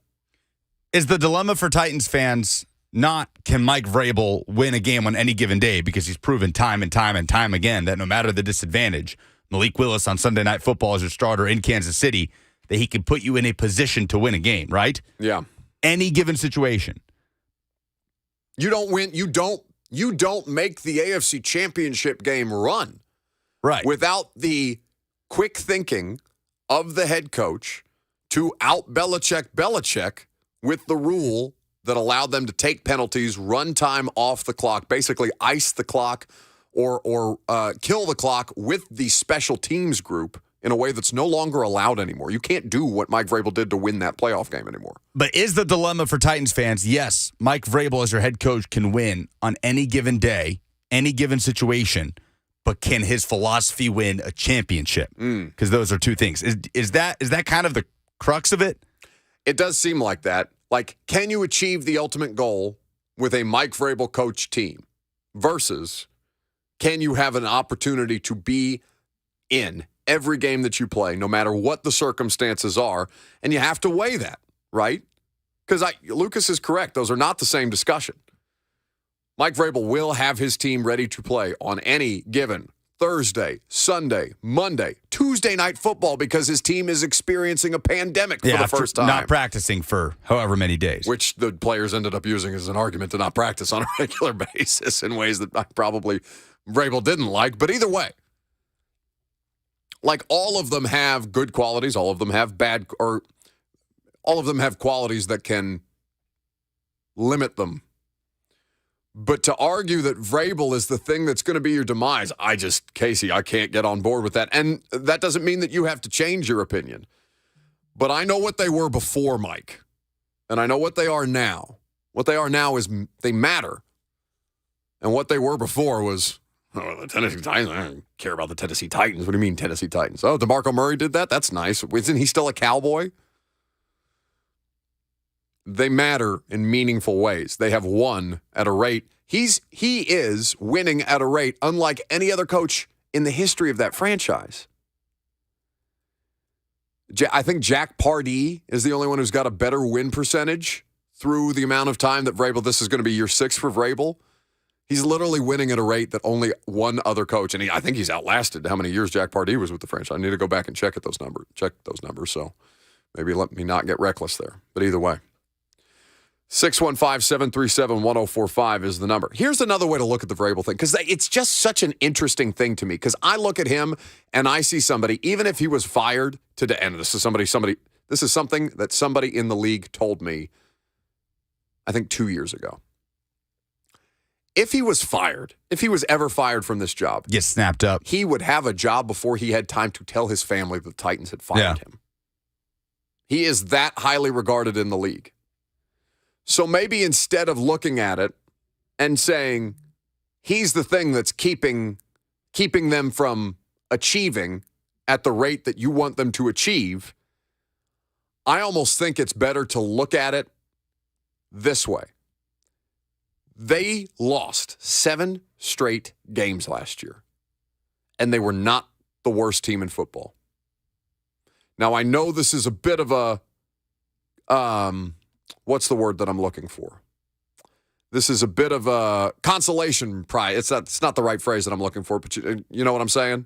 Is the dilemma for Titans fans not can Mike Vrabel win a game on any given day because he's proven time and time and time again that no matter the disadvantage, Malik Willis on Sunday Night Football as your starter in Kansas City, that he can put you in a position to win a game, right? Yeah. Any given situation. You don't win. You don't make the AFC Championship game run right without the quick thinking of the head coach to out-Belichick with the rule that allowed them to take penalties, run time off the clock, basically ice the clock or kill the clock with the special teams group in a way that's no longer allowed anymore. You can't do what Mike Vrabel did to win that playoff game anymore. But is the dilemma for Titans fans, yes, Mike Vrabel as your head coach can win on any given day, any given situation, but can his philosophy win a championship? Because those are two things. Is that kind of the crux of it? It does seem like that. Like, can you achieve the ultimate goal with a Mike Vrabel coach team versus can you have an opportunity to be in every game that you play, no matter what the circumstances are, and you have to weigh that, right? Because Lucas is correct. Those are not the same discussion. Mike Vrabel will have his team ready to play on any given Thursday, Sunday, Monday, Tuesday night football because his team is experiencing a pandemic for the first time. Not practicing for however many days. Which the players ended up using as an argument to not practice on a regular basis in ways that probably Vrabel didn't like. But either way, like all of them have good qualities, all of them have bad, or all of them have qualities that can limit them. But to argue that Vrabel is the thing that's going to be your demise, Casey, I can't get on board with that. And that doesn't mean that you have to change your opinion. But I know what they were before Mike, and I know what they are now. What they are now is they matter. And what they were before was, the Tennessee Titans. I don't care about the Tennessee Titans. What do you mean Tennessee Titans? Oh, DeMarco Murray did that? That's nice. Isn't he still a Cowboy? They matter in meaningful ways. They have won at a rate. He is winning at a rate unlike any other coach in the history of that franchise. I think Jack Pardee is the only one who's got a better win percentage through the amount of time that Vrabel, this is going to be year 6 for Vrabel. He's literally winning at a rate that only one other coach, and I think he's outlasted how many years Jack Pardee was with the franchise. I need to go back and check those numbers, so maybe let me not get reckless there. But either way. 615-737-1045 is the number. Here's another way to look at the Vrabel thing, because it's just such an interesting thing to me, because I look at him and I see somebody, even if he was fired today, and this is something that somebody in the league told me, I think 2 years ago. If he was ever fired from this job, get snapped up, he would have a job before he had time to tell his family the Titans had fired him. He is that highly regarded in the league. So maybe instead of looking at it and saying he's the thing that's keeping them from achieving at the rate that you want them to achieve, I almost think it's better to look at it this way. They lost 7 straight games last year, and they were not the worst team in football. Now, I know this is a bit of a what's the word that I'm looking for? This is a bit of a consolation prize. It's not the right phrase that I'm looking for, but you know what I'm saying?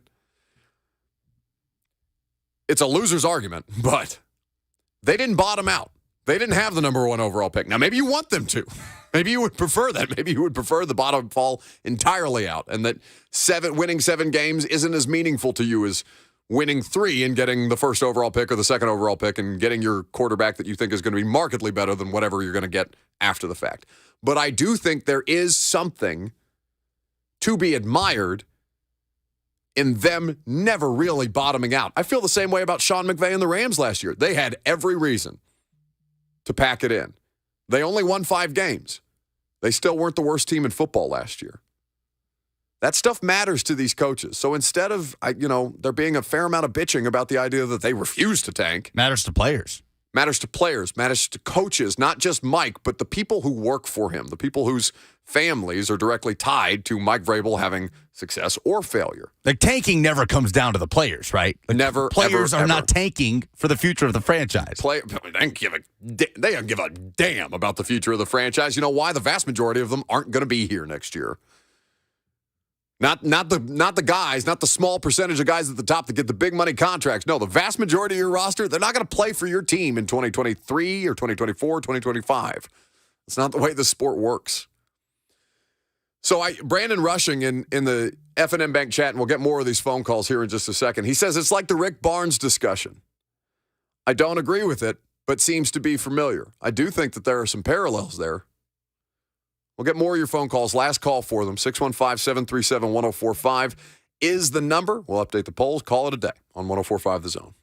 It's a loser's argument, but they didn't bottom out. They didn't have the number 1 overall pick. Now, maybe you want them to. Maybe you would prefer that. Maybe you would prefer the bottom fall entirely out, and that winning 7 games isn't as meaningful to you as winning 3 and getting the first overall pick or the second overall pick and getting your quarterback that you think is going to be markedly better than whatever you're going to get after the fact. But I do think there is something to be admired in them never really bottoming out. I feel the same way about Sean McVay and the Rams last year. They had every reason to pack it in. They only won 5 games. They still weren't the worst team in football last year. That stuff matters to these coaches. So instead of, there being a fair amount of bitching about the idea that they refuse to tank. Matters to players. Matters to players. Matters to coaches, not just Mike, but the people who work for him, the people whose families are directly tied to Mike Vrabel having success or failure. Like, tanking never comes down to the players, right? Like, never. Players ever, are not tanking for the future of the franchise. They don't give a damn about the future of the franchise. You know why? The vast majority of them aren't going to be here next year. Not the guys, not the small percentage of guys at the top that get the big money contracts. No, the vast majority of your roster, they're not going to play for your team in 2023 or 2024, 2025. It's not the way the sport works. So Brandon Rushing in the F&M Bank chat, and we'll get more of these phone calls here in just a second. He says it's like the Rick Barnes discussion. I don't agree with it, but seems to be familiar. I do think that there are some parallels there. We'll get more of your phone calls. Last call for them. 615-737-1045 is the number. We'll update the polls. Call it a day on 1045 The Zone.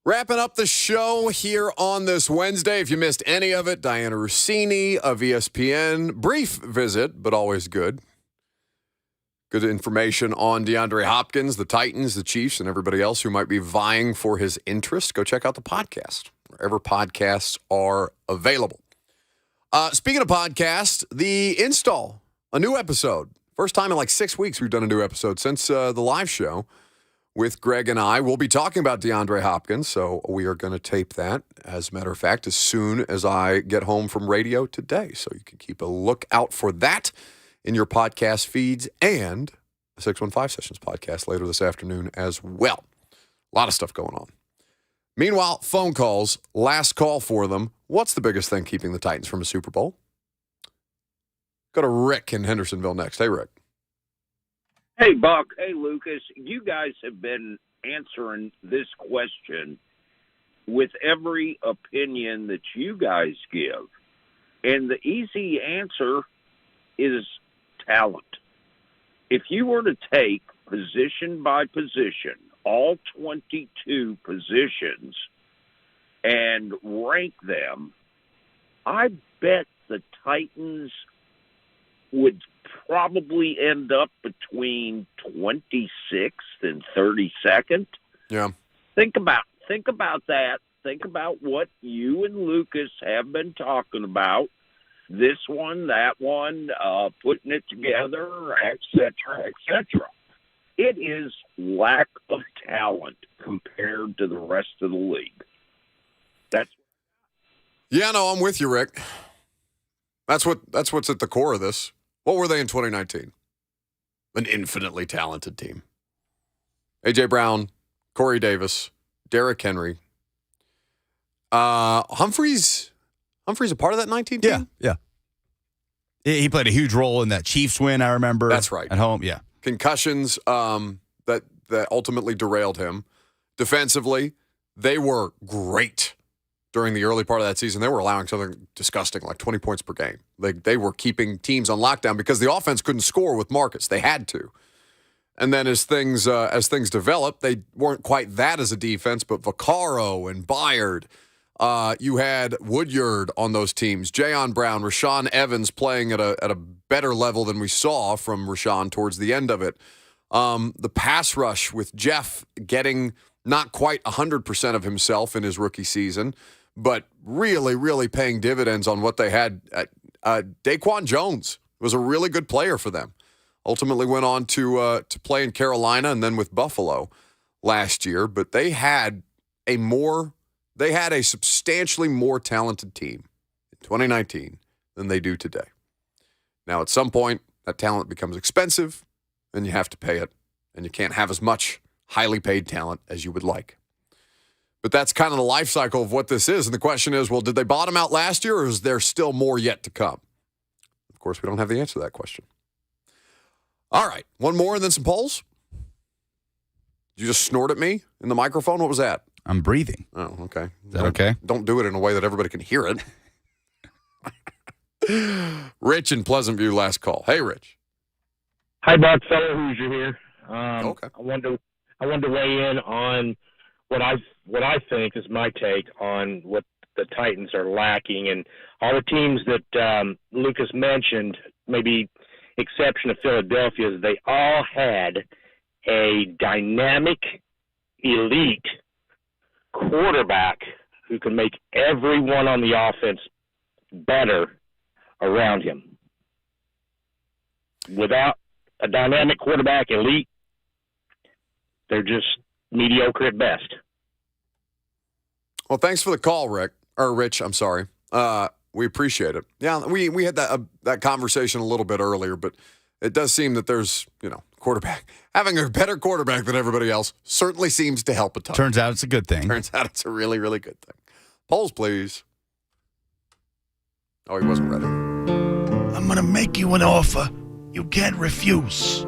Wrapping up the show here on this Wednesday. If you missed any of it, Dianna Russini of ESPN. Brief visit, but always good. Good information on DeAndre Hopkins, the Titans, the Chiefs, and everybody else who might be vying for his interest. Go check out the podcast, wherever podcasts are available. Speaking of podcasts, the install, a new episode. First time in like 6 weeks we've done a new episode since the live show with Greg and I. We'll be talking about DeAndre Hopkins, so we are going to tape that, as a matter of fact, as soon as I get home from radio today. So you can keep a lookout for that in your podcast feeds and the 615 Sessions podcast later this afternoon as well. A lot of stuff going on. Meanwhile, phone calls, last call for them. What's the biggest thing keeping the Titans from a Super Bowl? Go to Rick in Hendersonville next. Hey, Rick. Hey, Buck. Hey, Lucas. You guys have been answering this question with every opinion that you guys give. And the easy answer is talent. If you were to take position by position, all 22 positions, and rank them, I bet the Titans would probably end up between 26th and 32nd. Yeah. Think about that. Think about what you and Lucas have been talking about. This one, that one, putting it together, et cetera. It is lack of talent compared to the rest of the league. I'm with you, Rick. That's what's at the core of this. What were they in 2019? An infinitely talented team. A.J. Brown, Corey Davis, Derrick Henry. Humphrey's a part of that 19 team? Yeah. He played a huge role in that Chiefs win, I remember. That's right. At home, yeah. Concussions that ultimately derailed him. Defensively, they were great during the early part of that season. They were allowing something disgusting, like 20 points per game. They were keeping teams on lockdown because the offense couldn't score with Marcus. They had to. And then as things developed, they weren't quite that as a defense, but Vaccaro and Byard. You had Woodyard on those teams, Jayon Brown, Rashaan Evans playing at a better level than we saw from Rashaan towards the end of it. The pass rush with Jeff getting not quite 100% of himself in his rookie season, but really, really paying dividends on what they had. Daquan Jones was a really good player for them. Ultimately went on to play in Carolina and then with Buffalo last year, but they had a substantially more talented team in 2019 than they do today. Now, at some point, that talent becomes expensive, and you have to pay it, and you can't have as much highly paid talent as you would like. But that's kind of the life cycle of what this is, and the question is, well, did they bottom out last year, or is there still more yet to come? Of course, we don't have the answer to that question. All right, one more and then some polls. Did you just snort at me in the microphone? What was that? I'm breathing. Oh, okay. Is that okay? Don't do it in a way that everybody can hear it. Rich in Pleasant View, last call. Hey, Rich. Hi, Buck. Fellow Hoosier here. Okay. I wanted to weigh in on what I think is my take on what the Titans are lacking, and all the teams that Lucas mentioned, maybe exception of Philadelphia, is they all had a dynamic, elite quarterback who can make everyone on the offense better around him. Without a dynamic quarterback, elite, they're just mediocre at best. Well, thanks for the call, Rich. I'm sorry. We appreciate it. Yeah, we had that conversation a little bit earlier, but it does seem that there's, quarterback. Having a better quarterback than everybody else certainly seems to help a ton. Turns out it's a good thing. Turns out it's a really, really good thing. Polls, please. Oh, he wasn't ready. I'm going to make you an offer you can't refuse.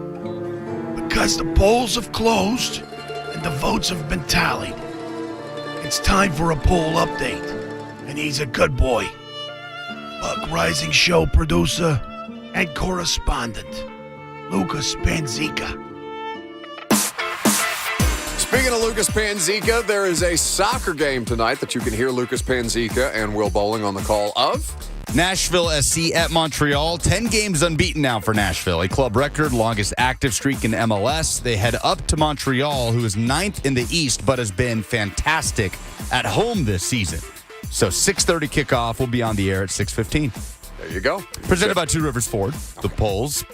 Because the polls have closed and the votes have been tallied. It's time for a poll update. And he's a good boy. Buck Rising show producer and correspondent, Lucas Panzica. Speaking of Lucas Panzica, there is a soccer game tonight that you can hear Lucas Panzica and Will Bowling on the call of. Nashville SC at Montreal. 10 games unbeaten now for Nashville. A club record, longest active streak in MLS. They head up to Montreal, who is 9th in the East, but has been fantastic at home this season. So 6:30 kickoff will be on the air at 6:15. There you go. Presented by Two Rivers Ford. The polls.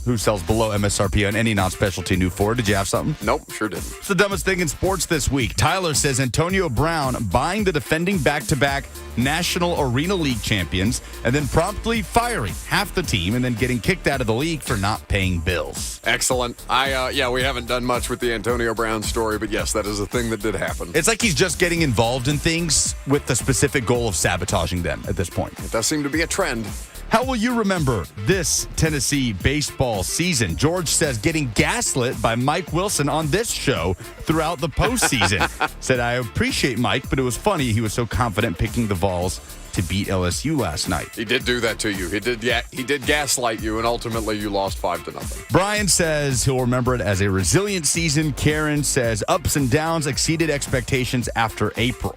Who sells below MSRP on any non-specialty new Ford? Did you have something? Nope, sure didn't. It's the dumbest thing in sports this week. Tyler says Antonio Brown buying the defending back-to-back National Arena League champions and then promptly firing half the team and then getting kicked out of the league for not paying bills. Excellent. We haven't done much with the Antonio Brown story, but yes, that is a thing that did happen. It's like he's just getting involved in things with the specific goal of sabotaging them at this point. It does seem to be a trend. How will you remember this Tennessee baseball season? George says getting gaslit by Mike Wilson on this show throughout the postseason. Said, I appreciate Mike, but it was funny he was so confident picking the Vols to beat LSU last night. He did do that to you. He did gaslight you, and ultimately you lost 5-0. Brian says he'll remember it as a resilient season. Karen says ups and downs exceeded expectations after April.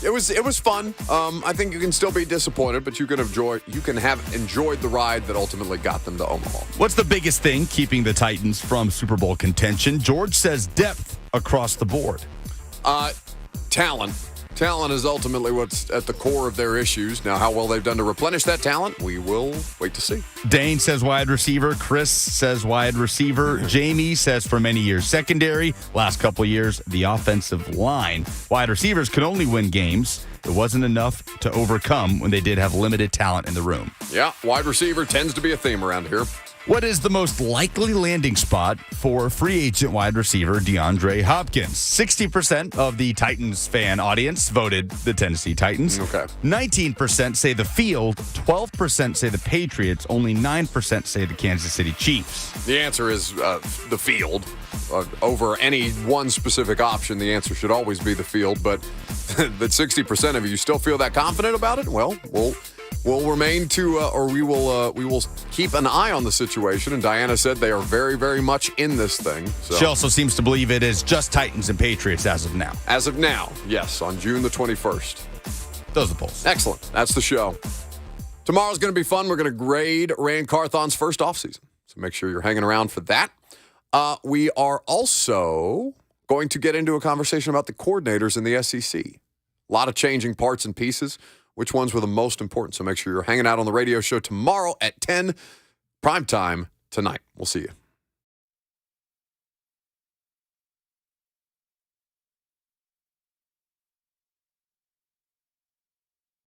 It was fun. I think you can still be disappointed, but you can have enjoyed the ride that ultimately got them to Omaha. What's the biggest thing keeping the Titans from Super Bowl contention? George says depth across the board. Talent. Talent is ultimately what's at the core of their issues. Now, how well they've done to replenish that talent, we will wait to see. Dane says wide receiver. Chris says wide receiver. Jamie says for many years secondary. Last couple years, the offensive line. Wide receivers can only win games. It wasn't enough to overcome when they did have limited talent in the room. Yeah, wide receiver tends to be a theme around here. What is the most likely landing spot for free agent wide receiver DeAndre Hopkins? 60% of the Titans fan audience voted the Tennessee Titans. Okay. 19% say the field. 12% say the Patriots. Only 9% say the Kansas City Chiefs. The answer is the field. Over any one specific option, the answer should always be the field. But that 60% of you still feel that confident about it? Well, we'll remain we will keep an eye on the situation. And Dianna said they are very, very much in this thing. So. She also seems to believe it is just Titans and Patriots as of now. As of now, yes, on June the 21st. Those are the polls. Excellent. That's the show. Tomorrow's going to be fun. We're going to grade Rand Carthon's first offseason. So make sure you're hanging around for that. We are also going to get into a conversation about the coordinators in the SEC. A lot of changing parts and pieces. Which ones were the most important? So make sure you're hanging out on the radio show tomorrow at 10, prime time tonight. We'll see you.